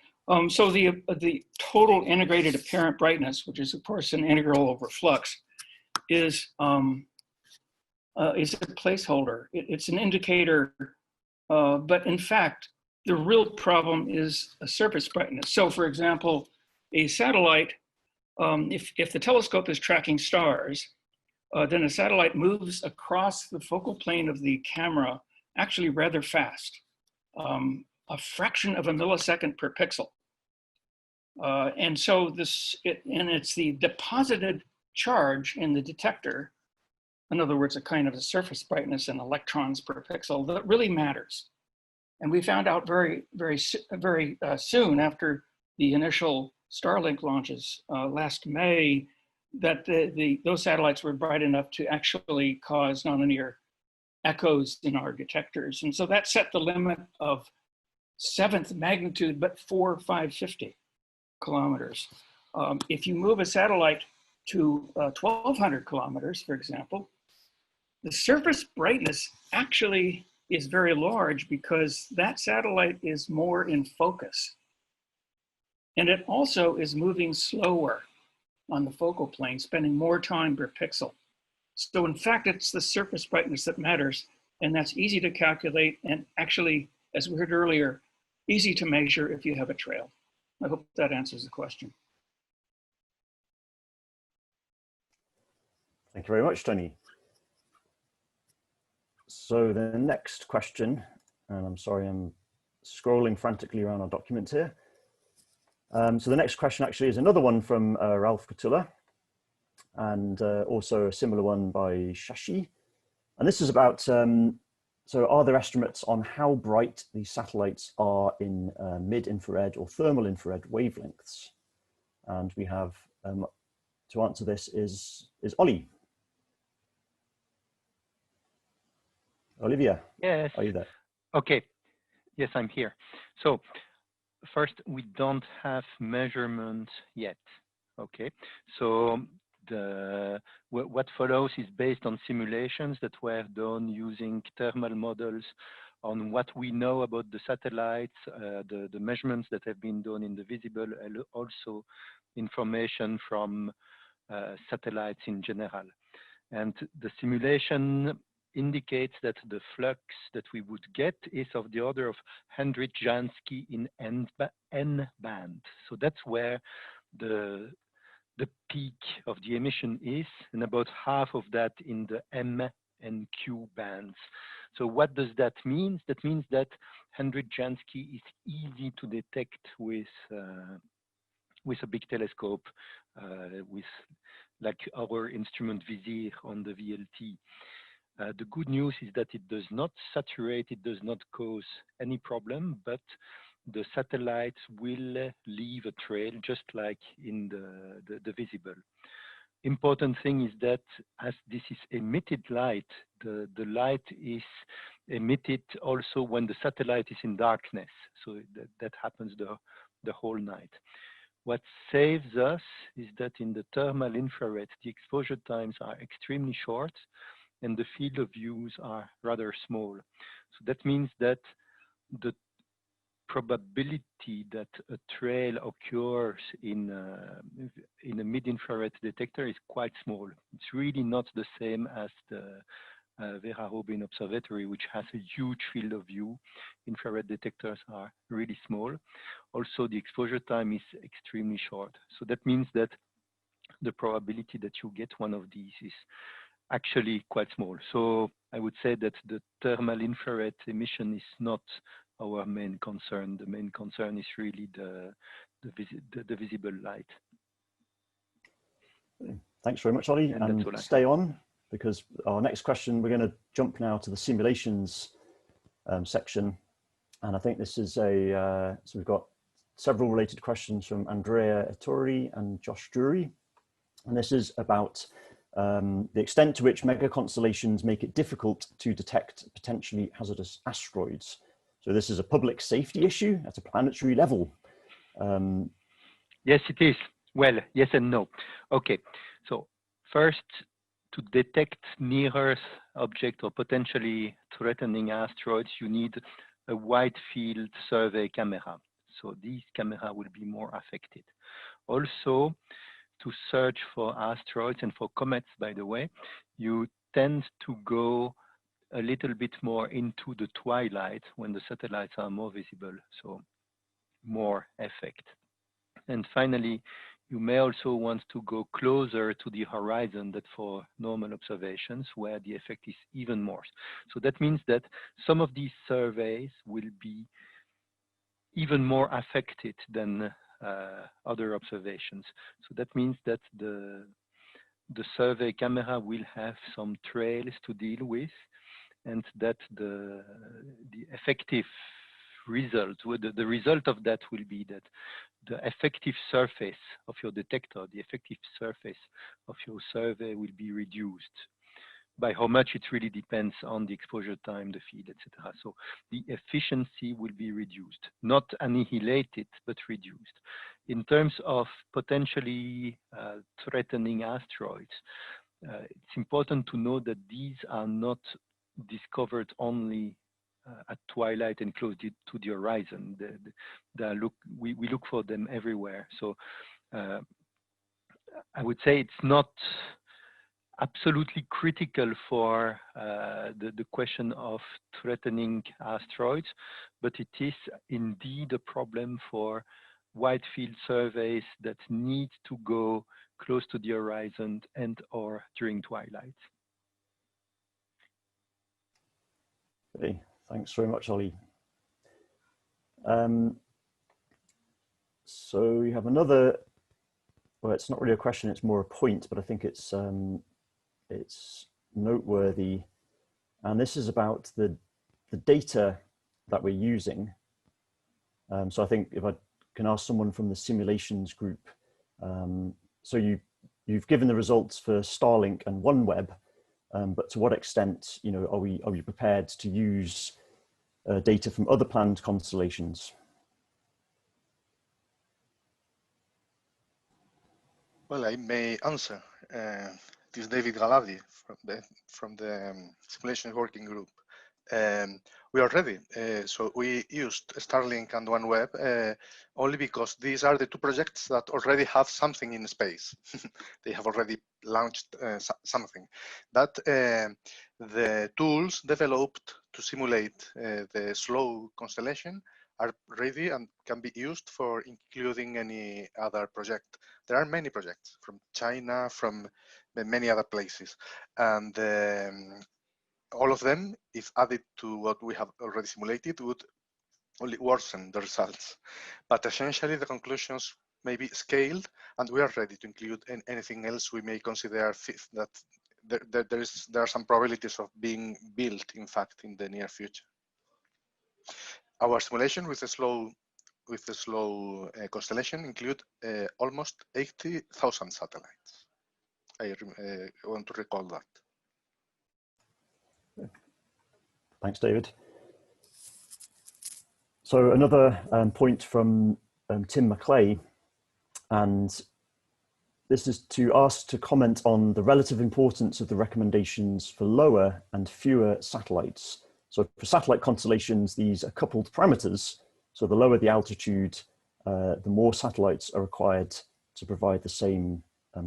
So the total integrated apparent brightness, which is of course an integral over flux, is a placeholder. It's an indicator, but in fact, the real problem is a surface brightness. So for example, a satellite, if the telescope is tracking stars, then a satellite moves across the focal plane of the camera actually rather fast, a fraction of a millisecond per pixel. And so it's the deposited charge in the detector, in other words, a kind of a surface brightness in electrons per pixel, that really matters. And we found out very soon after the initial Starlink launches last May that those satellites were bright enough to actually cause nonlinear echoes in our detectors. And so that set the limit of 7th magnitude, but 4,550 kilometers. If you move a satellite to 1,200 kilometers, for example, the surface brightness actually is very large because that satellite is more in focus. And it also is moving slower on the focal plane, spending more time per pixel. So in fact, it's the surface brightness that matters, and that's easy to calculate and actually, as we heard earlier, easy to measure if you have a trail. I hope that answers the question. Thank you very much, Tony. So the next question, and I'm sorry, I'm scrolling frantically around our document here. So the next question actually is another one from Ralph Kutula, and also a similar one by Shashi. And this is about, so are there estimates on how bright these satellites are in mid-infrared or thermal infrared wavelengths? And we have, to answer this is Ollie. Olivia, yes. Are you there? Okay, yes, I'm here. So first, we don't have measurements yet, okay? So what follows is based on simulations that were done using thermal models on what we know about the satellites, the measurements that have been done in the visible, and also information from satellites in general. And the simulation indicates that the flux that we would get is of the order of 100 Jansky in N band. So that's where the peak of the emission is, and about half of that in the M and Q bands. So what does that mean? That means that 100 Jansky is easy to detect with a big telescope, with like our instrument Visir on the VLT. The good news is that it does not saturate, it does not cause any problem, but the satellites will leave a trail just like in the visible. Important thing is that as this is emitted light, the light is emitted also when the satellite is in darkness. So that happens the whole night. What saves us is that in the thermal infrared, the exposure times are extremely short and the field of views are rather small. So that means that the probability that a trail occurs in a mid-infrared detector is quite small. It's really not the same as the Vera Rubin Observatory, which has a huge field of view. Infrared detectors are really small. Also, the exposure time is extremely short. So that means that the probability that you get one of these is actually quite small. So I would say that the thermal infrared emission is not our main concern. The main concern is really the visible light. Thanks very much, Ollie, and stay on, because our next question, we're going to jump now to the simulations section. And I think this is so we've got several related questions from Andrea Ettore and Josh Drury. And this is about the extent to which mega constellations make it difficult to detect potentially hazardous asteroids. So this is a public safety issue at a planetary level. Yes, it is. Well, yes and no. Okay, so first, to detect near-Earth object or potentially threatening asteroids, you need a wide field survey camera. So these cameras will be more affected. Also, to search for asteroids and for comets, by the way, you tend to go a little bit more into the twilight when the satellites are more visible, so more effect. And finally, you may also want to go closer to the horizon than for normal observations, where the effect is even more. So that means that some of these surveys will be even more affected than other observations. So that means that the survey camera will have some trails to deal with, and that the effective result, the result of that will be that the effective surface of your detector, the effective surface of your survey will be reduced. By how much, it really depends on the exposure time, the field, etc. So the efficiency will be reduced, not annihilated, but reduced. In terms of potentially threatening asteroids, it's important to know that these are not discovered only at twilight and close to the horizon. We look for them everywhere. So I would say it's not absolutely critical for the question of threatening asteroids, but it is indeed a problem for wide field surveys that need to go close to the horizon and or during twilight. Okay, thanks very much, Ollie. So we have another, well, it's not really a question, it's more a point, but I think it's noteworthy. And this is about the data that we're using. So I think if I can ask someone from the simulations group, so you've given the results for Starlink and OneWeb, but to what extent, are we prepared to use data from other planned constellations? Well, I may answer. This is David Galardi from the Simulation Working Group. we are ready. So we used Starlink and OneWeb only because these are the two projects that already have something in space. They have already launched something. But the tools developed to simulate the slow constellation are ready and can be used for including any other project. There are many projects from China, from many other places. And all of them, if added to what we have already simulated, would only worsen the results. But essentially, the conclusions may be scaled, and we are ready to include anything else we may consider that there are some probabilities of being built, in fact, in the near future. Our simulation with the slow constellation include almost 80,000 satellites. I want to recall that. Thanks, David. So another point from Tim McClay, and this is to ask to comment on the relative importance of the recommendations for lower and fewer satellites. So for satellite constellations, these are coupled parameters. So the lower the altitude, the more satellites are required to provide the same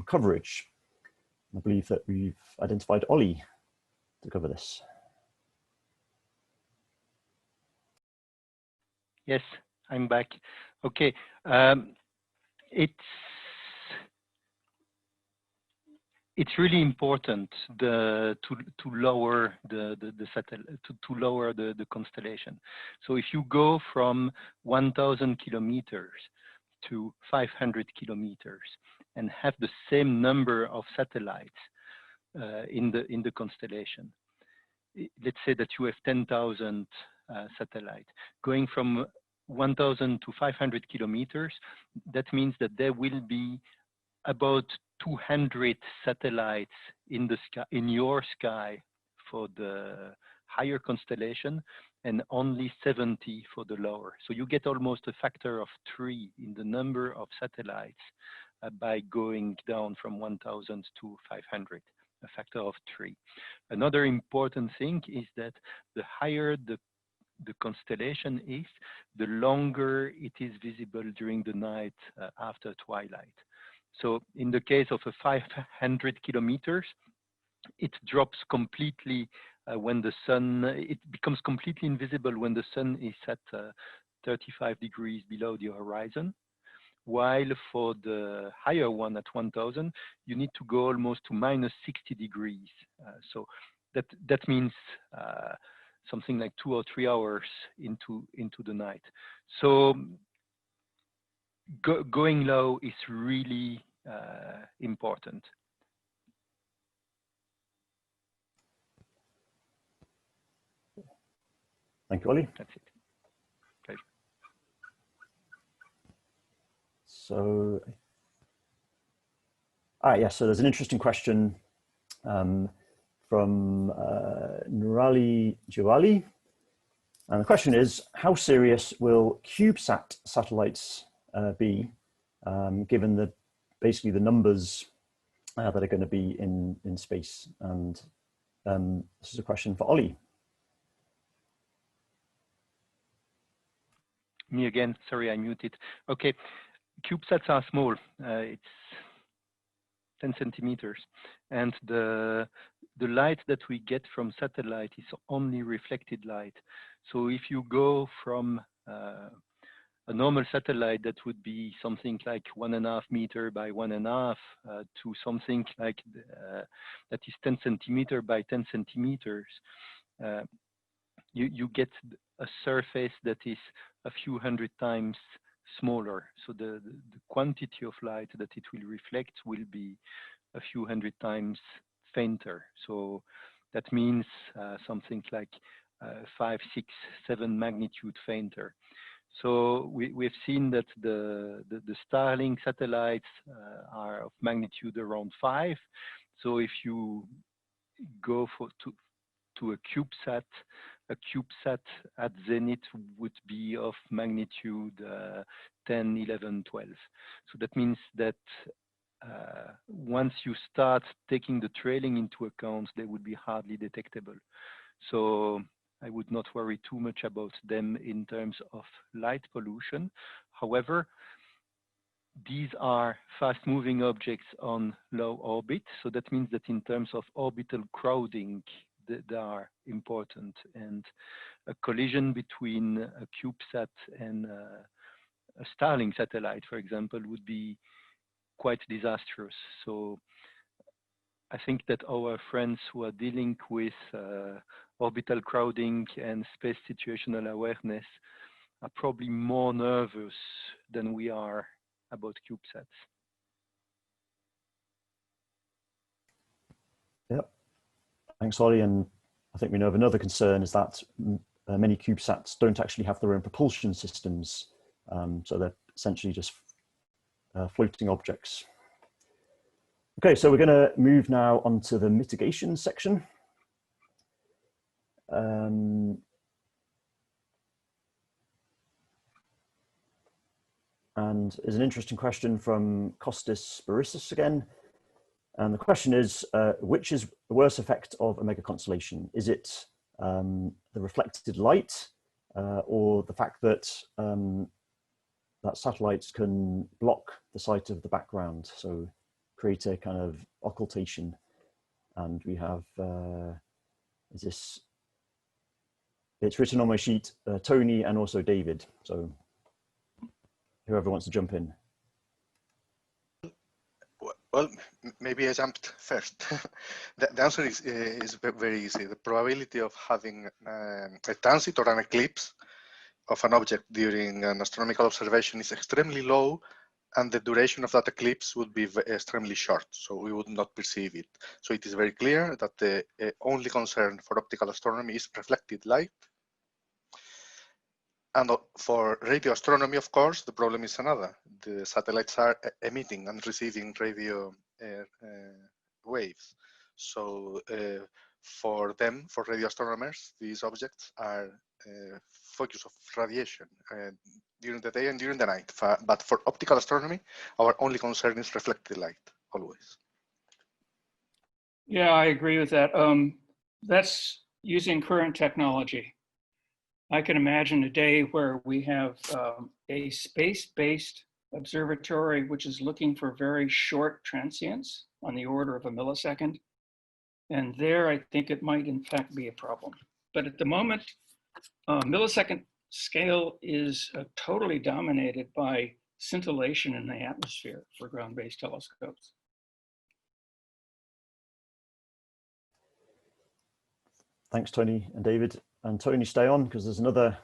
coverage. I believe that we've identified Ollie to cover this. Yes, I'm back. Okay, it's really important to lower the satellite to lower the constellation. So if you go from 1,000 kilometers to 500 kilometers and have the same number of satellites in the constellation, let's say that you have 10,000 satellites going from 1,000 to 500 kilometers, that means that there will be about 200 satellites in the sky, in your sky, for the higher constellation, and only 70 for the lower. So you get almost a factor of 3 in the number of satellites by going down from 1,000 to 500, a factor of 3. Another important thing is that the higher the constellation is, the longer it is visible during the night after twilight. So in the case of a 500 kilometers, it drops completely when the sun, it becomes completely invisible when the sun is at 35 degrees below the horizon. While for the higher one at 1,000, you need to go almost to minus 60 degrees. So that means something like 2 or 3 hours into the night. So going low is really important. Thank you, Ollie. That's it. Pleasure. So, yes, so there's an interesting question from Nurali Jawali. And the question is, how serious will CubeSat satellites be, given basically the numbers that are going to be in space? And this is a question for Ollie. Me again, sorry, I muted. Okay, CubeSats are small. It's 10 centimeters. And the light that we get from satellite is only reflected light. So if you go from a normal satellite that would be something like 1.5 meter by 1.5 to something like that is 10 centimeter by 10 centimeters, you get a surface that is a few hundred times smaller. So the quantity of light that it will reflect will be a few hundred times fainter. So that means something like 5, 6, 7 magnitude fainter. So we've seen that the Starlink satellites are of magnitude around 5. So if you go to a CubeSat at zenith would be of magnitude 10, 11, 12. So that means that once you start taking the trailing into account, they would be hardly detectable. So I would not worry too much about them in terms of light pollution. However, these are fast-moving objects on low orbit, so that means that in terms of orbital crowding, they are important. And a collision between a CubeSat and a Starlink satellite, for example, would be quite disastrous. So I think that our friends who are dealing with orbital crowding and space situational awareness are probably more nervous than we are about CubeSats. Yep. Thanks, Ollie. And I think we know of another concern is that many CubeSats don't actually have their own propulsion systems. So they're essentially just floating objects. Okay, so we're going to move now onto the mitigation section. And there's an interesting question from Costas Barissus again. And the question is, which is the worst effect of a mega constellation? Is it the reflected light or the fact that that satellites can block the sight of the background, so create a kind of occultation? And we have, it's written on my sheet, Tony and also David. So whoever wants to jump in. Well, maybe I jumped first. The answer is very easy. The probability of having a transit or an eclipse of an object during an astronomical observation is extremely low, and the duration of that eclipse would be extremely short, so we would not perceive it. So it is very clear that the only concern for optical astronomy is reflected light. And for radio astronomy, of course, the problem is another. The satellites are emitting and receiving radio waves. So for them, for radio astronomers, these objects are focus of radiation during the day and during the night. But for optical astronomy, our only concern is reflected light, always. Yeah, I agree with that. That's using current technology. I can imagine a day where we have a space-based observatory which is looking for very short transients on the order of a millisecond. And there, I think it might in fact be a problem. But at the moment, millisecond scale is totally dominated by scintillation in the atmosphere for ground-based telescopes. Thanks, Tony and David. And Tony, stay on, because there's another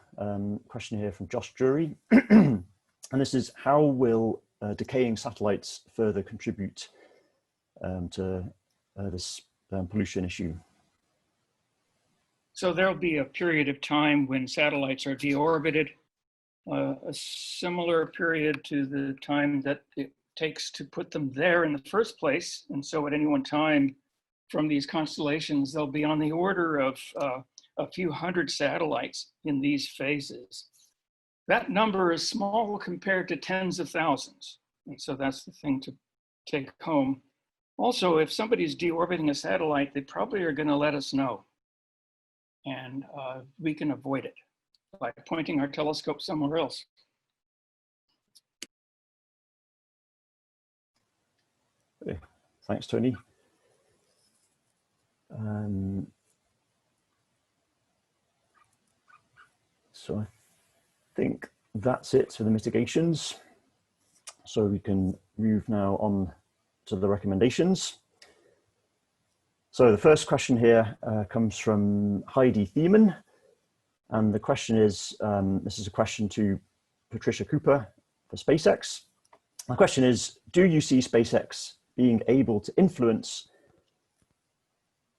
question here from Josh Drury. And this is, how will decaying satellites further contribute to this pollution issue? So there'll be a period of time when satellites are deorbited, a similar period to the time that it takes to put them there in the first place. And so at any one time from these constellations, they'll be on the order of a few hundred satellites in these phases. That number is small compared to tens of thousands. And so that's the thing to take home. Also, if somebody's deorbiting a satellite, they probably are going to let us know. And we can avoid it by pointing our telescope somewhere else. Okay. Thanks, Tony. So I think that's it for the mitigations. So we can move now on to the recommendations. So the first question here comes from Heidi Thiemann. And the question is, this is a question to Patricia Cooper for SpaceX. The question is, do you see SpaceX being able to influence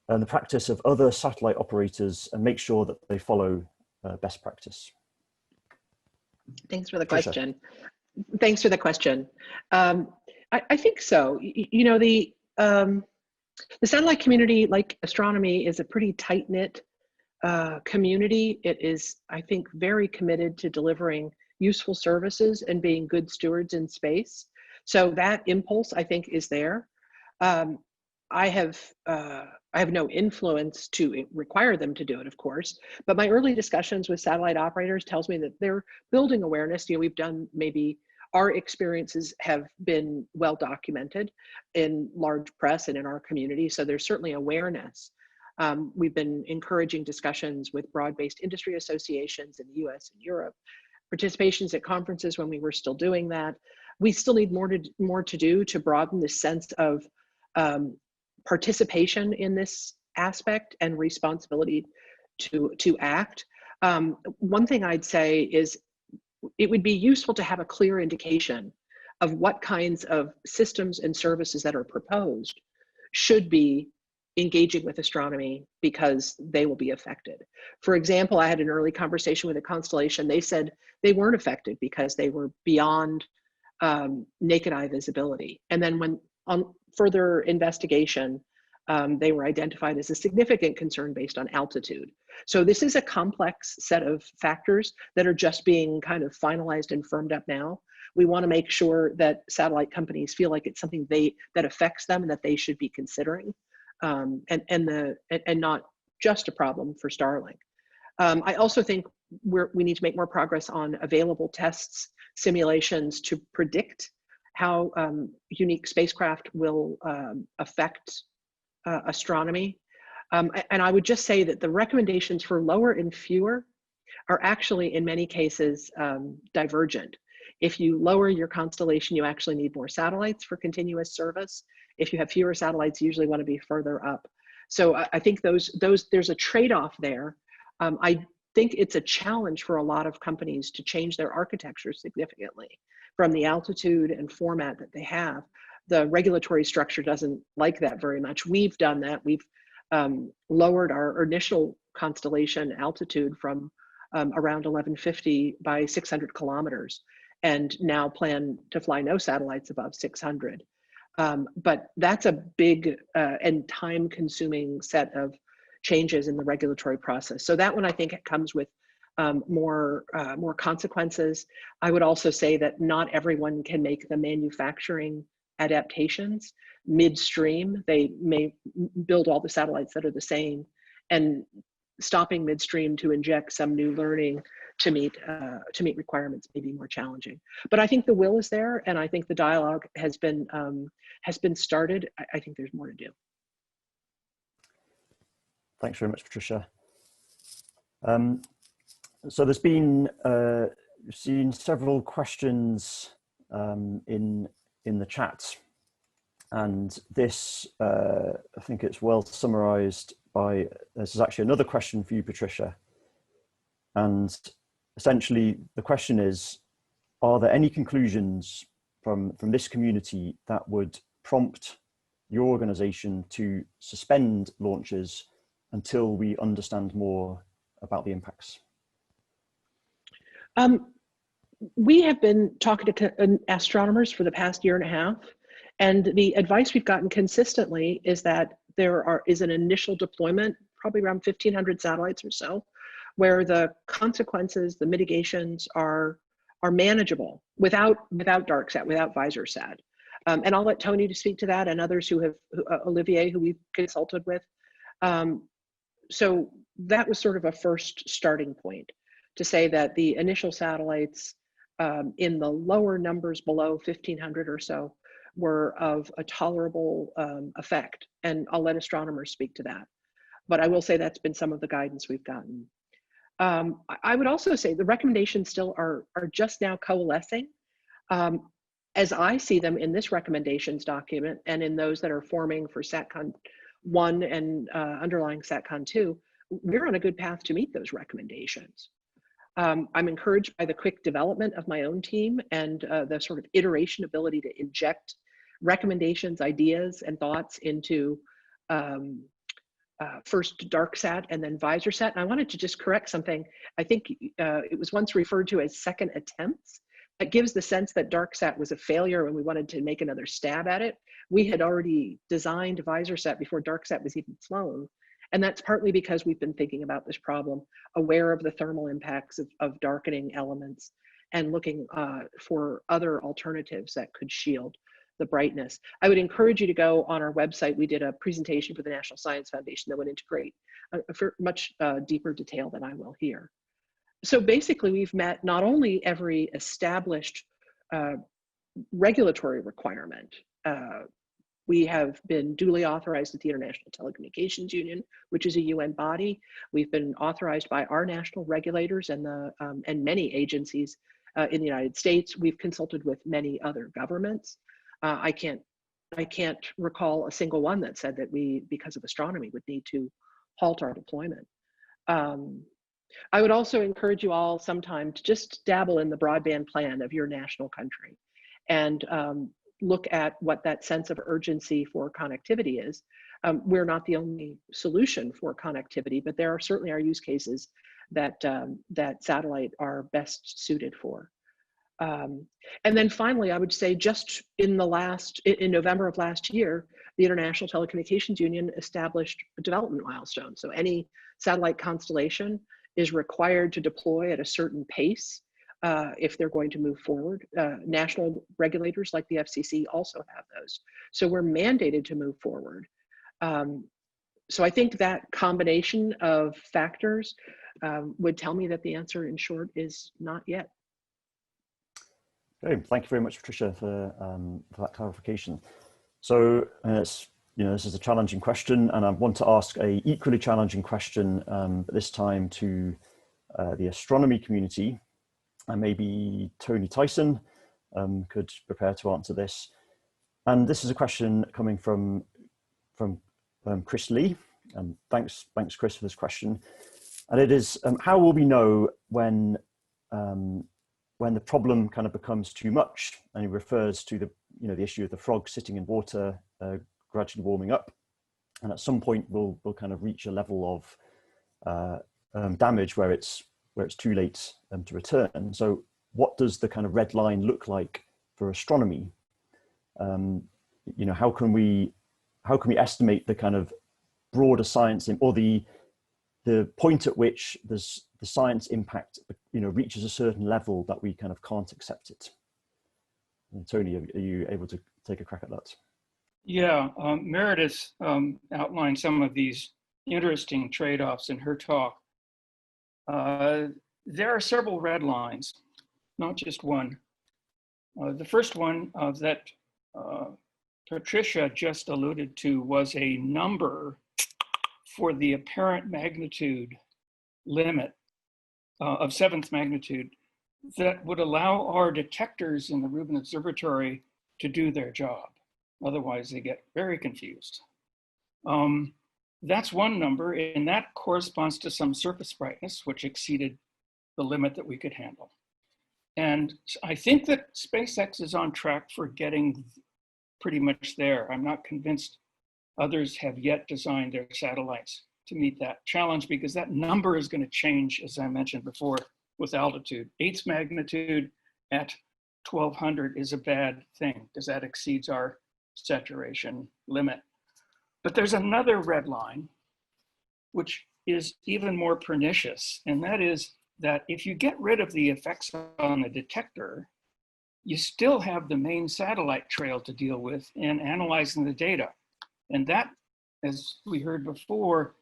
the practice of other satellite operators and make sure that they follow best practice? Thanks for the question. Thanks for the question. I think so. You know, the satellite community, like astronomy, is a pretty tight-knit community. It is, I think, very committed to delivering useful services and being good stewards in space. So that impulse, I think, is there. I have I have no influence to require them to do it, of course, but my early discussions with satellite operators tells me that they're building awareness. You know, we've done, maybe our experiences have been well documented in large press and in our community, so there's certainly awareness. We've been encouraging discussions with broad-based industry associations in the US and Europe, participations at conferences when we were still doing that. We still need more to do to broaden the sense of participation in this aspect and responsibility to act. One thing I'd say is it would be useful to have a clear indication of what kinds of systems and services that are proposed should be engaging with astronomy because they will be affected. For example, I had an early conversation with a constellation. They said they weren't affected because they were beyond naked eye visibility. And then when on further investigation, they were identified as a significant concern based on altitude. So this is a complex set of factors that are just being kind of finalized and firmed up now. We want to make sure that satellite companies feel like it's something that affects them and that they should be considering, and not just a problem for Starlink. I also think we need to make more progress on available tests, simulations to predict how unique spacecraft will affect astronomy. And I would just say that the recommendations for lower and fewer are actually in many cases divergent. If you lower your constellation, you actually need more satellites for continuous service. If you have fewer satellites, you usually want to be further up. So I think there's a trade-off there. I think it's a challenge for a lot of companies to change their architecture significantly from the altitude and format that they have. The regulatory structure doesn't like that very much. We've done that. We've lowered our initial constellation altitude from around 1150 by 600 kilometers, and now plan to fly no satellites above 600. But that's a big and time-consuming set of changes in the regulatory process. So that one, I think, it comes with more consequences. I would also say that not everyone can make the manufacturing adaptations midstream. They may build all the satellites that are the same, and stopping midstream to inject some new learning to meet requirements may be more challenging. But I think the will is there, and I think the dialogue has been started. I think there's more to do. Thanks very much, Patricia. So there's been seen several questions in the chat, and this I think it's well summarized by, this is actually another question for you, Patricia, and essentially the question is, are there any conclusions from this community that would prompt your organization to suspend launches until we understand more about the impacts? We have been talking to astronomers for the past year and a half, and the advice we've gotten consistently is that there is an initial deployment, probably around 1,500 satellites or so, where the consequences, the mitigations are manageable without DarkSat, without VisorSat. And I'll let Tony to speak to that, and others who have, Olivier, who we've consulted with. So that was sort of a first starting point to say that the initial satellites in the lower numbers below 1,500 or so were of a tolerable effect. And I'll let astronomers speak to that. But I will say that's been some of the guidance we've gotten. I would also say the recommendations still are just now coalescing. As I see them in this recommendations document and in those that are forming for SATCON 1 and underlying SATCON 2, we're on a good path to meet those recommendations. I'm encouraged by the quick development of my own team and the sort of iteration ability to inject recommendations, ideas, and thoughts into first DarkSat and then VisorSat. And I wanted to just correct something. I think it was once referred to as second attempts. That gives the sense that DarkSat was a failure and we wanted to make another stab at it. We had already designed VisorSat before DarkSat was even flown. And that's partly because we've been thinking about this problem, aware of the thermal impacts of darkening elements, and looking for other alternatives that could shield the brightness. I would encourage you to go on our website. We did a presentation for the National Science Foundation that went into much deeper detail than I will here. So basically, we've met not only every established regulatory requirement. We have been duly authorized at the International Telecommunications Union, which is a UN body. We've been authorized by our national regulators and many agencies in the United States. We've consulted with many other governments. I can't recall a single one that said that we, because of astronomy, would need to halt our deployment. I would also encourage you all sometime to just dabble in the broadband plan of your national country and look at what that sense of urgency for connectivity is. We're not the only solution for connectivity, but there are certainly use cases that satellite are best suited for. And then finally, I would say just in November of last year, the International Telecommunications Union established a development milestone. So any satellite constellation is required to deploy at a certain pace if they're going to move forward. National regulators like the FCC also have those. So we're mandated to move forward. So I think that combination of factors would tell me that the answer, in short, is not yet. Okay, thank you very much, Patricia, for that clarification. So this is a challenging question, and I want to ask a equally challenging question, but this time to the astronomy community. And maybe Tony Tyson could prepare to answer this. And this is a question coming from Chris Lee. Thanks, Chris, for this question. And it is, how will we know when the problem kind of becomes too much? And he refers to the issue of the frog sitting in water, gradually warming up, and at some point we'll kind of reach a level of damage where it's too late to return. So what does the kind of red line look like for astronomy? How can we estimate the kind of broader science or the point at which the science impact reaches a certain level that we kind of can't accept it? And Tony, are you able to take a crack at that? Yeah, Meredith outlined some of these interesting trade-offs in her talk. There are several red lines, not just one. The first one that Patricia just alluded to was a number for the apparent magnitude limit of 7th magnitude that would allow our detectors in the Rubin Observatory to do their job. Otherwise, they get very confused. That's one number, and that corresponds to some surface brightness, which exceeded the limit that we could handle. And I think that SpaceX is on track for getting pretty much there. I'm not convinced others have yet designed their satellites to meet that challenge, because that number is going to change, as I mentioned before, with altitude. 8th magnitude at 1200 is a bad thing, because that exceeds our saturation limit. But there's another red line, which is even more pernicious, and that is that if you get rid of the effects on the detector, you still have the main satellite trail to deal with in analyzing the data. And that, as we heard before,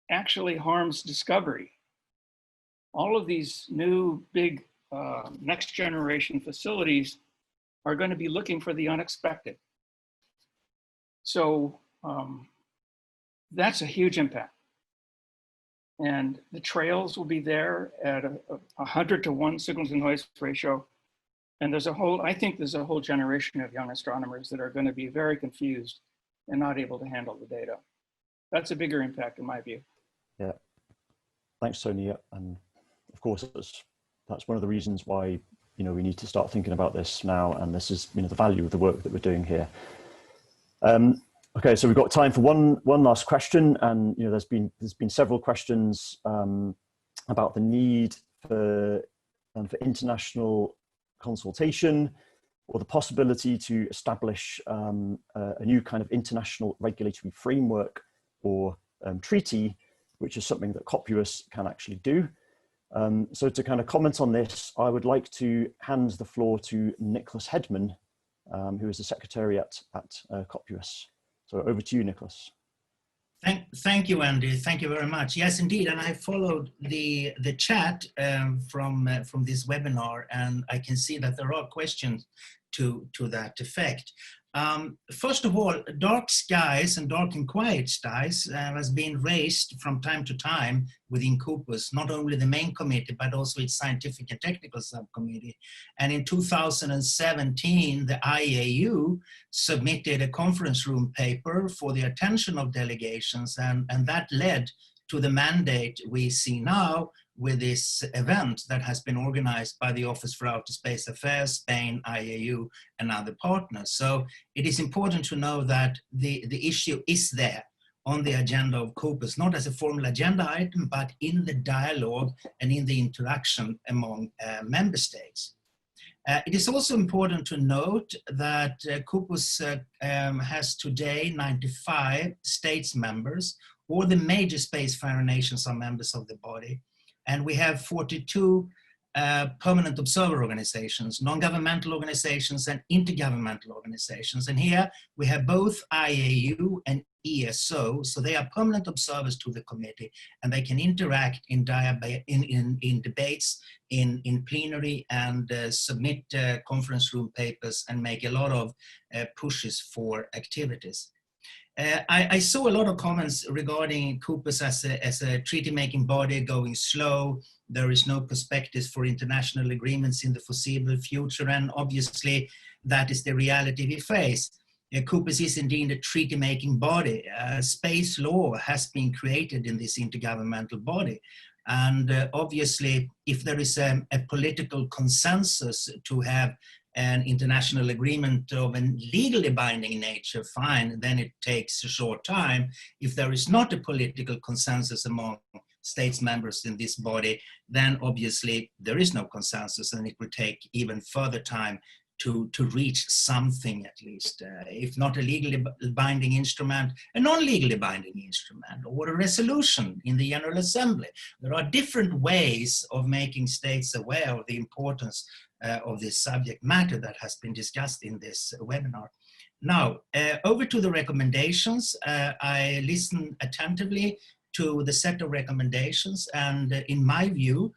actually harms discovery. All of these new big next generation facilities are going to be looking for the unexpected. So that's a huge impact. And the trails will be there at 100 to 1 signal to noise ratio. And I think there's a whole generation of young astronomers that are going to be very confused and not able to handle the data. That's a bigger impact in my view. Yeah, thanks, Tony. And of course, that's one of the reasons why we need to start thinking about this now. And this is the value of the work that we're doing here. Okay, so we've got time for one last question, and there's been several questions about the need for international consultation, or the possibility to establish a new kind of international regulatory framework or treaty, which is something that Copulus can actually do. So to kind of comment on this, I would like to hand the floor to Nicholas Hedman, who is the secretary at COPUS. So over to you, Nicholas. Thank you, Andy. Thank you very much. Yes, indeed. And I followed the chat from this webinar, and I can see that there are questions to that effect. First of all, dark skies and dark and quiet skies has been raised from time to time within COPUS, not only the main committee, but also its scientific and technical subcommittee. And in 2017, the IAU submitted a conference room paper for the attention of delegations, and that led to the mandate we see now with this event that has been organized by the Office for Outer Space Affairs, Spain, IAU, and other partners. So it is important to know that the issue is there on the agenda of COPUS, not as a formal agenda item, but in the dialogue and in the interaction among member states. It is also important to note that COPUS has today 95 states members. All the major spacefarer nations are members of the body. And we have 42 permanent observer organizations, non-governmental organizations and intergovernmental organizations. And here we have both IAU and ESO, so they are permanent observers to the committee, and they can interact in debates, in plenary, and submit conference room papers and make a lot of pushes for activities. I saw a lot of comments regarding COPUS as a treaty-making body going slow. There is no perspectives for international agreements in the foreseeable future, and obviously that is the reality we face. COPUS is indeed a treaty-making body. Space law has been created in this intergovernmental body. And obviously, if there is a political consensus to have an international agreement of a legally binding nature, fine, then it takes a short time. If there is not a political consensus among states members in this body, then obviously there is no consensus, and it will take even further time to reach something, at least, if not a legally binding instrument, a non-legally binding instrument, or a resolution in the General Assembly. There are different ways of making states aware of the importance of this subject matter that has been discussed in this webinar. Now, over to the recommendations. I listened attentively to the set of recommendations, and in my view,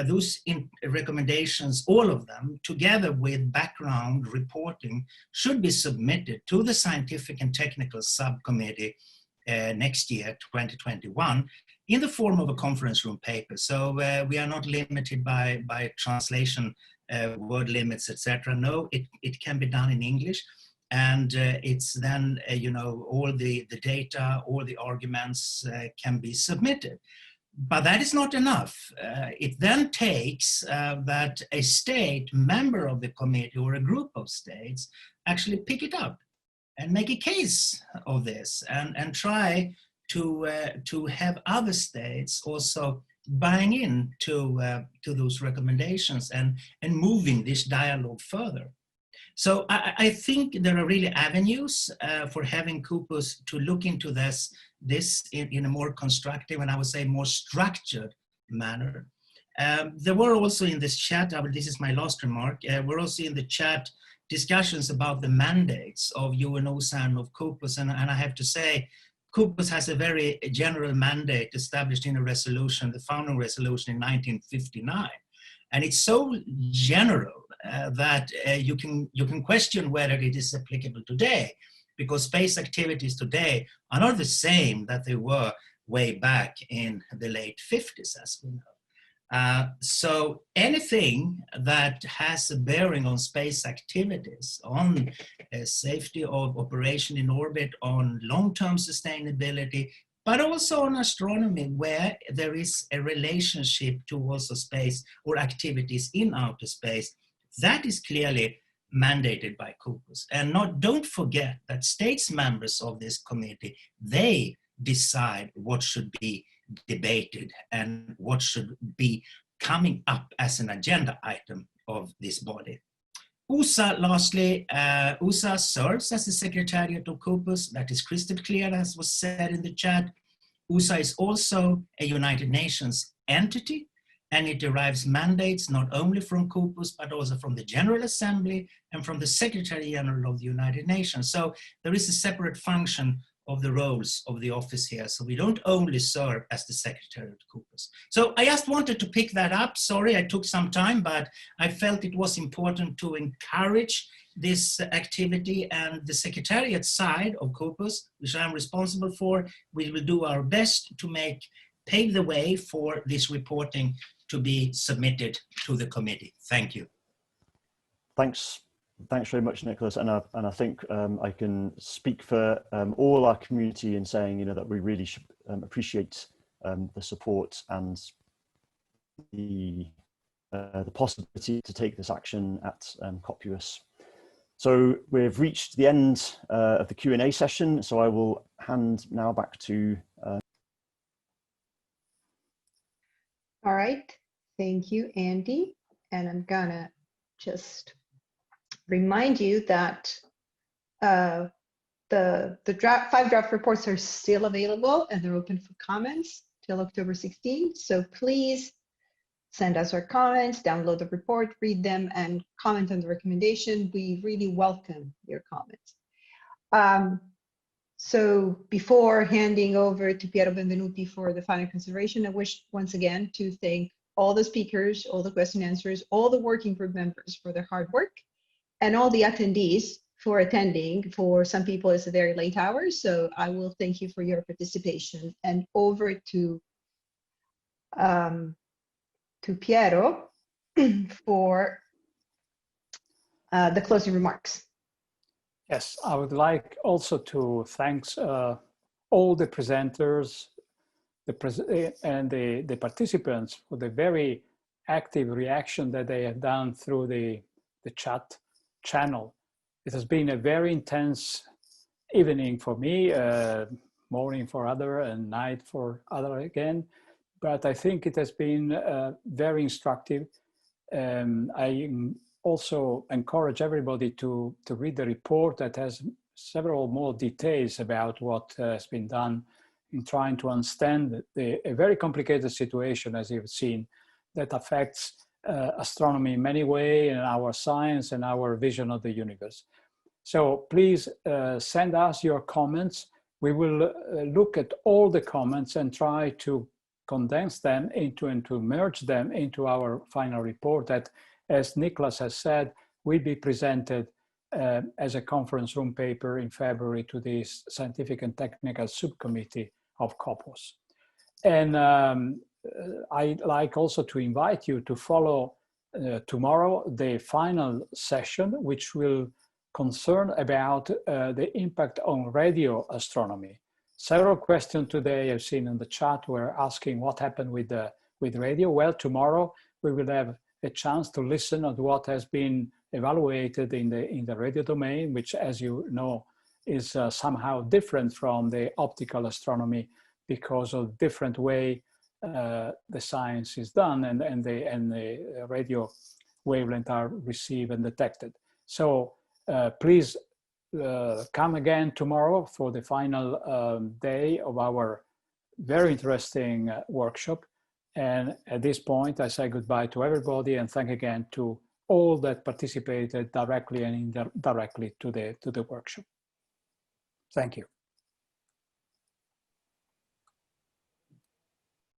those recommendations, all of them, together with background reporting, should be submitted to the Scientific and Technical Subcommittee next year, 2021, in the form of a conference room paper. So we are not limited by translation, word limits, etc. No, it can be done in English. And it's then, all the data, all the arguments can be submitted. But that is not enough. It then takes that a state member of the committee or a group of states actually pick it up and make a case of this, and try to have other states also buying in to those recommendations and moving this dialogue further. So I think there are really avenues for having COPUS to look into this in a more constructive, and I would say more structured manner. There were also in this chat, this is my last remark, we're also in the chat discussions about the mandates of UNOSA and of COPUS, and I have to say, COPUS has a very general mandate established in a resolution, the founding resolution in 1959. And it's so general that you can question whether it is applicable today, because space activities today are not the same that they were way back in the late 50s, as we know. So anything that has a bearing on space activities, on safety of operation in orbit, on long-term sustainability, but also on astronomy, where there is a relationship to also space or activities in outer space, that is clearly mandated by COPUS. And don't forget that states members of this committee, they decide what should be debated and what should be coming up as an agenda item of this body. USA, lastly, USA serves as the Secretariat of COPUS. That is crystal clear, as was said in the chat. USA is also a United Nations entity, and it derives mandates not only from COPUS, but also from the General Assembly and from the Secretary General of the United Nations. So there is a separate function of the roles of the office here. So we don't only serve as the Secretary of COPUS. So I just wanted to pick that up. Sorry, I took some time, but I felt it was important to encourage this activity, and the Secretariat side of COPUS, which I'm responsible for, we will do our best to pave the way for this reporting to be submitted to the committee. Thank you. Thanks very much, Nicholas. And I think I can speak for all our community in saying, that we really should appreciate the support and the possibility to take this action at COPUS. So we've reached the end of the Q&A session. So I will hand now back to. All right, thank you, Andy. And I'm gonna just remind you that the 5 draft reports are still available and they're open for comments till October 16th. So please send us our comments, download the report, read them, and comment on the recommendation. We really welcome your comments. So before handing over to Piero Benvenuti for the final consideration, I wish once again to thank all the speakers, all the question answers, all the working group members for their hard work, and all the attendees for attending. For some people, it's a very late hour, so I will thank you for your participation. And over to Piero for the closing remarks. Yes, I would like also to thank all the presenters and the participants for the very active reaction that they have done through the chat channel. It has been a very intense evening for me, morning for other and night for other again. But I think it has been very instructive. I also encourage everybody to read the report that has several more details about what has been done in trying to understand a very complicated situation, as you've seen, that affects astronomy in many ways, and our science and our vision of the universe. So please send us your comments. We will look at all the comments and try to condense them into and to merge them into our final report that, as Nicholas has said, will be presented as a conference room paper in February to the Scientific and Technical Subcommittee of COPUS. And I'd like also to invite you to follow tomorrow the final session, which will concern about the impact on radio astronomy. Several questions today I've seen in the chat were asking what happened with radio. Well, tomorrow we will have a chance to listen to what has been evaluated in the radio domain, which, as you know, is somehow different from the optical astronomy because of different way the science is done and the radio wavelengths are received and detected. So please come again tomorrow for the final day of our very interesting workshop. And at this point, I say goodbye to everybody and thank again to all that participated directly and indirectly to the workshop. Thank you.